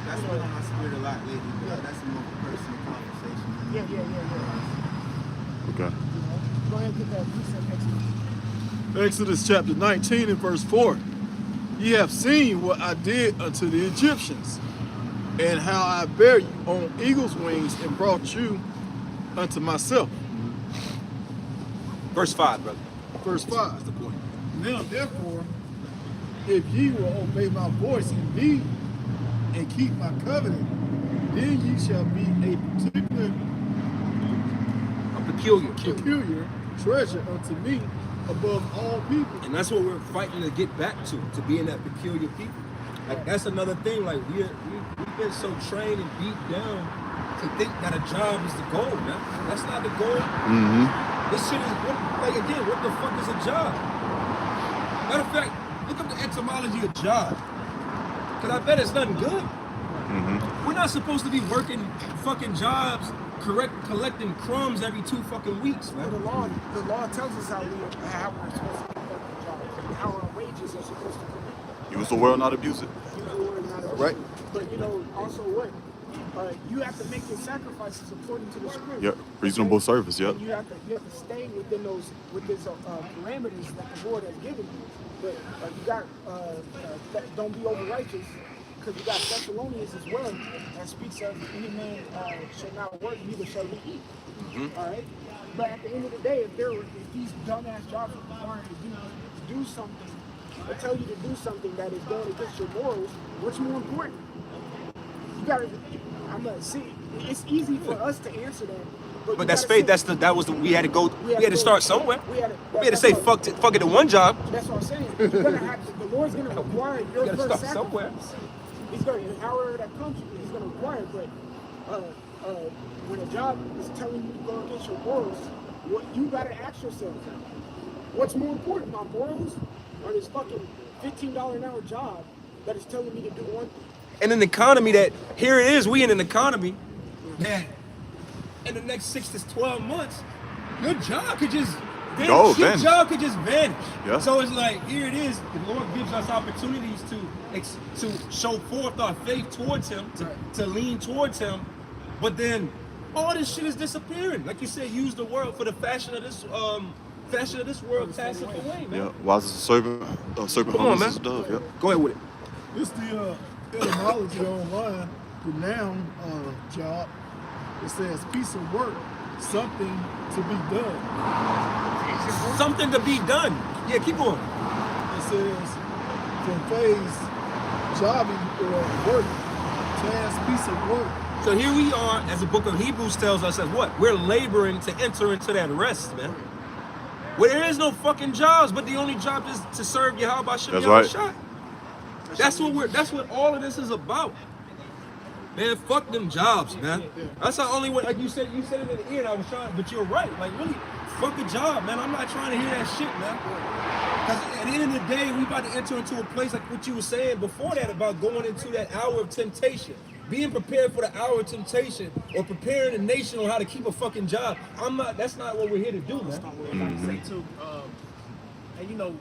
That's been on my spirit a lot lately, but that's a more personal conversation. Yeah. Okay. Go ahead and get that precept Exodus. Exodus chapter 19 and verse 4. Ye have seen what I did unto the Egyptians, and how I bare you on eagle's wings and brought you unto myself. Verse 5, brother. Verse 5. That's the point. Now therefore, if ye will obey my voice indeed, and keep my covenant, then ye shall be a particular, peculiar treasure unto me above all people. And that's what we're fighting to get back to being that peculiar people. Like that's another thing. Like we've been so trained and beat down to think that a job is the goal, man. That's not the goal. This shit is what the fuck is a job? Matter of fact, look up the etymology of job. Cause I bet it's nothing good. We're not supposed to be working fucking jobs, collecting crumbs every 2 fucking weeks, man. Well, the law tells us how we're supposed to get fucking jobs, and how our wages are supposed to be. Use the world, not abuse it. Use the word, not abuse it. But you know, also what? You have to make your sacrifices according to the script. Yep, reasonable service. Yep. And you have to stay within those parameters that the Lord has given you. But you got don't be over righteous, because you got Thessalonians as well that speaks of any man shall not work, neither shall he eat. All right. But at the end of the day, if these dumbass jobs are requiring you to do something, or tell you to do something that is going against your morals, what's more important? You gotta. It's easy for us to answer that. But that's faith. We had to start somewhere. We had to say fuck it to one job. That's what I'm saying. You're gonna have to, the Lord's gonna require your first sacrifice. Somewhere. He's gonna, however that comes, he's gonna require it. But when a job is telling you to go against your morals, what you gotta ask yourself: what's more important, my morals, or this fucking $15 an hour job that is telling me to do one thing? In an economy we in an economy that in the next 6 to 12 months, your job could just vanish. Your job could just vanish. Yeah. So it's like, here it is. The Lord gives us opportunities to show forth our faith towards Him, to lean towards Him. But then all this shit is disappearing. Like you said, use the world for the fashion of this world passeth away, man. Yeah, wise as a serpent, humble as a dove. Yeah. Go ahead with it. It's the etymology online, the noun job. It says piece of work, something to be done. Something to be done. Yeah, keep going. It says from phase, jobbing or work, task, piece of work. So here we are, as the book of Hebrews tells us, as what? We're laboring to enter into that rest, man. Where there is no fucking jobs, but the only job is to serve Yahweh Hashem Yahushua. That's what all of this is about. Man, fuck them jobs, man. That's the only way. Like you said it in the ear, and I was trying, but you're right. Like really, fuck a job, man. I'm not trying to hear that shit, man. Because at the end of the day, we about to enter into a place like what you were saying before that about going into that hour of temptation. Being prepared for the hour of temptation, or preparing the nation on how to keep a fucking job. That's not what we're here to do, man. That's not what we're about to say too. And you know,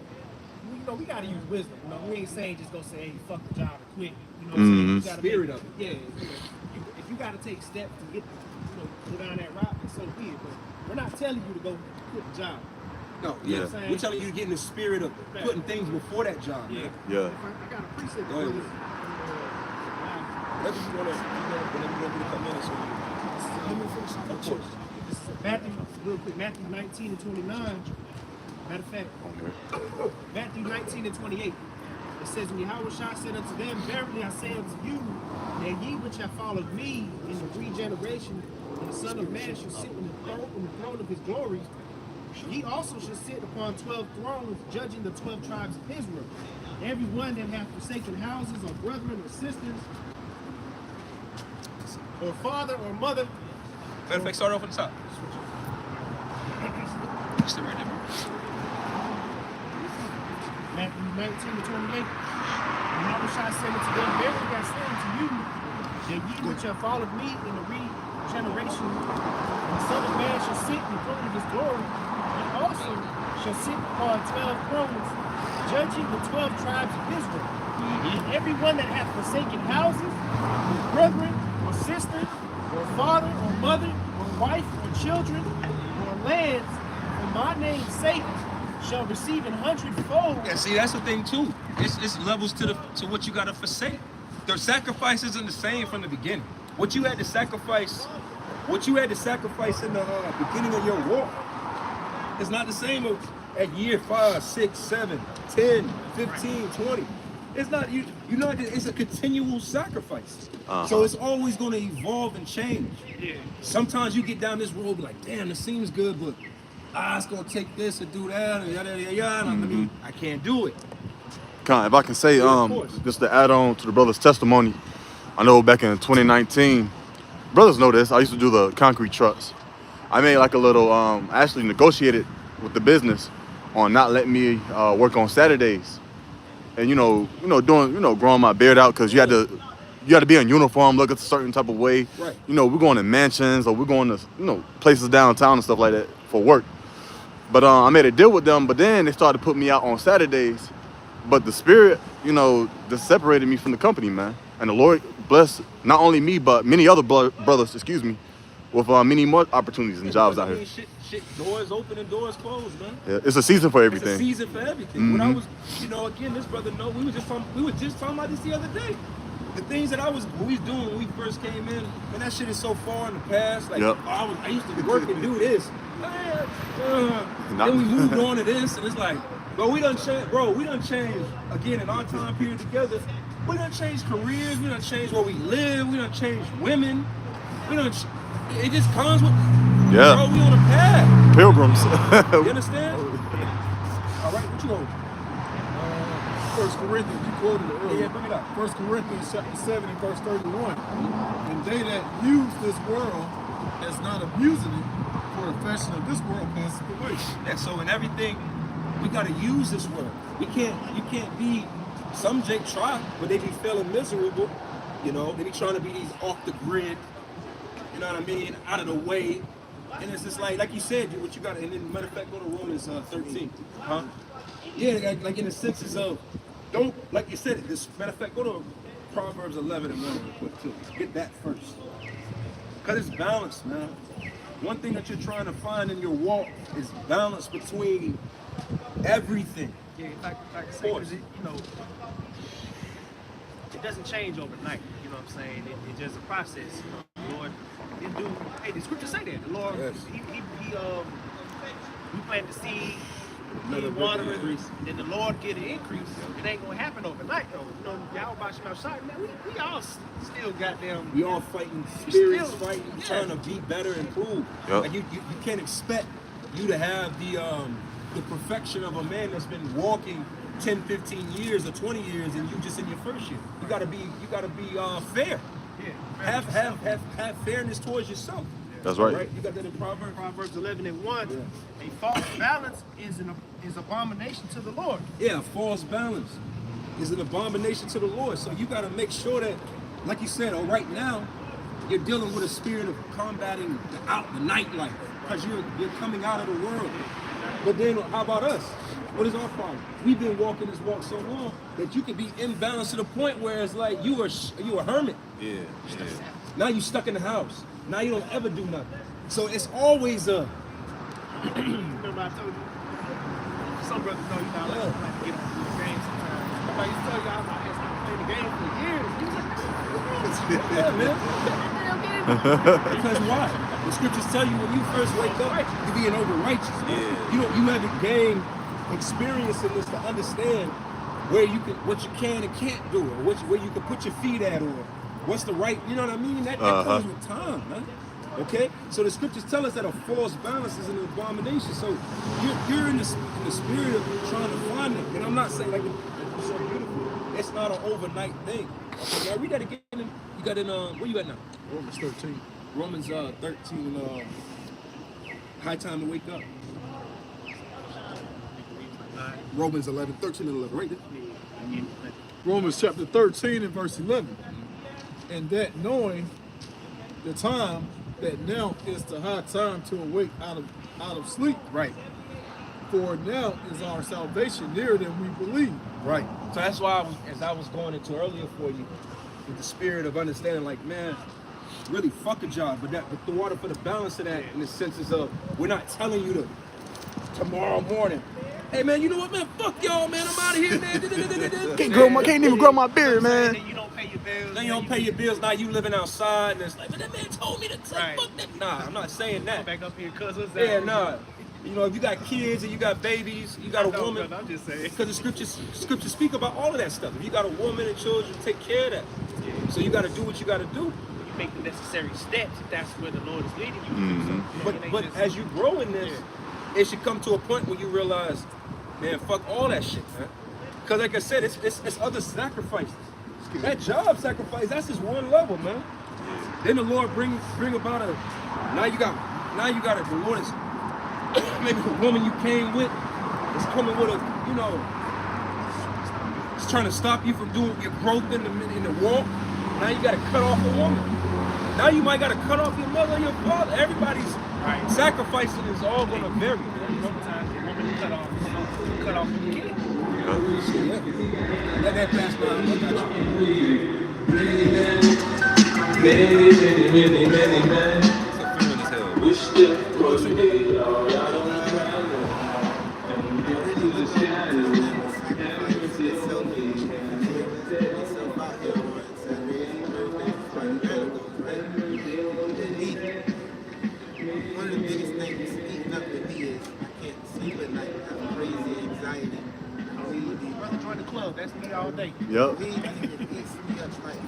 we gotta use wisdom. You know, we ain't saying just go say, hey, fuck the job and quit. You know what I'm saying? You gotta Spirit of it. Yeah. If you gotta take steps to get, go down that route, then so be it. But we're not telling you to go quit the job. No, yeah. We're telling you to get in the spirit of putting things before that job. Yeah. Yeah. I got a precept. Go ahead. Whatever you want to come in, so Let me finish. of course. Real quick, Matthew 19 and 29. Matter of fact, Matthew 19 and 28. It says, and Yahushua said unto them, verily I say unto you, that ye which have followed me in the regeneration, and the Son of Man shall sit in the throne of his glory, ye also shall sit upon 12 thrones, judging the 12 tribes of Israel. Every one that hath forsaken houses, or brethren, or sisters, or father, or mother. Matter of fact, start off at the top. Matthew 19 to 28. And Yahushua said unto them, verily I say unto you, that ye which have followed me in the regeneration, and the Son of Man shall sit in the throne of his glory, and also shall sit upon 12 thrones, judging the 12 tribes of Israel. And every one that hath forsaken houses, or brethren, or sisters, or father, or mother, or wife, or children, or lands, for for my name's sake, shall receive 100-fold. Yeah, see, that's the thing too. It's levels to what you gotta forsake. The sacrifice isn't the same from the beginning. What you had to sacrifice in the beginning of your walk is not the same at year 5, 6, 7, 10, 15, 20. It's not you know it's a continual sacrifice. So it's always gonna evolve and change. Yeah. Sometimes you get down this road like, damn, this seems good, but it's gonna take this and do that and yada yada yada. I mean, I can't do it. Con, if I can say, of course. just to add on to the brother's testimony, I know back in 2019, brothers know this, I used to do the concrete trucks. I made like a little, I actually negotiated with the business on not letting me work on Saturdays. And growing my beard out, because you had to be in uniform, look a certain type of way. Right. We're going to mansions or we're going to places downtown and stuff like that for work. But I made a deal with them, but then they started putting me out on Saturdays. But the spirit, just separated me from the company, man. And the Lord blessed not only me, but many other brothers, with many more opportunities and jobs out here. Shit, doors open and doors closed, man. Yeah, it's a season for everything. It's a season for everything. When I was, again, this brother know we were just talking about this the other day. The things that we was doing when we first came in, and that shit is so far in the past. Like, Yep. I used to work and do this. Then we moved on to this, and it's like, we done changed again in our time period together. We done changed careers, we done changed where we live, we done changed women. It just comes with, Yeah. bro, we on a path. Pilgrims. You understand? All right, what you going? 1 Corinthians, you quoted it earlier. Yeah, bring it up. 1 Corinthians chapter 7 and verse 31. And they that use this world as not abusing it, for the fashion of this world passes away. Yeah, so in everything, we gotta use this word. You can't be, some Jake try, but they be feeling miserable. They be trying to be these off the grid, you know what I mean, out of the way. And it's just like you said, what you got, and then matter of fact, go to Romans 13. Huh? Yeah, like in the senses of, don't, like you said, this matter of fact, go to Proverbs 11 and 1 real quick too. Get that first. Cause it's balance, man. One thing that you're trying to find in your walk is balance between everything. Yeah, like I say, 'cause it doesn't change overnight. You know what I'm saying? It's just a process. Lord, the scriptures say that. The Lord, Yes. he planted the seed, he watered it, then the Lord get an increase. It ain't gonna happen overnight though. Y'all about to outside, man. We all still goddamn. We all fighting spirits, still- fighting, yeah. trying to be better and improve. Yep. Like you can't expect you to have the perfection of a man that's been walking 10, 15 years or 20 years, and you just in your first year. You gotta be fair. Yeah. Have fairness towards yourself. That's right. You got that in Proverbs. Proverbs 11 and 1. A false balance is abomination to the Lord. Yeah, false balance is an abomination to the Lord. So you got to make sure that, like you said, right now, you're dealing with a spirit of combating the nightlife, because you're coming out of the world. But then, how about us? What is our problem? We've been walking this walk so long that you can be imbalanced to the point where it's like you a hermit. Yeah. Now you stuck in the house. Now you don't ever do nothing. So it's always a. Remember I told you, some brothers know you're not allowed to get into the game sometimes. Remember I used to tell you I was playing the game for years. He was like, Yeah, man. Because why? The scriptures tell you when you first wake up, you're being over righteous. Yeah. You haven't gained experience in this to understand what you can and can't do, or where you can put your feet at, or what's the right, you know what I mean? That comes with time, man. Okay? So the scriptures tell us that a false balance is an abomination. So you're in the spirit of trying to find it. And I'm not saying like it's so beautiful. It's not an overnight thing. Okay, now read that again. You got in where you at now? Romans 13. Romans 13, high time to wake up. Romans 11, 13 and 11, right there. Romans chapter 13 and verse 11. And that knowing the time, that now is the high time to awake out of sleep. Right. For now is our salvation nearer than we believe. Right. So that's why as I was going into earlier for you, with the spirit of understanding, like, man, really fuck a job, but the water for the balance of that in the senses of we're not telling you to tomorrow morning. Hey man, you know what, man? Fuck y'all, man. I'm out of here, man. Can't even grow my beard, man. Then you don't pay your bills. Then you don't pay your bills. Now you living outside, and it's like, but that man told me to say fuck that. Nah, I'm not saying that. Come back up here, cuz what's that? Yeah, nah. You know, if you got kids and you got babies, you got a woman. I'm just saying. Because the scriptures speak about all of that stuff. If you got a woman and children, take care of that. So you got to do what you got to do. You make the necessary steps if that's where the Lord is leading you. But as you grow in this, it should come to a point where you realize, man, fuck all that shit, man. Because like I said, it's other sacrifices. That job sacrifice, that's just one level, man. Then the Lord bring about a, now you got it, the Lord is, maybe the woman you came with is coming with a, you know, it's trying to stop you from doing your growth in the walk. Now you got to cut off a woman. Now you might got to cut off your mother and your father. Everybody's sacrificing is all going to vary. Sometimes the woman you cut off the kid. Let that pass by. Many men. Wish that for me, all out of One of the biggest things eating up with me is I can't sleep at night. I have crazy anxiety. Brother join the club. That's me all day. Yep. Weed eats me up like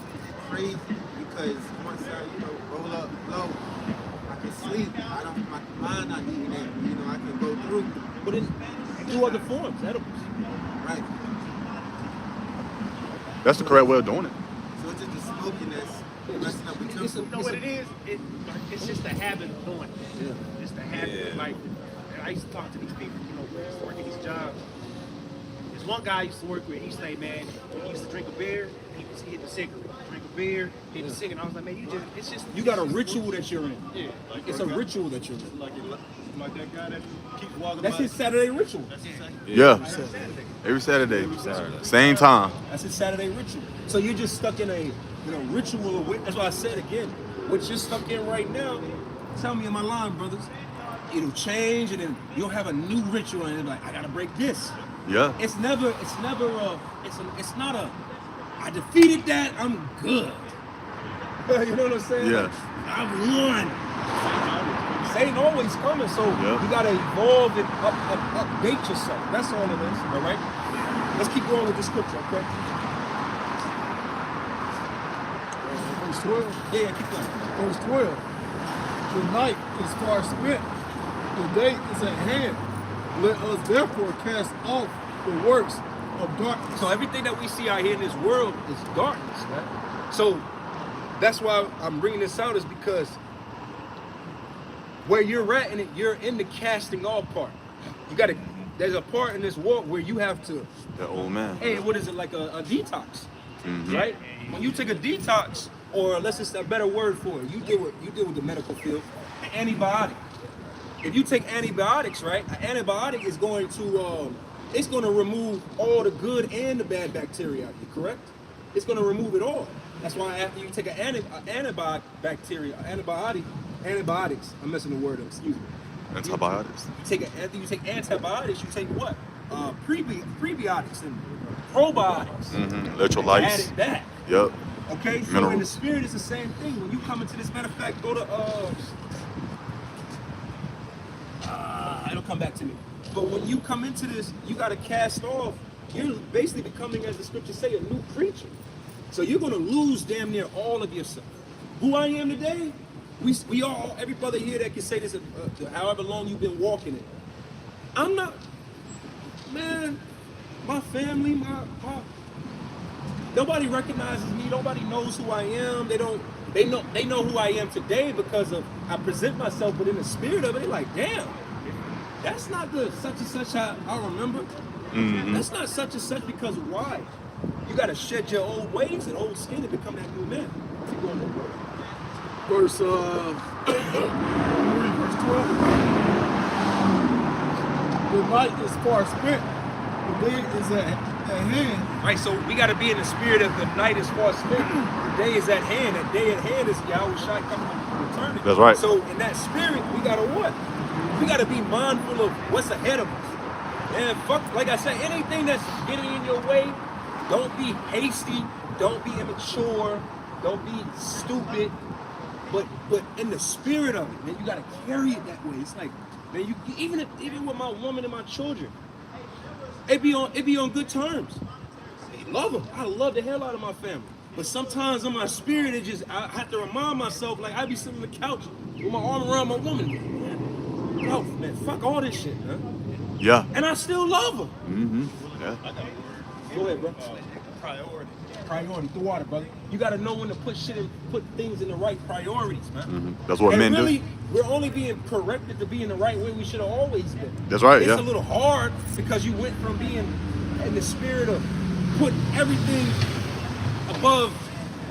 crazy because once I, roll up low, I can sleep. My mind not eating that. I can go through. But it's through other forms, edibles. Right. That's the correct way of doing it. So it's just the smoking that's messing up the temple. You know what it is? It's just a habit of doing it. Yeah. It's the habit of like, and I used to talk to these people, working these jobs. There's one guy I used to work with, he say, man, he used to drink a beer, he hit the cigarette. Drink a beer, hit the cigarette. I was like, man, it's just. You got a ritual that you're in. Yeah. It's a ritual that you're in. Like that guy that keeps walking That's by. his Saturday ritual. Yeah. Every Saturday. Same time. That's his Saturday ritual. So you're just stuck in a ritual of that's why I said again, what you're stuck in right now, tell me in my line, brothers. It'll change and then you'll have a new ritual and it's like, I gotta break this. Yeah. It's not a I defeated that, I'm good. You know what I'm saying? Yeah. Like, I've won. Satan always coming, so Yeah. you gotta evolve and update yourself. That's all it is, all right? Let's keep going with the scripture, okay? Verse 12. Yeah, keep going. Verse 12. The night is far spent, the day is at hand. Let us therefore cast off the works of darkness. So everything that we see out here in this world is darkness, right? So that's why I'm bringing this out is because where you're at in it, you're in the casting off part. There's a part in this walk where you have to, The old man. hey, what is it, like a detox, right? When you take a detox, or unless it's a better word for it, you deal with the medical field, an antibiotic. If you take antibiotics, right, an antibiotic is going to, it's going to remove all the good and the bad bacteria out of you, correct? It's going to remove it all. That's why after you take an antibiotics, I'm messing the word up, excuse me. Antibiotics. After you take antibiotics, you take what? Prebiotics and probiotics. Electrolytes. Add it back. Yep. Okay, so Minerals. in the spirit, it's the same thing. When you come into this, matter of fact, go to it'll come back to me. But when you come into this, you got to cast off. You're basically becoming, as the scriptures say, a new creature. So you're going to lose damn near all of yourself. Who I am today, we all, every brother here that can say this, however long you've been walking it. I'm not, man, my family, nobody recognizes me. Nobody knows who I am. They know who I am today because of I present myself, but in the spirit of it, they're like, damn, that's not the such and such I remember. That's not such and such because why? You got to shed your old ways and old skin and become that new man. Keep going. Verse 12. The night is far spent, the day is at hand. Right, so we got to be in the spirit of the night is far spent. The day is at hand. That day at hand is Yahweh Shai coming to return. That's right. So in that spirit, we got to what? We gotta be mindful of what's ahead of us. And fuck, like I said, anything that's getting in your way, don't be hasty, don't be immature, don't be stupid. But in the spirit of it, man, you gotta carry it that way. It's like, man, you even with my woman and my children, it be on good terms. I love them. I love the hell out of my family. But sometimes in my spirit, I have to remind myself, like I be sitting on the couch with my arm around my woman. Man, yo, man, fuck all this shit, man. Yeah. And I still love her. Mm-hmm. Yeah. Go ahead, bro. Priority. Through water, brother. You gotta know when to put things in the right priorities, man. Mm-hmm. That's what men really, do. We're only being corrected to be in the right way we should have always been. That's right, It's yeah. a little hard because you went from being in the spirit of putting everything above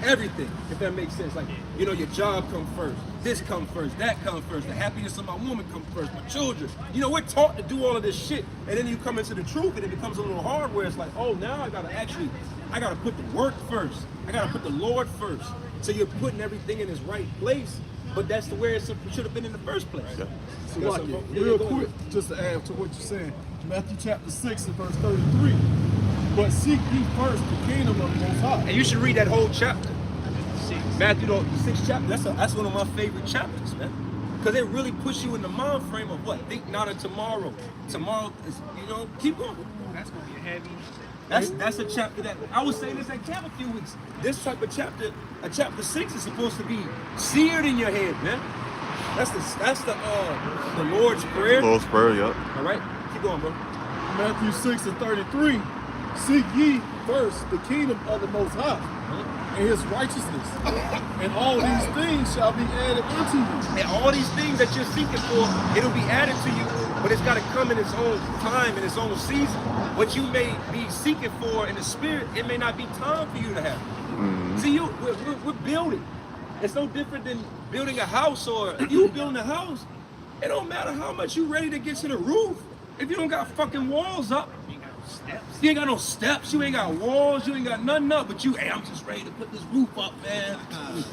everything, if that makes sense. Like, you know, your job come first, this come first, that come first, the happiness of my woman come first, my children. You know, we're taught to do all of this shit, and then you come into the truth and it becomes a little hard where it's like, oh, now I gotta put the work first. I gotta put the Lord first. So you're putting everything in its right place, but that's the where it should have been in the first place. Yeah. So like it, real quick, just to add to what you're saying, Matthew chapter 6 and verse 33. But seek ye first the kingdom of the Most High. And you should read that whole chapter. Matthew, the 6th chapter. That's one of my favorite chapters, man. Because it really puts you in the mind frame of what? Think not of tomorrow. Tomorrow is, you know, keep going. That's gonna be a heavy. That's a chapter that I was saying this at camp a few weeks. This type of chapter, chapter 6 is supposed to be seared in your head, man. That's the Lord's Prayer. Lord's Prayer, yeah. All right, keep going, bro. Matthew 6 and 33. Seek ye first the kingdom of the Most High and his righteousness, and all these things shall be added unto you. And all these things that you're seeking for, it'll be added to you, but it's got to come in its own time, in its own season. What you may be seeking for in the spirit, it may not be time for you to have. Mm-hmm. See, we're building. It's no different than building a house, or if you building a house, it don't matter how much you ready to get to the roof. If you don't got fucking walls up, you ain't got no steps, you ain't got walls, you ain't got nothing up, but hey, I'm just ready to put this roof up, man.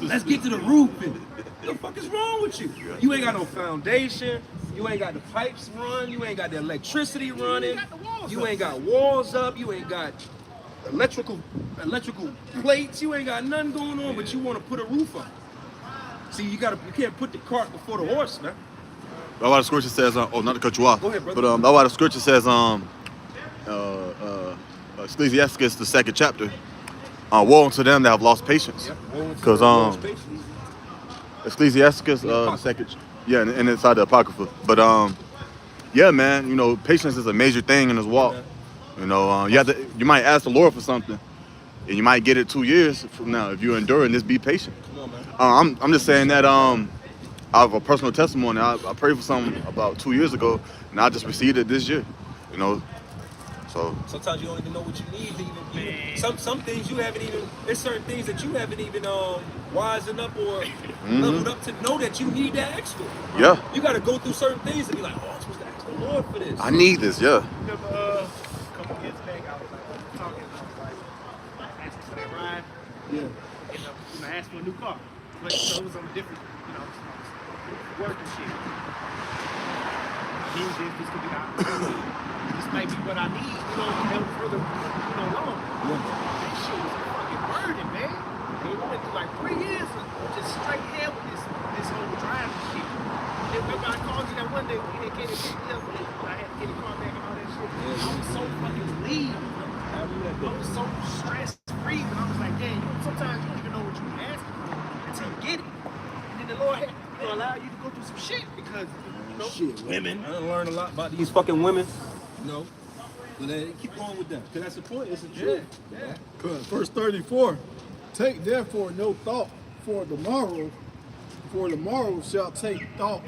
Let's get to the roof. And what the fuck is wrong with you? You ain't got no foundation, you ain't got the pipes run, you ain't got the electricity running, you ain't got walls up, you ain't got electrical plates, you ain't got nothing going on, but you want to put a roof up. See, you can't put the cart before the horse, man. That's why the scripture says, not to cut you off, Go ahead, brother. but that's why the scripture says, Ecclesiastes, the 2nd chapter, woe unto them that have lost patience. Because Ecclesiastes, the 2nd, yeah, and inside the Apocrypha. But yeah, man, you know, patience is a major thing in this walk. You know, you might ask the Lord for something, and you might get it 2 years from now if you endure and just be patient. Come on, man. I'm just saying that I have a personal testimony. I prayed for something about 2 years ago, and I just received it this year. You know. So sometimes you don't even know what you need to even some things you haven't even, there's certain things that you haven't even wisened up or leveled up to know that you need to ask for. Yeah. You gotta go through certain things and be like, oh, I'm supposed to ask the Lord for this. I need this, yeah. Remember a couple years back I was like talking, I was like asking for that ride. Yeah. And I asked for a new car. But so it was on a different, work and shit. This could be out. This might be what I need, to help further, along. Yeah. That shit was a fucking burden, man. We went through like 3 years of just straight hell with this whole driving shit. And remember I called you that one day when you came to pick me up and I had to get a car back and all that shit. I was so fucking relieved. I was so stress-free, but I was like, damn, sometimes you don't even know what you're asking for until you get it. And then the Lord had allow you to go through some shit because, Shit, women. I done learned a lot about these fucking women. But keep going with that. Because that's the point. It's the truth. Yeah. Verse 34. Take therefore no thought for the morrow shall take thought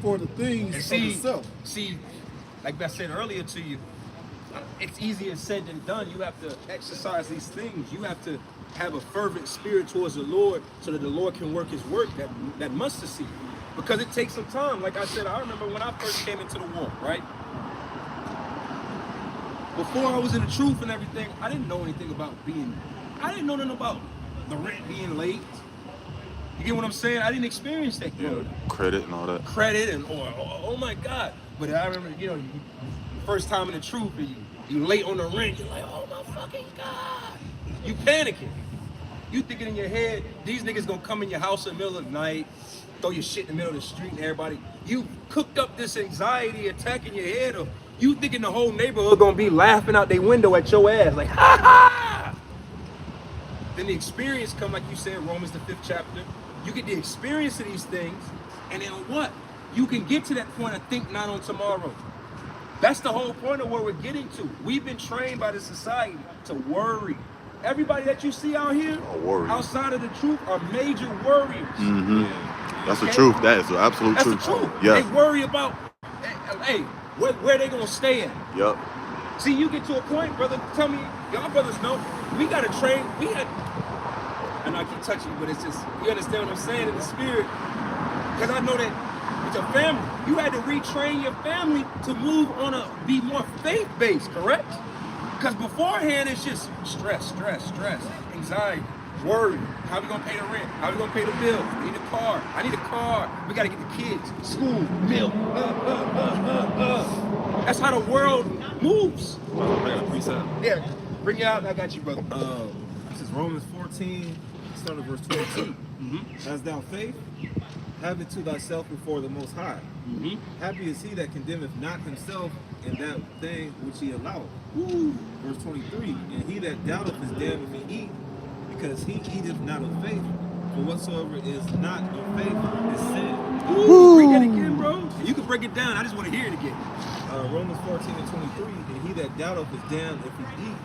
for the things of itself. See, like I said earlier to you, it's easier said than done. You have to exercise these things. You have to have a fervent spirit towards the Lord so that the Lord can work his work, that mustard seed. Because it takes some time. Like I said, I remember when I first came into the walk, right? Before I was in the truth and everything, I didn't know anything about I didn't know nothing about the rent being late. You get what I'm saying? I didn't experience that growing up. Credit and all that. Credit and oh my God. But I remember, first time in the truth, and you late on the rent, you're like, oh my fucking God. You panicking. You thinking in your head, these niggas gonna come in your house in the middle of the night, throw your shit in the middle of the street and everybody. You cooked up this anxiety attack in your head, or you thinking the whole neighborhood gonna be laughing out their window at your ass, like, ha ha! Then the experience come, like you said, Romans the 5th chapter. You get the experience of these things, and then what? You can get to that point of think not on tomorrow. That's the whole point of where we're getting to. We've been trained by the society to worry. Everybody that you see out here, outside of the truth, are major worriers. That's the truth. That is the absolute truth. That's the truth. Yeah. They worry about, hey, where they gonna stay at? Yep. See, you get to a point, brother. Tell me, y'all brothers know, we gotta train. I know I keep touching you, but it's just, you understand what I'm saying in the spirit? Because I know that with your family, you had to retrain your family to move on be more faith-based, correct? Because beforehand, it's just stress, anxiety, worry. How we gonna pay the rent? How we gonna pay the bill? I need a car. We gotta get the kids, school, milk. That's how the world moves. I got a precept. Yeah, bring it out. I got you, brother. This is Romans 14, starting at verse 22. Hast thou faith? Have it to thyself before the Most High. Happy is he that condemneth not himself in that thing which he alloweth. Verse 23, and he that doubteth is damned if he eat, because he eateth not of faith. For whatsoever is not of faith is sin. Break that again, bro. You can break it down. I just want to hear it again. Romans 14 and 23, and he that doubteth is damned if he eat,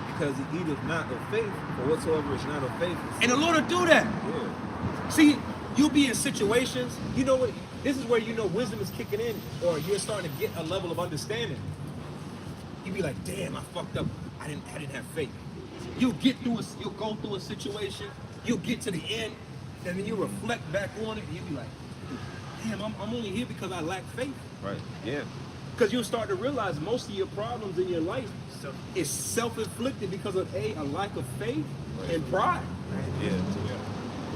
because he eateth not of faith. For whatsoever is not of faith is sin. And the Lord will do that. Yeah. See, you'll be in situations, you know what, this is where you know wisdom is kicking in, or you're starting to get a level of understanding. You be like, damn, I fucked up. I didn't have faith. You'll go through a situation, you'll get to the end, and then you reflect back on it, and you'll be like, damn, I'm only here because I lack faith. Right. Yeah. Because you'll start to realize most of your problems in your life is self-inflicted because of a lack of faith and pride. Yeah.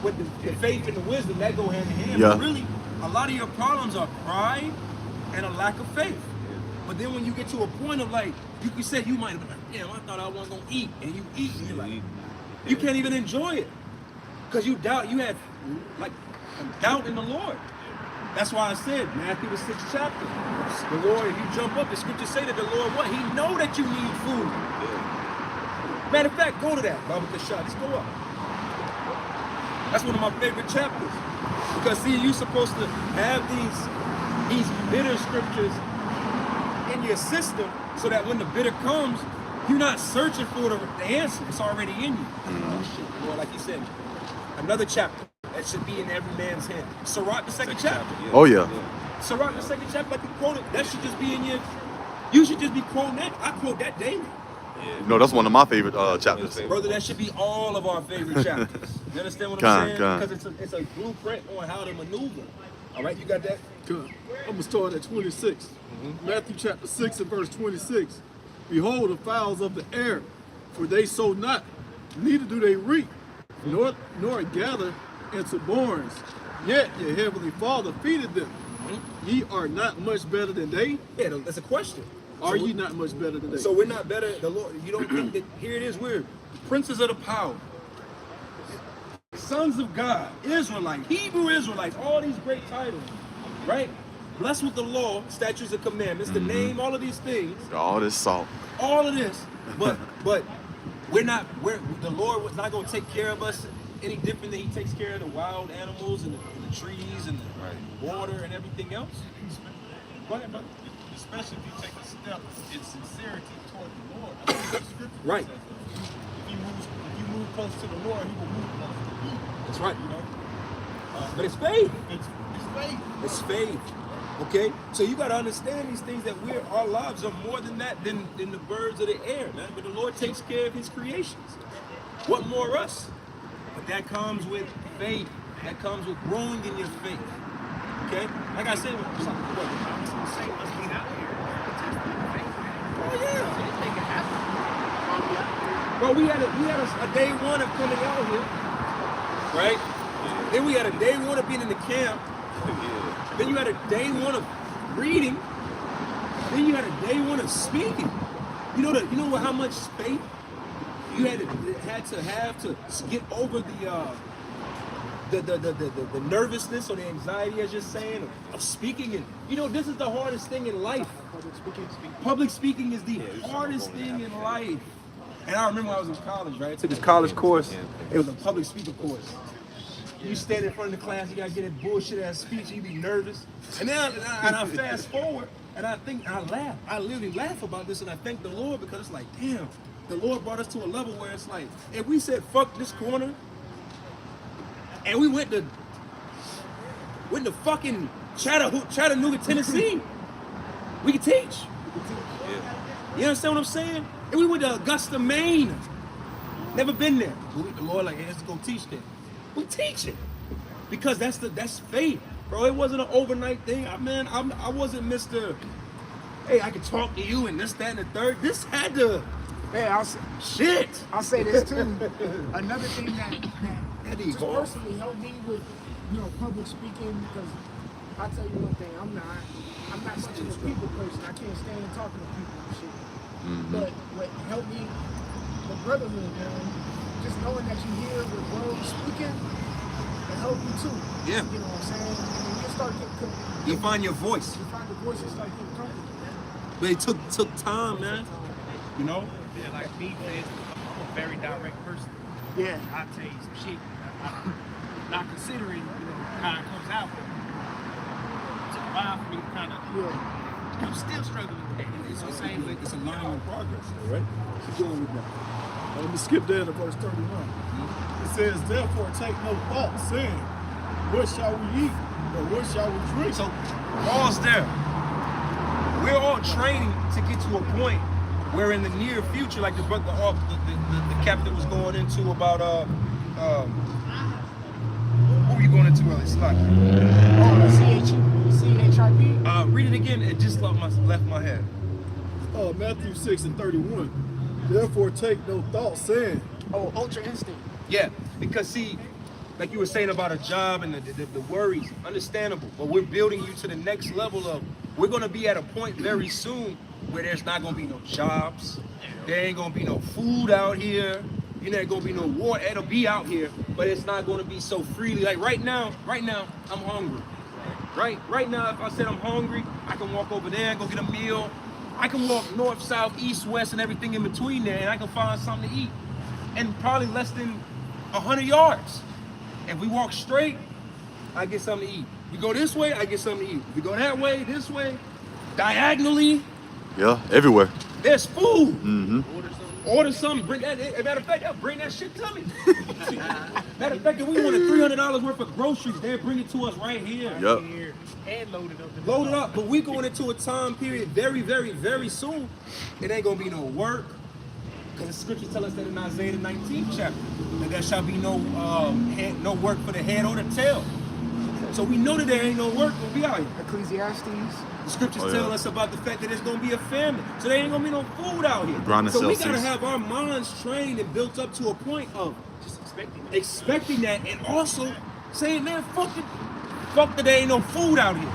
With the faith and the wisdom, that go hand in hand. Yeah. But really, a lot of your problems are pride and a lack of faith. But then when you get to a point of like, you said you might have been like, damn, I thought I wasn't gonna eat, and you eat, and you're like, you can't even enjoy it. Because you had like doubt in the Lord. That's why I said, Matthew the 6th chapter. The Lord, if you jump up, the scriptures say that the Lord what? He know that you need food. Matter of fact, go to that, Baba Kashad. Let's go up. That's one of my favorite chapters. Because see, you're supposed to have these bitter scriptures in your system so that when the bitter comes, you're not searching for the answer. It's already in you. Or like you said, another chapter that should be in every man's hand. Sirach, the second chapter. Yeah. Oh yeah. Sirach, the second chapter, like you quoted, that should just be in your, you should just be quoting that. I quote that daily. No, that's one of my favorite chapters. Brother, that should be all of our favorite chapters. You understand what I'm saying? Con. Because it's a blueprint on how to maneuver. All right, you got that? Good. I'm going to start at 26. Matthew chapter 6 and verse 26. Behold the fowls of the air, for they sow not, neither do they reap, nor gather into barns. Yet your heavenly Father feedeth them. Ye are not much better than they? Yeah, that's a question. Are ye not much better than they? So we're not better. The Lord, you don't think that, here it is, we're princes of the power, sons of God, Israelite, Hebrew Israelites, all these great titles, right? Blessed with the law, statutes, and commandments, the name, all of these things. All this salt. All of this, but the Lord was not going to take care of us any different than He takes care of the wild animals and the trees and the water and everything else. Go ahead, brother. Especially if you take a step in sincerity toward the Lord. I mean, the scripture Right. says, if you move close to the Lord, He will move close to you. That's right. You know, But it's faith. it's faith. It's faith. Okay? So you got to understand these things that our lives are more than that, than the birds of the air, man. But the Lord takes care of His creations. What more us? But that comes with faith. That comes with growing in your faith. Okay? Like I said, oh yeah. Bro, we had a day one of coming out here, right? Then we had a day one of being in the camp. Yeah. Then you had a day one of reading. Then you had a day one of speaking. You know how much faith you had to have to get over the nervousness or the anxiety, as you're saying, of speaking. And this is the hardest thing in life. Public speaking is the hardest thing in life. And I remember when I was in college, right? I took this college course. It was a public speaking course. You stand in front of the class, you gotta get that bullshit ass speech, you be nervous. And then I fast forward, and I laugh. I literally laugh about this, and I thank the Lord, because it's like, damn, the Lord brought us to a level where it's like, if we said fuck this corner, and we went to fucking Chattanooga, Tennessee, we could teach. You understand what I'm saying? And we went to Augusta, Maine. Never been there. But the Lord like, hey, let's go teach there. We teach it. Because that's faith. Bro, it wasn't an overnight thing. I wasn't Mr. Hey, I can talk to you and this, that, and the third. This had to Yeah, shit. I'll say this too. Another thing that just personally helped me with, public speaking, because I'll tell you one thing, I'm not such a people person. I can't stand talking to people and shit. But what helped me, the brotherhood, man, just knowing that you hear with bros speaking, it helped you too. Yeah. You know what I'm saying? And you start getting, You find your voice. you find the voice and start getting comfortable, man. But it took time, man. You know? Yeah, like me, man, I'm a very direct person. Yeah. I'll tell you some shit. Not considering, how it comes out, but it took a while for me to kind of, I'm still struggling with that. It's the same thing. It's a learning in progress, right? Keep going with that. Let me skip down to verse 31. It says, therefore take no thought, saying, what shall we eat, or what shall we drink? So, pause there. We're all training to get to a point where in the near future, like the captain was going into about, what were you going into earlier? CHIP? Read it again. It just left my head. Matthew 6:31. Therefore take no thought, saying. Oh, ultra instinct. Yeah, because see, like you were saying about a job and the worries, understandable. But we're building you to the next level of, we're going to be at a point very soon where there's not going to be no jobs. There ain't going to be no food out here. There ain't going to be no war. It'll be out here, but it's not going to be so freely. Like right now, I'm hungry. Right now, if I said I'm hungry, I can walk over there and go get a meal. I can walk north, south, east, west, and everything in between there, and I can find something to eat. And probably less than 100 yards. If we walk straight, I get something to eat. If we go this way, I get something to eat. If we go that way, this way, diagonally. Yeah, everywhere. There's food. Mm-hmm. Order something. Bring that. Matter of fact, they'll bring that shit to me. Matter of fact, if we wanted $300 worth of groceries, they'll bring it to us right here. Yep. And loaded up. Load it up. But we going into a time period very, very, very soon. It ain't gonna be no work. Because the scriptures tell us that in Isaiah the 19th chapter, that there shall be no work for the head or the tail. So we know that there ain't no work gonna be out here. Ecclesiastes. The scriptures tell us about the fact that there's gonna be a famine. So there ain't gonna be no food out here. So we gotta have our minds trained and built up to a point of just expecting that, and also saying, man, fuck that there ain't no food out here.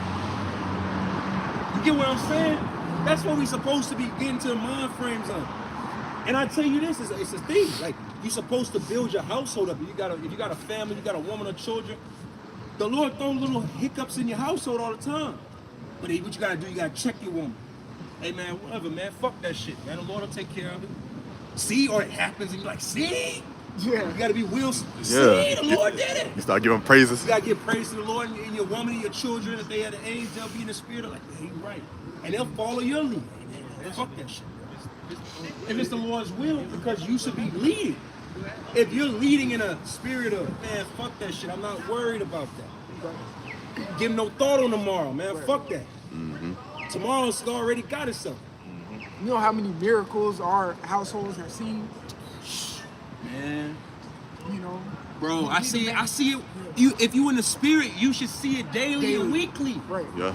You get what I'm saying? That's what we supposed to be getting to the mind frames of. And I tell you this, it's a thing. Like, you're supposed to build your household up. If you got a family, you got a woman or children, the Lord throws little hiccups in your household all the time. But what you gotta do, you gotta check your woman. Hey man, whatever, man, fuck that shit, man. The Lord will take care of it. See, or it happens and you're like, see? Yeah. You gotta be Wilson. Yeah. See, the Lord did it. You start giving praises. You gotta give praise to the Lord, and your woman and your children, if they had the age, they'll be in the spirit of like, yeah, you're right. And they'll follow your lead. Fuck that shit. If it's the Lord's will, because you should be leading. If you're leading in a spirit of, man, fuck that shit, I'm not worried about that. Give no thought on tomorrow, man, fuck that. Tomorrow's already got itself. You know how many miracles our households have seen? Man. Bro, I see it. If you in the spirit, you should see it daily and weekly. Right. Yeah.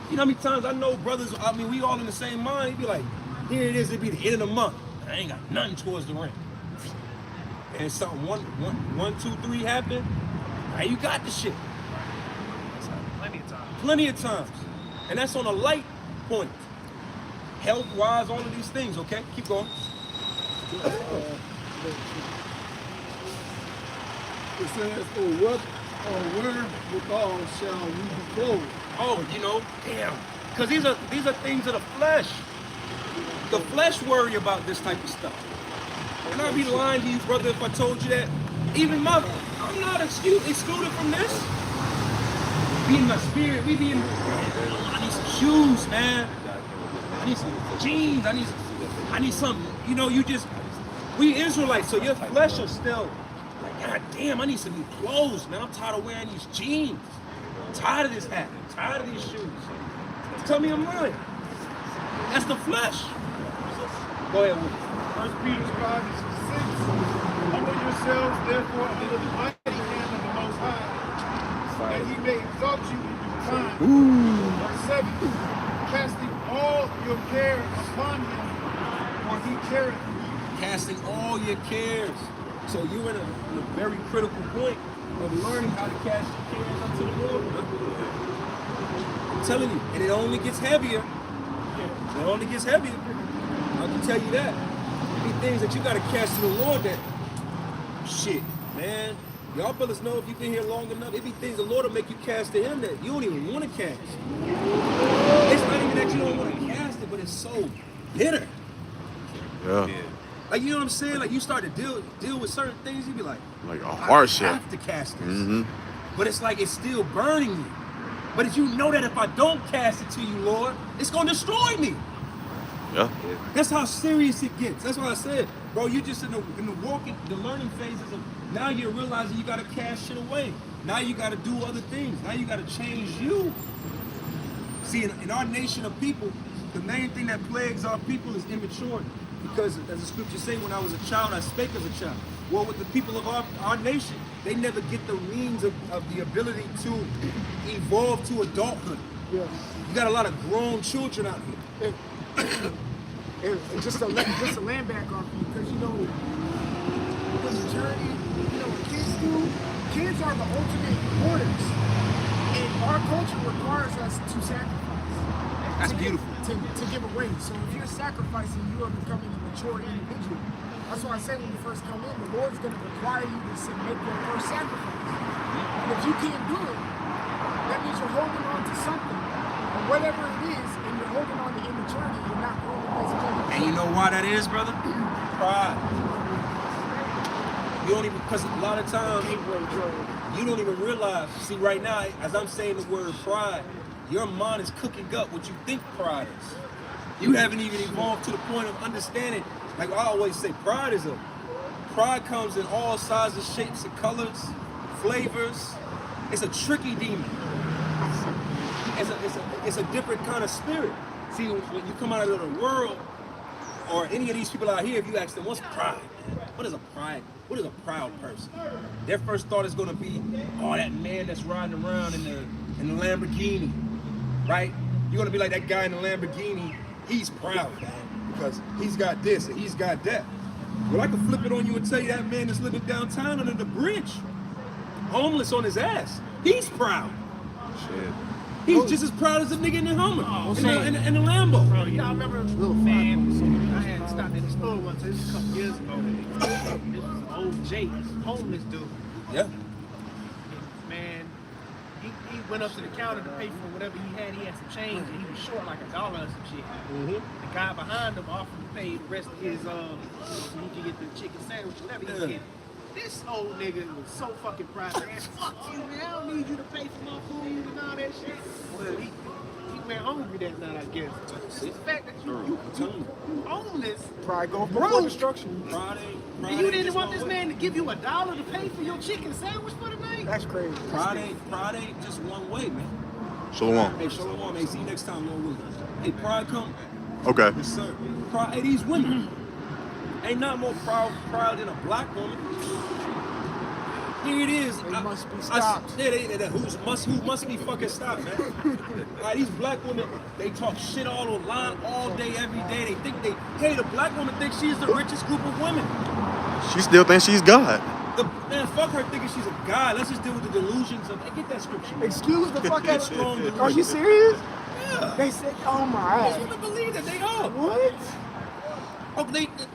You know how many times I know brothers, we all in the same mind, you be like, here it is, it'd be the end of the month. I ain't got nothing towards the rent. And something, one, two, three happen, Now you got the shit. Plenty of time. Plenty of times. And that's on a light point. Health-wise, all of these things, okay? Keep going. It says, where withal shall we be clothed? Oh, you know, damn. Because these are things of the flesh. The flesh worry about this type of stuff. And I'd be lying to you, brother, if I told you that. Even I'm not excluded from this. Be in my spirit. We be in. I need some shoes, man. I need some jeans. I need something. You know, we Israelites, so your flesh is still like, God damn, I need some new clothes, man. I'm tired of wearing these jeans. I'm tired of this hat. I'm tired of these shoes. Tell me I'm lying. That's the flesh. Go ahead, Will. 1 Peter 5:6. Humble yourselves, therefore, under the mighty hand of the Most High, that He may exalt you in due time. Verse 7. Casting all your care upon Him, for He careth for you. Casting all your cares. So you're in a very critical point of learning how to cast your cares unto the Lord. I'm telling you, and it only gets heavier. It only gets heavier. I can tell you that. There be things that you gotta cast to the Lord that, shit, man. Y'all brothers know if you've been here long enough, it be things the Lord will make you cast to Him that you don't even want to cast. It's not even that you don't want to cast it, but it's so bitter. Yeah. Like, you know what I'm saying? Like, you start to deal with certain things, you be like Like a hardship. I have to cast this. But it's like it's still burning you. But if you know that if I don't cast it to you, Lord, it's going to destroy me. Yeah. That's how serious it gets. That's why I said, bro, you just in the learning phases of, now you're realizing you got to cast shit away. Now you got to do other things. Now you got to change you. See, in our nation of people, the main thing that plagues our people is immaturity. Because as the scriptures say, when I was a child, I spake as a child. Well, with the people of our nation, they never get the means of the ability to evolve to adulthood. Yes. You got a lot of grown children out here. And just to land back off you, because you know, the journey, you know, what kids are the ultimate hoarders. And our culture requires us to sacrifice. That's beautiful. To give away. So if you're sacrificing, you are becoming a mature individual. That's why I said when you first come in, the Lord's going to require you to make your first sacrifice. And if you can't do it, that means you're holding on to something. And whatever it is, and you're holding on to immaturity, you're not growing as a person. And you know why that is, brother? Pride. You don't even, because a lot of times, you don't even realize, see right now, as I'm saying the word pride, your mind is cooking up what you think pride is. You haven't even evolved to the point of understanding. Like I always say, pride comes in all sizes, shapes, and colors, flavors. It's a tricky demon. It's a different kind of spirit. See, when you come out of the world, or any of these people out here, if you ask them, what's pride? What is a pride? What is a proud person? Their first thought is going to be, oh, that man that's riding around in the Lamborghini, right? You're going to be like that guy in the Lamborghini. He's proud, man, because he's got this and he's got that. Well, I can flip it on you and tell you that man that's living downtown under the bridge, homeless on his ass. He's proud. Shit. He's just as proud as the nigga in the Hummer, in the Lambo. Bro, y'all remember, man, I had stopped at the store one time, this was a couple years ago. This was old Jake, homeless dude. Yeah. Man, he went up to the counter to pay for whatever he had. He had some change and he was short like $1 or some shit. The guy behind him offered to pay the rest of his, so he could get the chicken sandwich, whatever he was getting. This old nigga was so fucking proud. Man, fuck you, man. I don't need you to pay for my food and all that shit. Well, he went hungry that night, I guess. The fact that you homeless, Pride going before destruction. and you didn't want this man to give you $1 to pay for your chicken sandwich for the night? That's crazy. Pride ain't just one way, man. Shalom. Hey, shalom. Hey, see you next time, Lord willing. Hey, pride come. Okay. Yes, sir. Pride, hey, these women. Ain't not more proud than a black woman. Here it is. They must be stopped. Who must be fucking stopped, man. All right, these black women, they talk shit all online, all day, every day. They think the black woman thinks she's the richest group of women. She still thinks she's God. Man, fuck her thinking she's a god. Let's just deal with the delusions of. Get that scripture. Man. Excuse the fuck out Strong of delusion. Are you serious? Yeah. They said, oh my. These women believe that they are. What? Oh,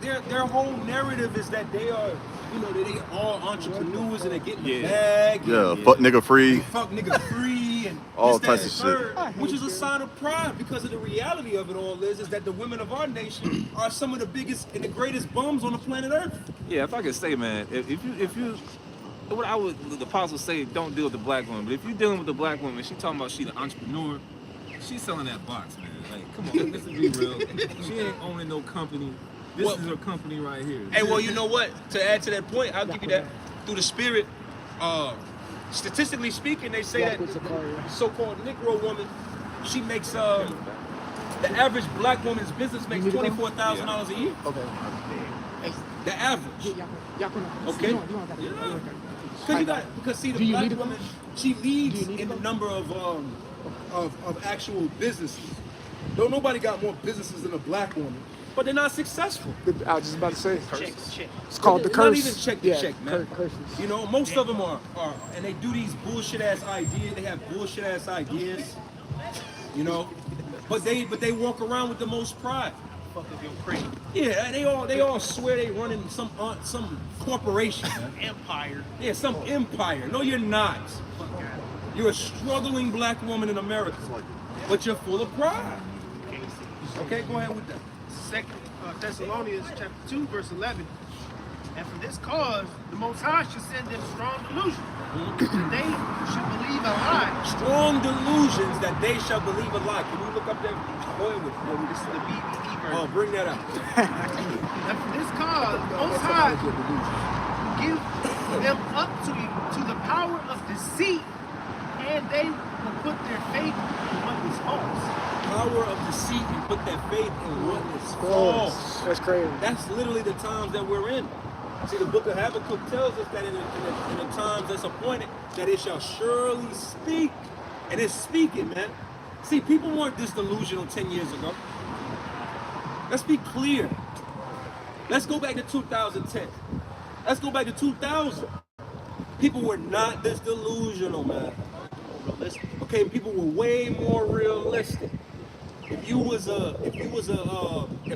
their whole narrative is that they are, you know, that they all entrepreneurs and they get in the bag. Yeah, fuck nigga free. Fuck nigga free and All this, that, types and of third, which is a sign of pride because of the reality of it all is that the women of our nation are some of the biggest and the greatest bums on the planet Earth. Yeah, if I could say, man, if you, what I would, the apostles say, don't deal with the black woman. But if you're dealing with the black woman, she talking about she the entrepreneur, she's selling that box, man. Like, come on, let's be real. She ain't owning no company. This is her company right here. Hey, well, you know what? To add to that point, I'll give you that through the spirit. Statistically speaking, they say that the so-called Negro woman, she makes the average black woman's business makes $24,000 a year. Okay. The average. Okay. Because see, the black woman, she leads in the number of actual businesses. Though nobody got more businesses than a black woman, but they're not successful. I was just about to say. Check. It's called the curse. Not even check to check, man. Curses. You know, most of them are, and they do these bullshit ass ideas. They have bullshit ass ideas. You know, but they walk around with the most pride. Fuck if you're crazy. Yeah, they all swear they running some corporation, Empire. Yeah, some empire. No, you're not. You're a struggling black woman in America, but you're full of pride. Okay, go ahead with that. 2 Thessalonians chapter 2, verse 11. And for this cause, the Most High should send them strong delusion. That they should believe a lie. Strong delusions that they shall believe a lie. Can you look up that? Go ahead with it. This is the BBE version. Oh, bring that out. And for this cause, the Most High give them up to the power of deceit, and they will put their faith in what is false. Power of deceit and put their faith in what is false. That's crazy. That's literally the times that we're in. See, the book of Habakkuk tells us that in the times that's appointed, that it shall surely speak. And it's speaking, man. See, people weren't this delusional 10 years ago. Let's be clear. Let's go back to 2010. Let's go back to 2000. People were not this delusional, man. Okay, people were way more realistic. If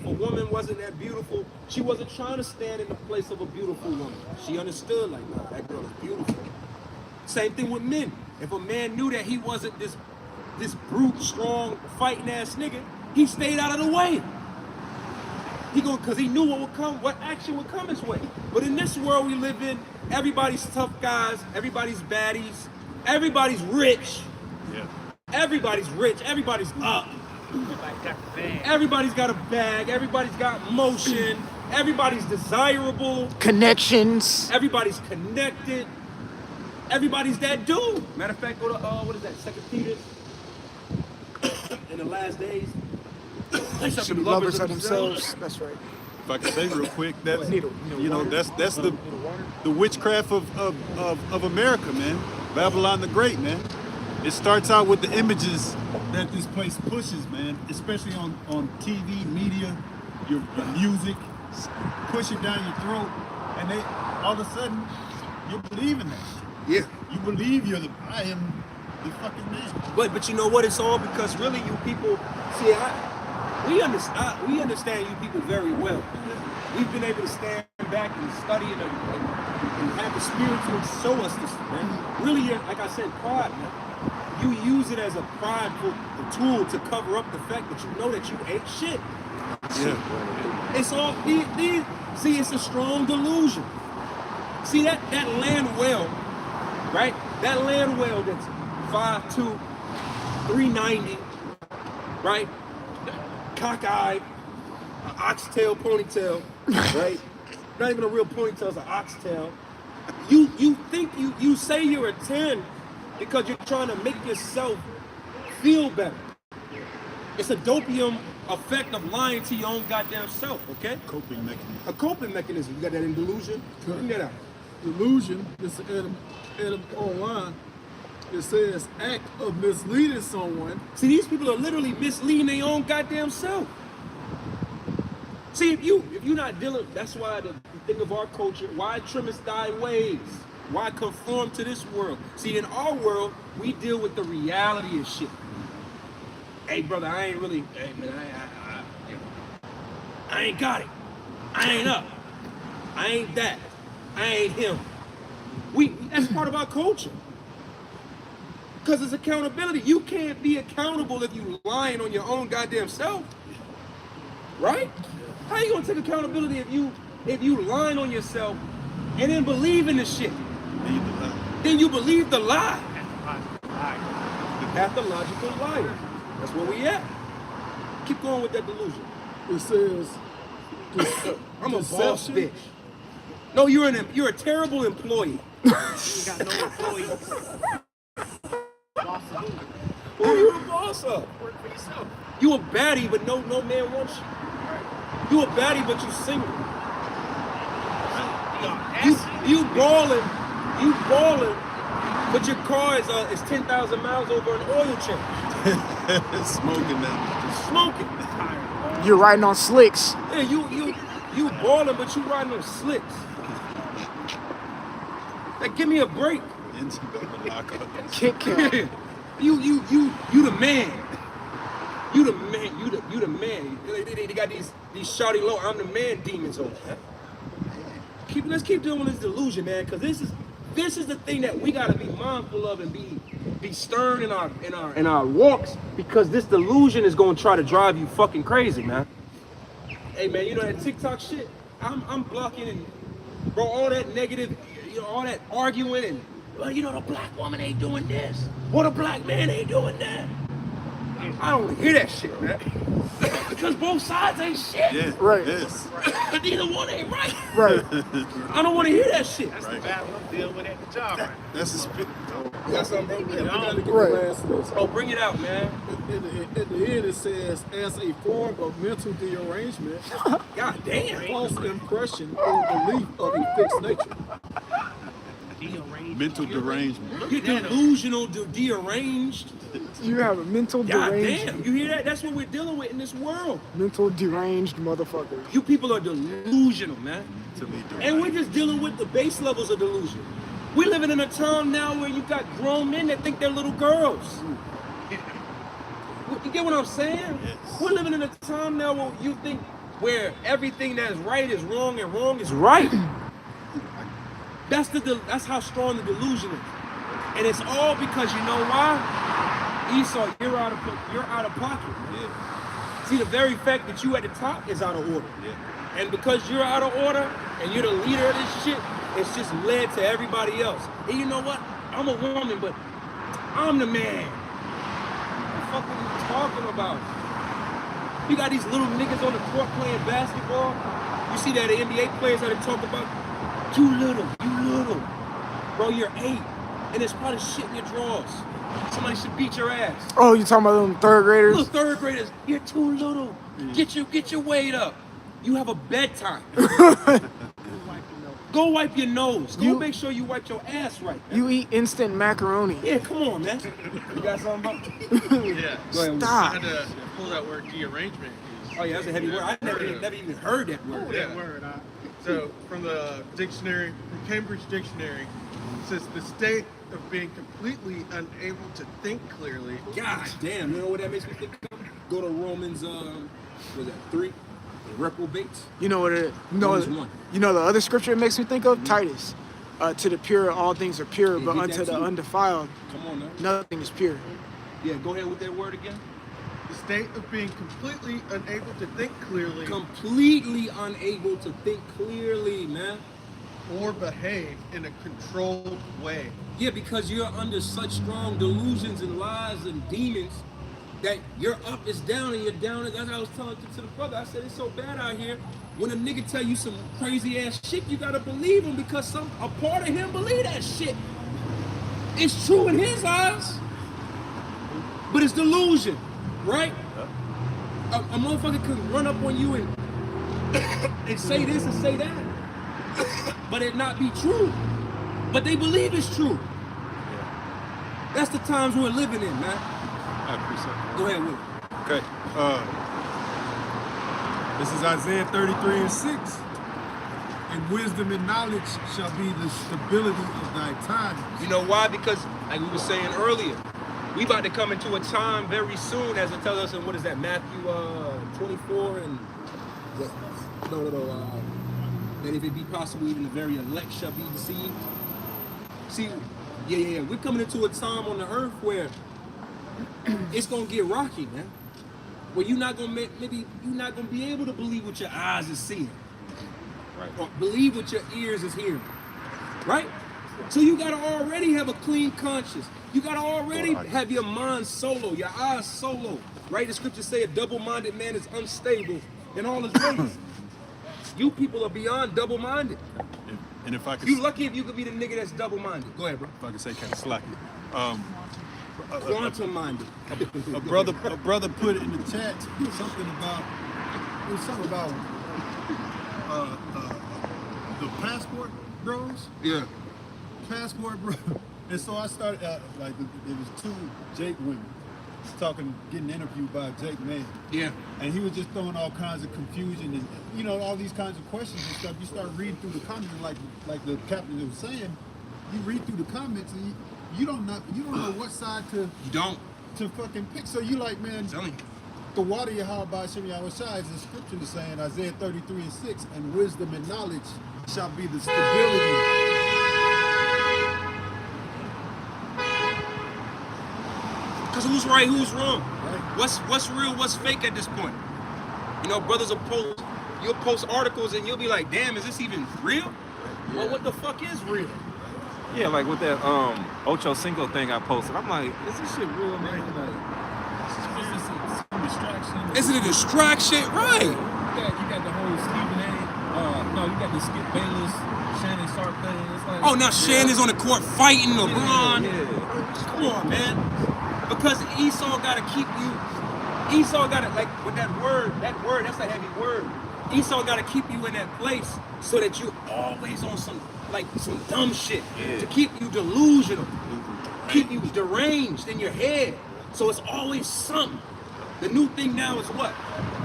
a woman wasn't that beautiful, she wasn't trying to stand in the place of a beautiful woman. She understood, like, nah, that girl is beautiful. Same thing with men. If a man knew that he wasn't this brute, strong, fighting ass nigga, he stayed out of the way. Because he knew what action would come his way. But in this world we live in, everybody's tough guys, everybody's baddies, everybody's rich. Yeah. Everybody's rich, everybody's up. Everybody's got a bag, everybody's got motion, everybody's desirable. Connections. Everybody's connected. Everybody's that dude. Matter of fact, go to, what is that, 2 Peter? In the last days. They Should be lovers of themselves. That's right. If I can say real quick, that's that's the witchcraft of America, man. Babylon the Great, man. It starts out with the images that this place pushes, man, especially on TV, media, your music, push it down your throat, and they all of a sudden you believe in that. Yeah. You believe I am the fucking man. But you know what? It's all because really you people see we understand you people very well. We've been able to stand back and study and have the spirit to show us this, man. Really, like I said, pride, man. You use it as a prideful tool to cover up the fact that you know that you ain't shit. Yeah. It's all see, it's a strong delusion. See that land whale, right? That land whale that's 5'2", 390, right? Cockeyed, an oxtail ponytail, right? Not even a real ponytail, it's an oxtail. You think you say you're a 10 because you're trying to make yourself feel better. It's a dopium effect of lying to your own goddamn self, okay? Coping mechanism. A coping mechanism. You got that in delusion? Bring that out. Delusion, this is online. It says act of misleading someone. See, these people are literally misleading their own goddamn self. See, if you're not dealing, that's why the thing of our culture, why trimmest thy ways? Why conform to this world? See, in our world, we deal with the reality of shit. Hey, brother, I ain't really, hey, man, I ain't got it. I ain't up. I ain't that. I ain't him. That's part of our culture. Because it's accountability. You can't be accountable if you lying on your own goddamn self. Right? How you gonna take accountability if you lying on yourself and then believe in the shit? Then you believe the lie. Pathological liar. That's where we at. Keep going with that delusion. It says, I'm a boss bitch. No, you're a terrible employee. You ain't got no employees. Boss of who? Who are you a boss of? Work for yourself. You a baddie, but no man wants you. You a baddie, but you single. You balling, but your car is 10,000 miles over an oil change. Smoking now. Smoking. You're riding on slicks. Yeah, you balling, but you riding on slicks. Like, give me a break. Kit Kat. You the man. You the man. They got these shawty low, I'm the man demons over there. Let's keep dealing with this delusion, man, because this is the thing that we gotta be mindful of and be stern in our walks, because this delusion is gonna try to drive you fucking crazy, man. Hey man, you know that TikTok shit? I'm blocking and bro, all that negative, all that arguing and well, the black woman ain't doing this. Or the black man ain't doing that. I don't want to hear that shit, man. Because both sides ain't shit. Yeah, Right. Yes. Neither one ain't right. Right. I don't want to hear that shit. That's the battle I'm dealing with at the job right now. That's a spit. You got something, bro? Yeah, we gotta get Right. the last of this. Oh, bring it out, man. At the end, it says, as a form of mental derangement, God damn. false impression or belief of a fixed nature. Mental derangement. You're delusional, deranged. You have a mental God deranged. damn. You hear that? That's what we're dealing with in this world. Mental deranged motherfuckers. You people are delusional, man. And we're just dealing with the base levels of delusion. We're living in a time now where you got grown men that think they're little girls. You get what I'm saying? Yes. We're living in a time now where you think where everything that is right is wrong and wrong is right. That's how strong the delusion is. And it's all because you know why? Esau, you're out of pocket. Yeah. See, the very fact that you at the top is out of order. Yeah. And because you're out of order and you're the leader of this shit, it's just led to everybody else. And you know what? I'm a woman, but I'm the man. What the fuck are you talking about? You got these little niggas on the court playing basketball. You see that the NBA players that they talk about? You little. Bro, you're 8. And it's probably shit in your drawers. Somebody should beat your ass. Oh, you talking about them third graders? Little third graders, you're too little. Get your weight up. You have a bedtime. Go wipe your nose. Go make sure you wipe your ass right. You eat instant macaroni. Yeah, come on, man. You got something about? Yeah. Go ahead. Stop. I had to pull that word derangement. Oh yeah, that's a heavy word. I never even heard that word. That word. So from the dictionary, from Cambridge Dictionary, it says the state of being completely unable to think clearly. God damn, you know what that makes me think of? Go to Romans, was that 3? The reprobates. You know what it? Romans 1. You know the other scripture it makes me think of? Titus. To the pure, all things are pure, Yeah, but get unto that the too. undefiled, Come on now. nothing is pure. Yeah, go ahead with that word again. The state of being completely unable to think clearly Completely unable to think clearly, man. or behave in a controlled way. Yeah, because you're under such strong delusions and lies and demons that your up is down and you're down. That's what I was telling to the brother. I said, it's so bad out here. When a nigga tell you some crazy ass shit, you gotta believe him because a part of him believe that shit. It's true in his eyes, but it's delusion, right? A motherfucker could run up on you and say this and say that, but it not be true. But they believe it's true. That's the times we're living in, man. I appreciate it. Go ahead with it. Okay. This is Isaiah 33:6. And wisdom and knowledge shall be the stability of thy times. You know why? Because, like we were saying earlier, we about to come into a time very soon, as it tells us in, what is that, Matthew 24 and... that if it be possible, even the very elect shall be deceived. See, yeah. We're coming into a time on the earth where it's gonna get rocky, man. Where you're not gonna be able to believe what your eyes is seeing, right? Or believe what your ears is hearing, right? So you gotta already have a clean conscience. You gotta already have your mind solo, your eyes solo, right? The scriptures say a double-minded man is unstable in all his ways. You people are beyond double-minded. And if I could, You lucky if you could be the nigga that's double-minded. Go ahead, bro. if I could say kind of slacky. Quantum-minded. A brother put it in the chat something about the passport bros. Yeah. Passport bro. And so I started like it was two Jake women getting interviewed by Jake man. Yeah. And he was just throwing all kinds of confusion and all these kinds of questions and stuff. You start reading through the comments like the captain was saying. You read through the comments and you don't know what side to fucking pick. So you like, man, the water Yahweh Shem Yahushai is the scripture is saying Isaiah 33:6, and wisdom and knowledge shall be the stability. Because who's right, who's wrong? Right. What's real, what's fake at this point? Brothers you'll post articles and you'll be like, damn, is this even real? Yeah. Well, what the fuck is real? Yeah, like with that Ocho Cinco thing I posted, I'm like, is this shit real, man? Like, It's a distraction. Is it a distraction? Right. You got the whole Stephen A. You got the Skip Bayless, Shannon Sharp thing. It's like, Oh, now Shannon's on the court fighting LeBron. Yeah. Come on, man. Because Esau gotta keep you. Esau gotta, like, with that word, that's a heavy word. Esau gotta keep you in that place so that you always on some dumb shit to keep you delusional, keep you deranged in your head. So it's always something. The new thing now is what?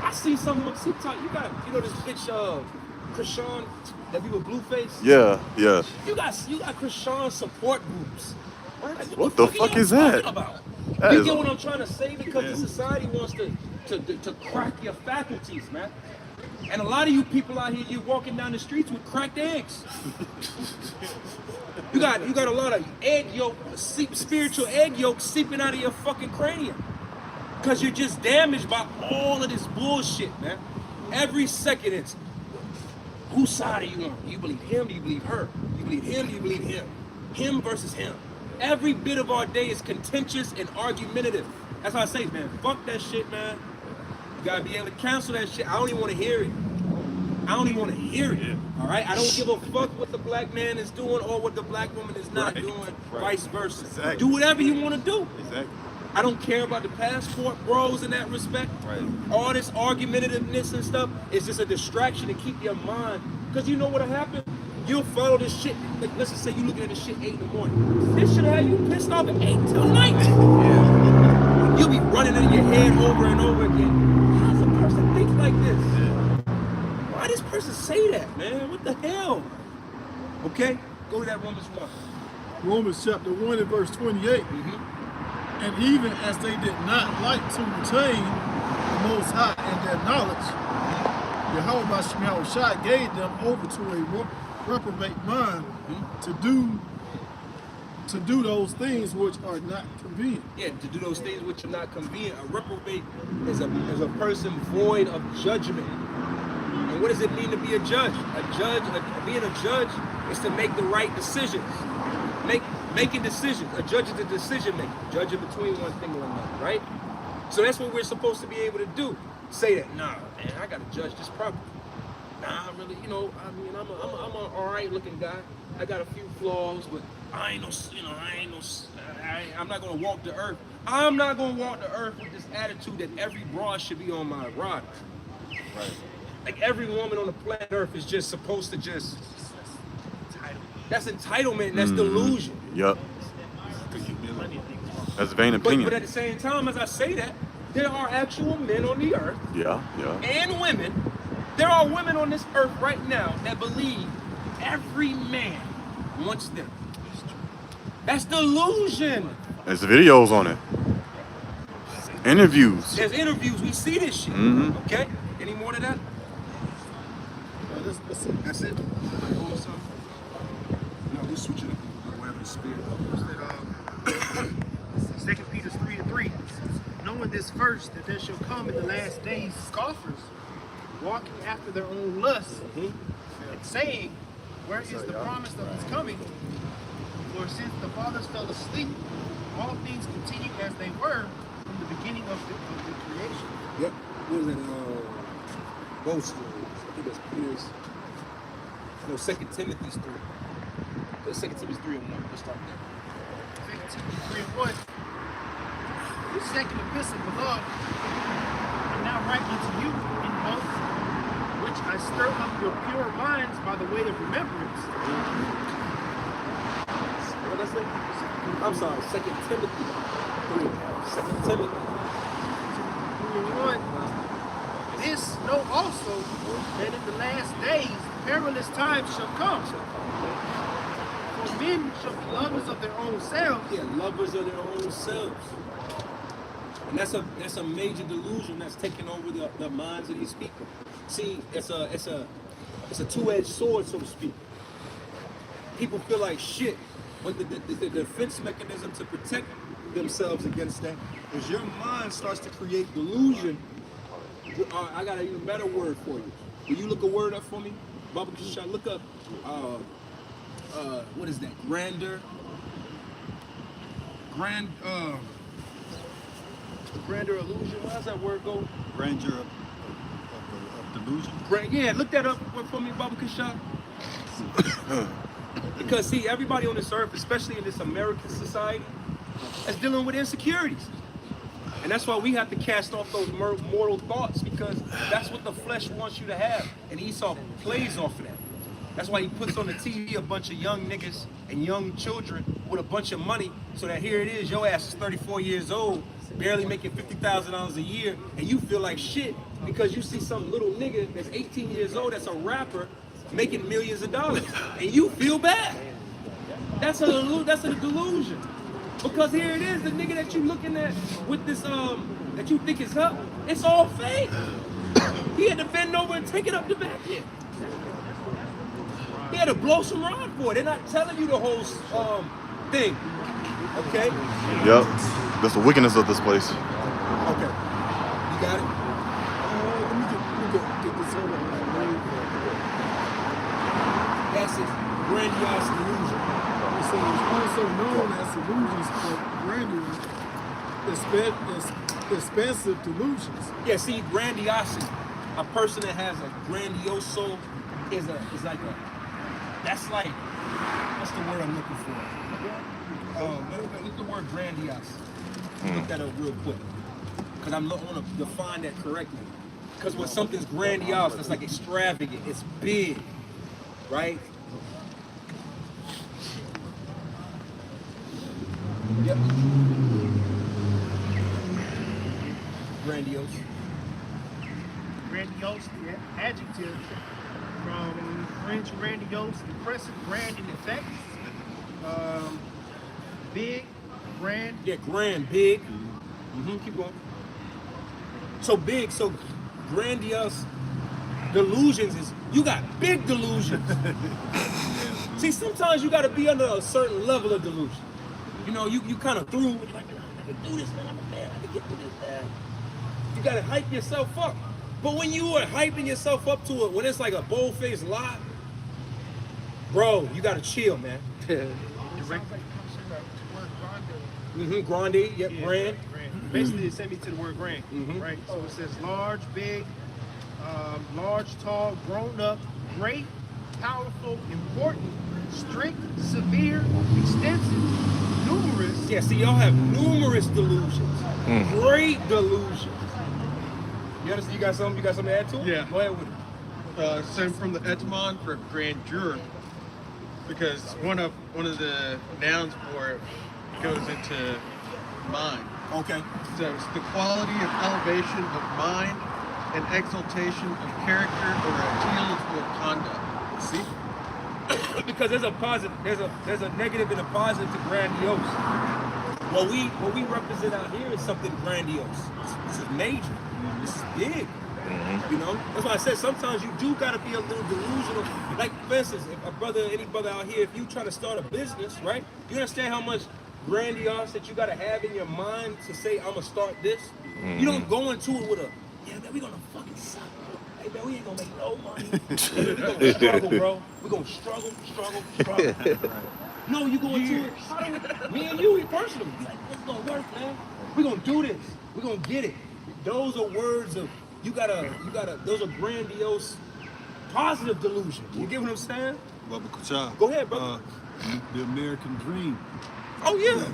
I see something on TikTok. You got, this bitch, Krishan, that be with Blueface. Yeah. You got Krishan support groups. Like, What the fuck is that? About? That You is get what I'm trying to say? Because the society wants to crack your faculties, man. And a lot of you people out here, you're walking down the streets with cracked eggs. You got a lot of egg yolk, spiritual egg yolk seeping out of your fucking cranium. Because you're just damaged by all of this bullshit, man. Every second it's, whose side are you on? Do you believe him? Do you believe her? Do you believe him? Do you believe him? Him versus him. Every bit of our day is contentious and argumentative. That's why I say, man, fuck that shit, man. You gotta be able to cancel that shit. I don't even want to hear it. All right? I don't give a fuck what the black man is doing or what the black woman is not doing, vice versa. Exactly. Do whatever you want to do. Exactly. I don't care about the passport bros in that respect. Right. All this argumentativeness and stuff is just a distraction to keep your mind. Because you know what'll happen? You'll follow this shit. Like, let's just say you looking at this shit 8 in the morning. This should have you pissed off at 8 till night. Yeah. You'll be running in your head over and over again. How does a person think like this? Why does this person say that, man? What the hell? Okay, go to that Romans 1. Romans chapter 1 and verse 28. And even as they did not like to retain the Most High in their knowledge, Yahweh Shem Yahushai gave them over to a reprobate mind to do those things which are not convenient. Yeah, to do those things which are not convenient. A reprobate is a person void of judgment. And what does it mean to be a judge? Being a judge is to make the right decisions. Making decisions. A judge is a decision maker. Judging between one thing and another, right? So that's what we're supposed to be able to do. Say that, nah, man, I gotta judge this properly. Nah, really, I'm an alright looking guy. I got a few flaws, but I'm not gonna walk the earth. I'm not gonna walk the earth with this attitude that every broad should be on my rod. Right. Like every woman on the planet Earth is just supposed to just. That's entitlement. And that's delusion. Yep. That's vain opinion. But at the same time, as I say that, there are actual men on the earth. Yeah. And women There are women on this earth right now that believe every man wants them. That's delusion. There's videos on it. Interviews. There's interviews. We see this shit. Okay? Any more to that? That's it. No, we're switching up whatever the spirit. 2 Peter 3:3. Knowing this first, that there shall come in the last days scoffers, walking after their own lusts, and saying, where is the promise of his coming? For since the fathers fell asleep, all things continue as they were from the beginning of the creation. Yep. What was it? Both stories. I think that's Peter's. No, 2 Timothy's 3. 2 Timothy's 3:1. Let's start there. 2 Timothy 3:1. The second epistle, beloved, and now write unto you in both, which I stir up your pure minds by the way of remembrance. What did I say? I'm sorry, 2 Timothy 3. 2 Timothy. 3:1. This know also that in the last days perilous times shall come. For men shall be lovers of their own selves. Yeah, lovers of their own selves. And that's a major delusion that's taking over the minds of these people. See, it's a two-edged sword, so to speak. People feel like shit. But the defense mechanism to protect themselves against that is your mind starts to create delusion. I got an even better word for you. Will you look a word up for me? Baba Kishai, look up, what is that? Grandeur illusion. How's that word go? Grandeur of delusion. Yeah, look that up for me, Baba Kishai. Because see, everybody on this earth, especially in this American society, is dealing with insecurities. And that's why we have to cast off those mortal thoughts, because that's what the flesh wants you to have. And Esau plays off of that. That's why he puts on the TV a bunch of young niggas and young children with a bunch of money, so that here it is, your ass is 34 years old, barely making $50,000 a year, and you feel like shit because you see some little nigga that's 18 years old that's a rapper making millions of dollars, and you feel bad. That's a delusion. Because here it is, the nigga that you looking at with this that you think is up, it's all fake. He had to bend over and take it up the back end. He had to blow some rod for it. They're not telling you the whole thing. Okay? Yep. That's the wickedness of this place. Okay. You got it? Let me get this over. That's it. Grandiose delusion. So it's also known as illusions of grandeur, expensive delusions. Yeah, see, grandiosity. A person that has a grandiose soul is like a. That's like. What's the word I'm looking for? Look the word grandiose. Look that up real quick, because I want to define that correctly. Because when something's grandiose, it's like extravagant. It's big, right? Yep. Grandiose. Grandiose, the adjective from French grandiose, impressive, grand in effect. Big, grand. Yeah, grand, big. Keep going. So big, so grandiose delusions is, you got big delusions. See, sometimes you got to be under a certain level of delusion. You know, you kind of through, like, I can do this, man, I'm a man, I can get through this, man. You got to hype yourself up. But when you are hyping yourself up to it, when it's like a bold-faced lie, bro, you got to chill, man. Grande, yep, Yeah, grand. Basically, it sent me to the word grand, right? So it says large, big, large, tall, grown up, great, powerful, important, strict, severe, extensive, numerous. Yeah, see, y'all have numerous delusions. Great delusions. You understand? You got something to add to it? Yeah. Go ahead with it. Same from the etymon for grandeur, because one of the nouns for it goes into mind. Okay. So it's the quality of elevation of mind an exaltation of character or appeal to a conduct. See? Because there's a negative and a positive to grandiose. What we represent out here is something grandiose. This is major. This is big. You know? That's why I said sometimes you do gotta be a little delusional. Like for instance, if any brother out here, if you try to start a business, right? You understand how much grandiose that you gotta have in your mind to say, I'm gonna start this? You don't go into it with yeah, man, we gonna fucking suck. Hey man, we ain't gonna make no money. Hey, we gonna struggle, bro. We gonna struggle. No, you go into it. Me and you personally. Be like, it's gonna work, man. We gonna do this. We gonna get it. Those are words of you gotta. Those are grandiose, positive delusion. You get what I'm saying? Bubba Kucha. Go ahead, brother. The American dream. Oh yeah.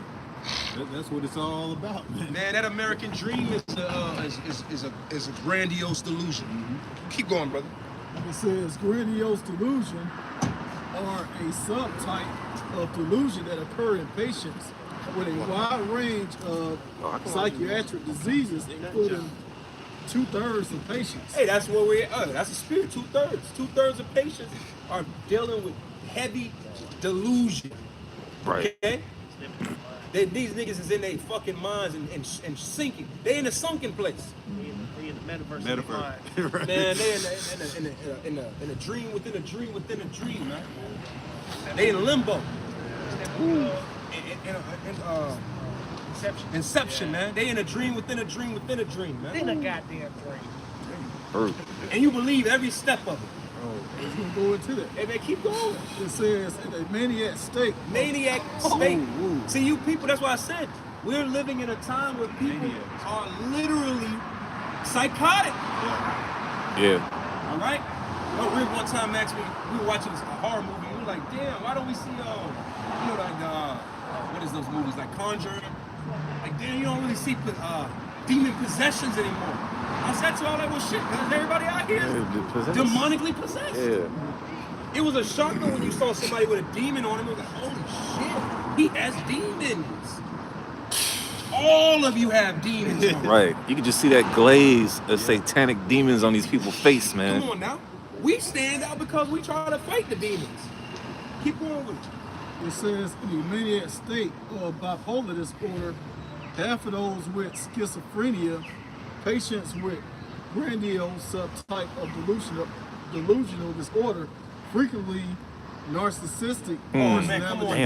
That's what it's all about, man. Man, that American dream is a grandiose delusion. Keep going, brother. It says grandiose delusion are a subtype of delusion that occur in patients with a wide range of psychiatric diseases, including 2/3 of patients. Hey, that's where we're at. That's a spirit. 2/3. 2/3 of patients are dealing with heavy delusion. Right. Okay? These niggas is in their fucking minds and sinking. They in a sunken place. They in the metaverse. Man, they in a dream within a dream within a dream, man. They in limbo. Inception, man. They in a dream within a dream within a dream, man. They in a goddamn dream. And you believe every step of it. It's gonna go into that. Hey man, keep going. It says in a maniac state. Maniac state. See, you people, that's why I said we're living in a time where people are literally psychotic. Yeah. All right? No, Rick one time asked me, we were watching a horror movie, and we were like, damn, why don't we see, what is those movies, like Conjuring? Like, damn, you don't really see demon possessions anymore. I said to all that, well, shit, because everybody out here is demonically possessed. Yeah. It was a shock though when you saw somebody with a demon on him. It was like, holy shit, he has demons. All of you have demons. Right. You can just see that glaze of satanic demons on these people's face, man. Come on now. We stand out because we try to fight the demons. Keep going with it. It says in a maniac state or bipolar disorder, half of those with schizophrenia, patients with grandiose subtype of delusional disorder, frequently narcissistic personality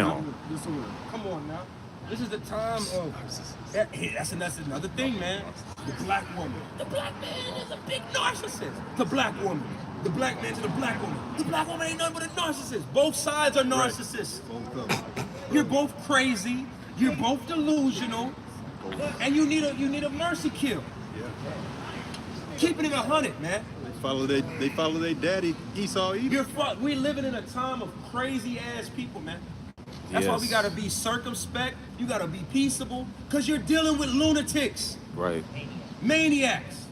disorder. Come on now. This is the time of that's another thing, man. The black woman. The black man is a big narcissist. The black woman. The black man to the black woman. The black woman ain't nothing but a narcissist. Both sides are narcissists. Right. You're both crazy. You're both delusional. And you need a mercy kill. Keeping it 100, man. They follow their daddy Esau either. We're living in a time of crazy ass people, man. That's why we gotta be circumspect. You gotta be peaceable, cause you're dealing with lunatics, Right. maniacs.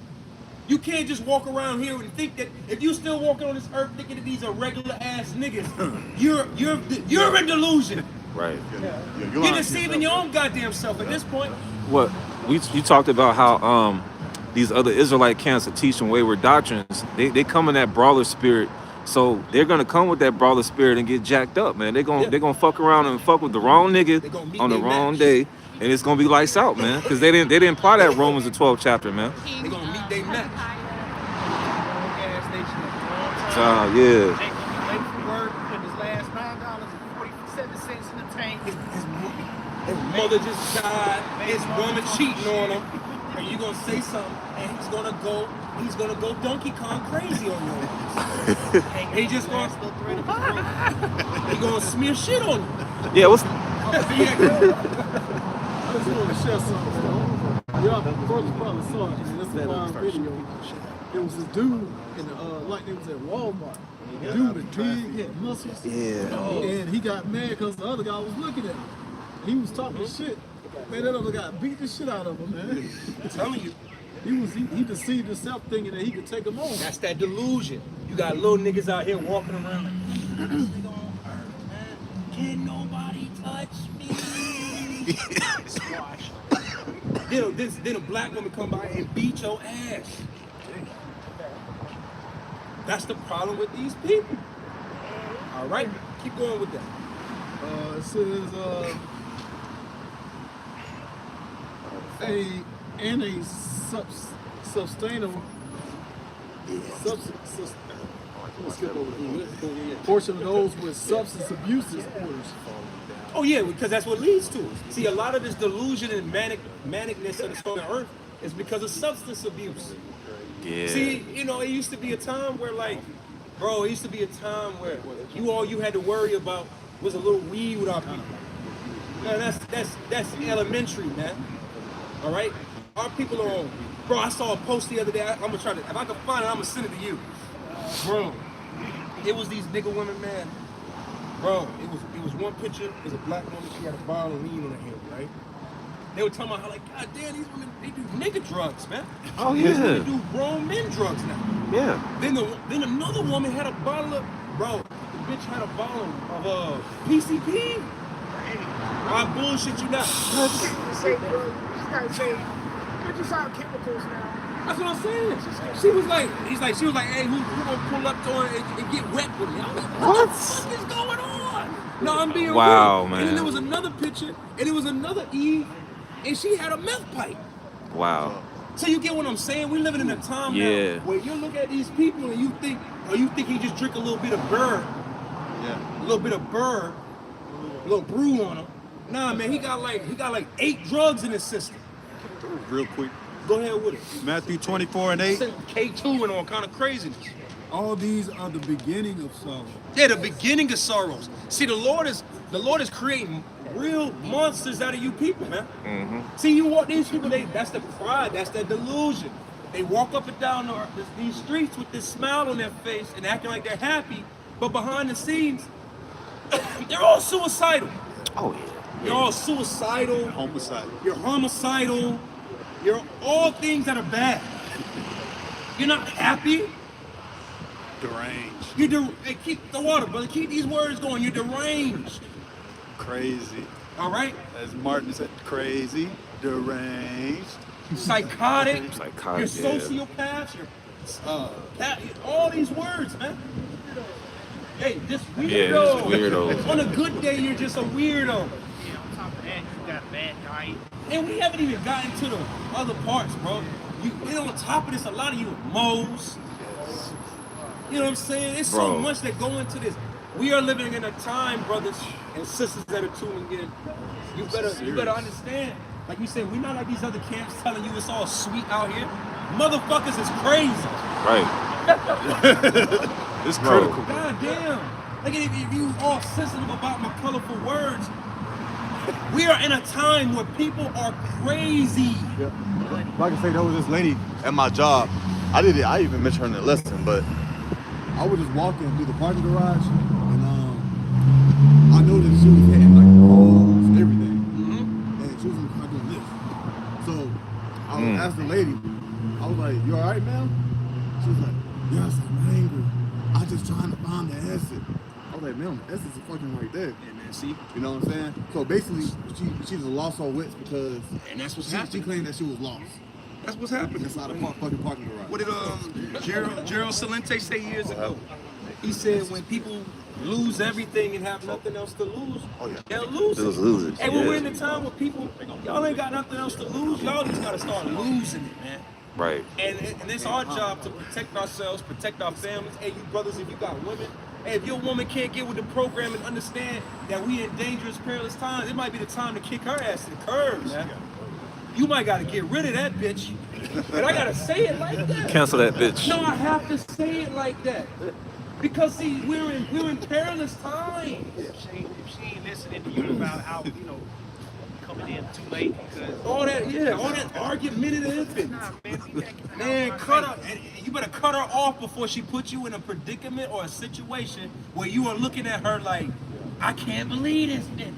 You can't just walk around here and think that if you still walking on this earth thinking that these are regular ass niggas, you're in delusion. Right. You're deceiving your own goddamn self at this point. What you talked about how these other Israelite camps that teach them wayward doctrines, they come in that brawler spirit. So they're gonna come with that brawler spirit and get jacked up, man. They're gonna fuck around and fuck with the wrong nigga on the wrong day, and it's gonna be lights out, man. Because they didn't apply that Romans the 12th chapter, man. They're gonna meet their match. Yeah. Jake gonna be late for work, put his last $9.47 in the tank. His mother just died. His woman cheating on him, and you gonna say something, and he's gonna go Donkey Kong crazy on you. He just gonna he gonna smear shit on you. Yeah. What's I just want to share something. Y'all probably saw it. This is a live video. There was this dude like they was at Walmart. Dude with big had muscles. Yeah. And he got mad because the other guy was looking at him. He was talking shit. Man, that other guy beat the shit out of him, man. I'm telling you. He deceived himself thinking that he could take him on. That's that delusion. You got little niggas out here walking around like, can nobody touch me? Squash. Then a black woman come by and beat your ass. That's the problem with these people. All right, keep going with that. It says sustainable portion of those with substance abuse disorders. Oh yeah, because that's what leads to it. See, a lot of this delusion and manicness of the soul of earth is because of substance abuse. Yeah. See, you know, it used to be a time where, like, bro, it used to be a time where all you had to worry about was a little weed with our people. Man, that's elementary, man. All right, our people are on. Bro, I saw a post the other day. I'm gonna try to, if I can find it, I'm gonna send it to you, bro. It was these nigga women, man. Bro, it was one picture. It was a black woman. She had a bottle of lean on her head, right? They were talking about how, like, God damn, these women, they do nigga drugs, man. Oh yeah. They do grown men drugs now. Yeah. Then another woman had a bottle of, bro, the bitch had a bottle of PCP. I bullshit you not. Say, bro, you just gotta say, they're just all chemicals now. That's what I'm saying. She was like, hey, who gonna pull up to her and get wet with me? I'm like, what the fuck is going on? No, I'm being real. man. And then there was another picture, and it was another Eve, and she had a meth pipe. Wow. So you get what I'm saying? We're living in a time now where you look at these people and you think he just drink a little bit of burr. Yeah. A little bit of burr, a little brew on him. Nah, man, he got like 8 drugs in his system. Real quick. Go ahead with it. Matthew 24:8. K2 and all kind of craziness. All these are the beginning of sorrow. Yeah, the beginning of sorrows. See, the Lord is creating real monsters out of you people, man. Mm-hmm. See, you walk these people, that's the pride, that's that delusion. They walk up and down these streets with this smile on their face and acting like they're happy, but behind the scenes, they're all suicidal. Oh yeah. You're all suicidal. Homicidal. You're homicidal. You're all things that are bad. You're not happy. Deranged. Hey, keep the water, brother. Keep these words going. You're deranged. Crazy. All right? As Martin said, crazy, deranged. Psychotic. You're Psychotic. sociopaths. You're all these words, man. Hey, just weirdo. Yeah, just weirdo. On a good day, you're just a weirdo. Yeah, on top of that, you got a bad diet. And we haven't even gotten to the other parts, bro. And on top of this, a lot of you are moles. You know what I'm saying? There's so much that go into this. We are living in a time, brothers and sisters that are tuning in. You better understand. Like you said, we're not like these other camps telling you it's all sweet out here. Motherfuckers is crazy. Right. It's critical. God damn. Like if you all sensitive about my colorful words, we are in a time where people are crazy. Yeah. Like I say, there was this lady at my job. I even mentioned her in the lesson, but I was just walking through the parking garage, and I noticed she was hitting like holes, everything, and she was in the car doing this. So I asked the lady, I was like, "You all right, ma'am?" She was like, "Yes, I'm angry. I'm just trying to find the exit." I was like, "Ma'am, the exit's fucking right there." Yeah, man, see? You know what I'm saying? So basically, she just lost her wits because she claimed that she was lost. That's what's happening. Inside a fucking parking garage. What did Gerald Salente say years ago? He said when people lose everything and have nothing else to lose, they'll lose it. Hey, when we're in a time where people, y'all ain't got nothing else to lose, y'all just gotta start losing it, man. Right. And it's our job to protect ourselves, protect our families. Hey, you brothers, if you got women, hey, if your woman can't get with the program and understand that we in dangerous, perilous times, it might be the time to kick her ass to the curb, man. You might gotta get rid of that bitch. And I gotta say it like that. Cancel that bitch. No, I have to say it like that. Because see, we're in perilous times. If she ain't listening to you about how, coming in too late because all that argumentative. Man, cut her. You better cut her off before she puts you in a predicament or a situation where you are looking at her like, I can't believe this bitch.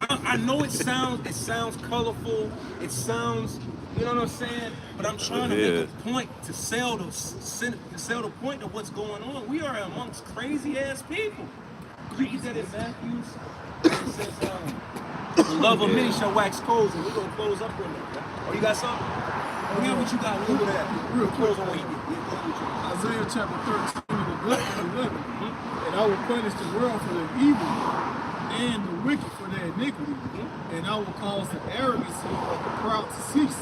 I know it sounds colorful. It sounds, you know what I'm saying? But I'm trying to make a point to sell the point of what's going on. We are amongst crazy ass people. Read that in Matthews. It says, the love of many shall wax cold, and we're gonna close up with it. Oh, you got something? Forget what you got. Look at that. Real quick. Close on what he did. Yeah, go ahead with you. Isaiah chapter 13 and 11. And I will punish the world for their evil and the wicked for their iniquity. And I will cause the arrogancy of the proud to cease.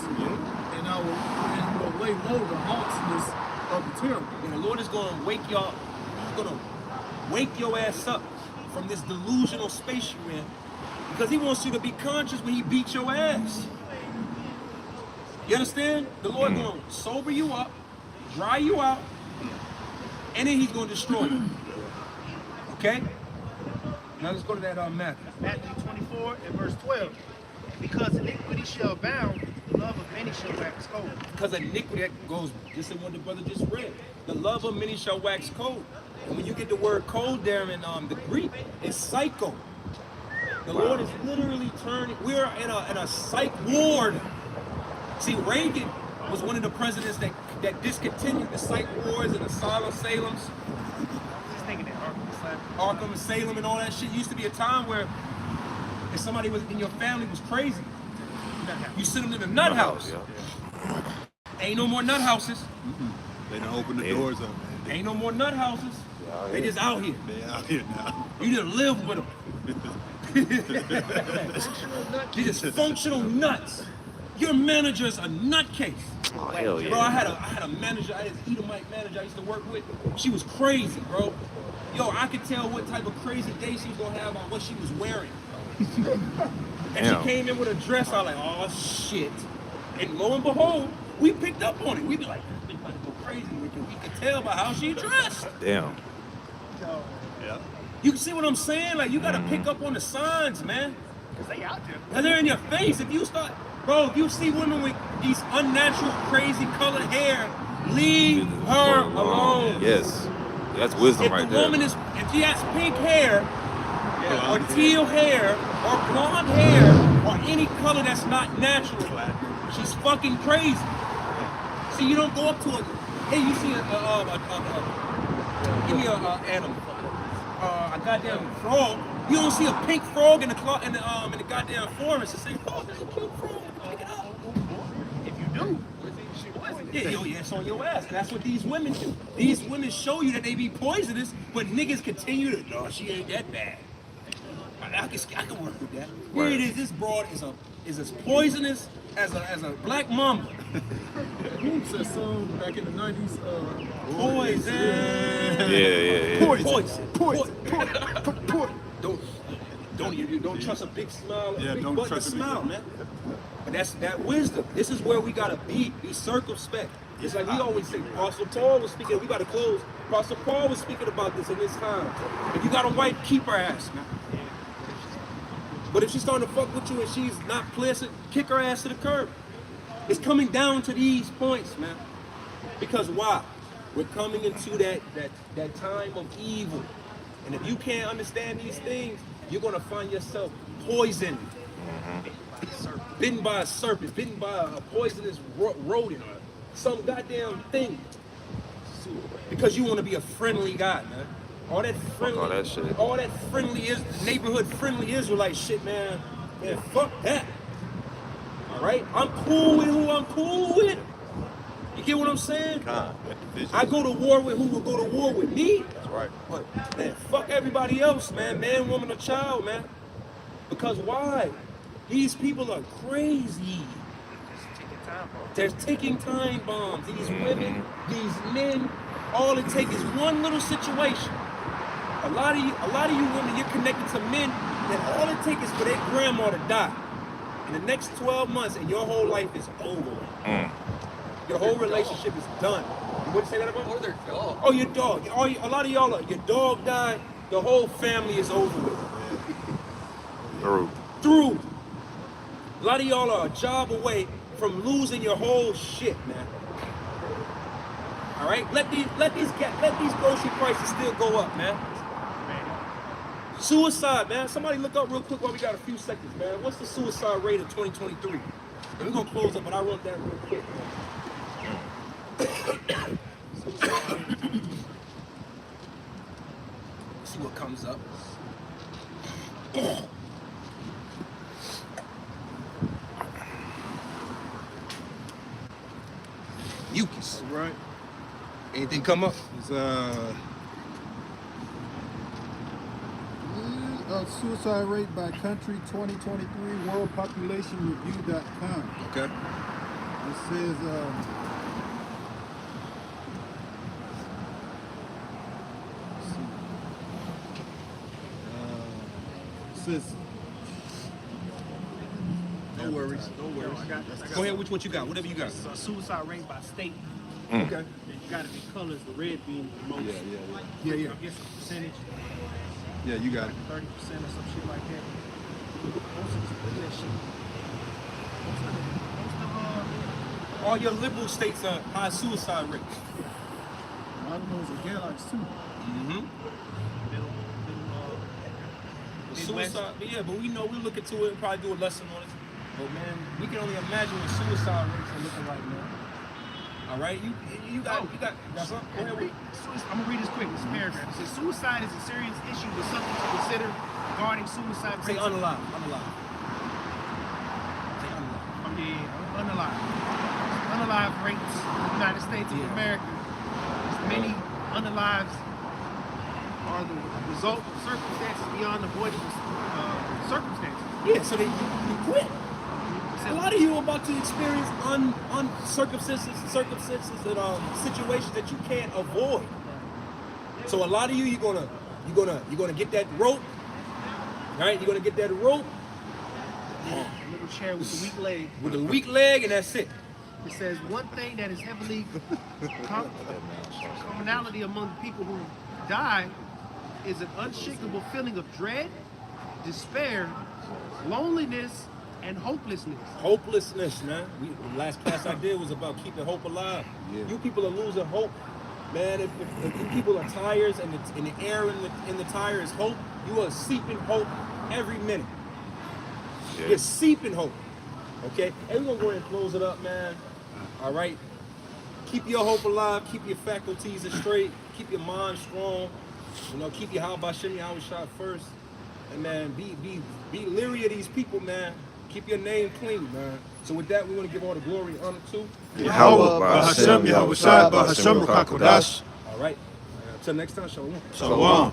And I will lay low the haughtiness of the terrible. And the Lord is going to wake y'all. He's going to wake your ass up from this delusional space you're in, because he wants you to be conscious when he beats your ass. You understand? The Lord going to sober you up, dry you out, and then he's going to destroy you. Okay? Now let's go to that Matthew. Matthew 24 and verse 12. Because iniquity shall abound, the love of many shall wax cold. Because iniquity, that goes just in what the brother just read. The love of many shall wax cold. And when you get the word cold there in the Greek, it's psycho. The Lord is literally turning. We're in a psych ward. See, Reagan was one of the presidents that discontinued the psych wards and asylum Salems. Just thinking that Arkham and Salem and all that shit. Used to be a time where if somebody was in your family was crazy, you send them to the nut house. Ain't no more nut houses. They don't open the doors up, man. Ain't no more nut houses. They just out here. They out here now. You just live with them. They just functional nuts. Your manager's a nutcase. Oh, hell yeah. Bro, I had a manager, I had an Edomite manager I used to work with. She was crazy, bro. Yo, I could tell what type of crazy day she was gonna have on what she was wearing. And she came in with a dress, I was like, oh shit. And lo and behold, we picked up on it. We be like, this bitch about to go crazy with you. We could tell by how she dressed. Damn. Yeah. You can see what I'm saying? Like, you gotta pick up on the signs, man. Because they out there. Cause they're in your face. If you start, bro, if you see women with these unnatural, crazy colored hair, leave her alone. Yes. That's wisdom right there. If the woman if she has pink hair, or teal hair, or blonde hair, or any color that's not natural, she's fucking crazy. See, you don't go up to her, hey, you see give me a animal, a goddamn frog. You don't see a pink frog in the goddamn forest and say, oh, that's a cute frog, pick it up. If you do, Yeah, it's on your ass. That's what these women do. These women show you that they be poisonous, but niggas continue to, no, she ain't that bad. I can work with that. Here it is, this broad is as poisonous as a black mamba. Who said song back in the 90s? Poison. Yeah. Poison. Don't trust a big smile. Yeah, Big don't button trust a big smile, one. man. But that's that wisdom. This is where we gotta be circumspect. It's like we always say, Apostle Paul was speaking, we gotta close. Apostle Paul was speaking about this in this time. If you got a wife, keep her ass, man. But if she's starting to fuck with you and she's not pleasant, kick her ass to the curb. It's coming down to these points, man. Because why? We're coming into that time of evil. And if you can't understand these things, you're gonna find yourself poisoned. Bitten by a serpent, bitten by a poisonous rodent or some goddamn thing. Because you want to be a friendly guy, man. All that shit. All that friendly neighborhood friendly Israelite shit, man. Man, fuck that. All right, I'm cool with who I'm cool with. You get what I'm saying? I go to war with who will go to war with me. That's right. But man, fuck everybody else, man. Man, woman, or child, man. Because why? These people are crazy. They're taking time bombs. These women, these men, all it takes is one little situation. A lot of you women, you're connected to men that all it takes is for their grandma to die. In the next 12 months, and your whole life is over. Your whole relationship is done. You wouldn't say that about? Or their dog. Oh, your dog. A lot of y'all, your dog died, the whole family is over with. Through. A lot of y'all are a job away from losing your whole shit, man. All right, let these grocery prices still go up, man. Suicide, man. Somebody look up real quick while we got a few seconds, man. What's the suicide rate of 2023? And we're gonna close up, but I want that real quick, man. See what comes up. Right. Anything come up? It's suicide rate by country 2023 worldpopulationreview.com. Okay. It says No worries. Go ahead, which one you got? Whatever you got. Suicide rate by state. Okay. And you got it in colors, the red being the most. Yeah. I guess a percentage, yeah, you got it. 30% or some shit like that. Most of that shit. All your liberal states are high suicide rates. A lot of those are galaxies too. Mm-hmm. Midwest. Suicide, but we know we look into it and probably do a lesson on it. But man, we can only imagine what suicide rates are looking like now. All right, you got something? Go ahead. I'm gonna read this quick. This paragraph. It says suicide is a serious issue with something to consider regarding suicide Say rates. unalive. Unalive. Unalive rates in the United States of America. Many unalives are the result of circumstances beyond avoidable circumstances. Yeah, so you quit. A lot of you are about to experience circumstances and situations that you can't avoid. So a lot of you're gonna get that rope, right? You're gonna get that rope. A little chair with a weak leg. With a weak leg, and that's it. It says one thing that is heavily commonality among the people who die is an unshakable feeling of dread, despair, loneliness, and hopelessness. Hopelessness, man. The last class I did was about keeping hope alive. Yeah. You people are losing hope, man. If you people are tires and the air in the tire is hope, you are seeping hope every minute. Yeah. You're seeping hope. Okay, everyone go ahead and close it up, man. All right. Keep your hope alive. Keep your faculties straight. Keep your mind strong. You know, keep your how about Shimmy I was shot first. And man, be leery of these people, man. Keep your name clean, man. So with that, we want to give all the glory and honor to Yahweh, Bahashem, Yahweh Shai, Bahashem, Rakakodash. All right. Until next time, Shalom. Shalom.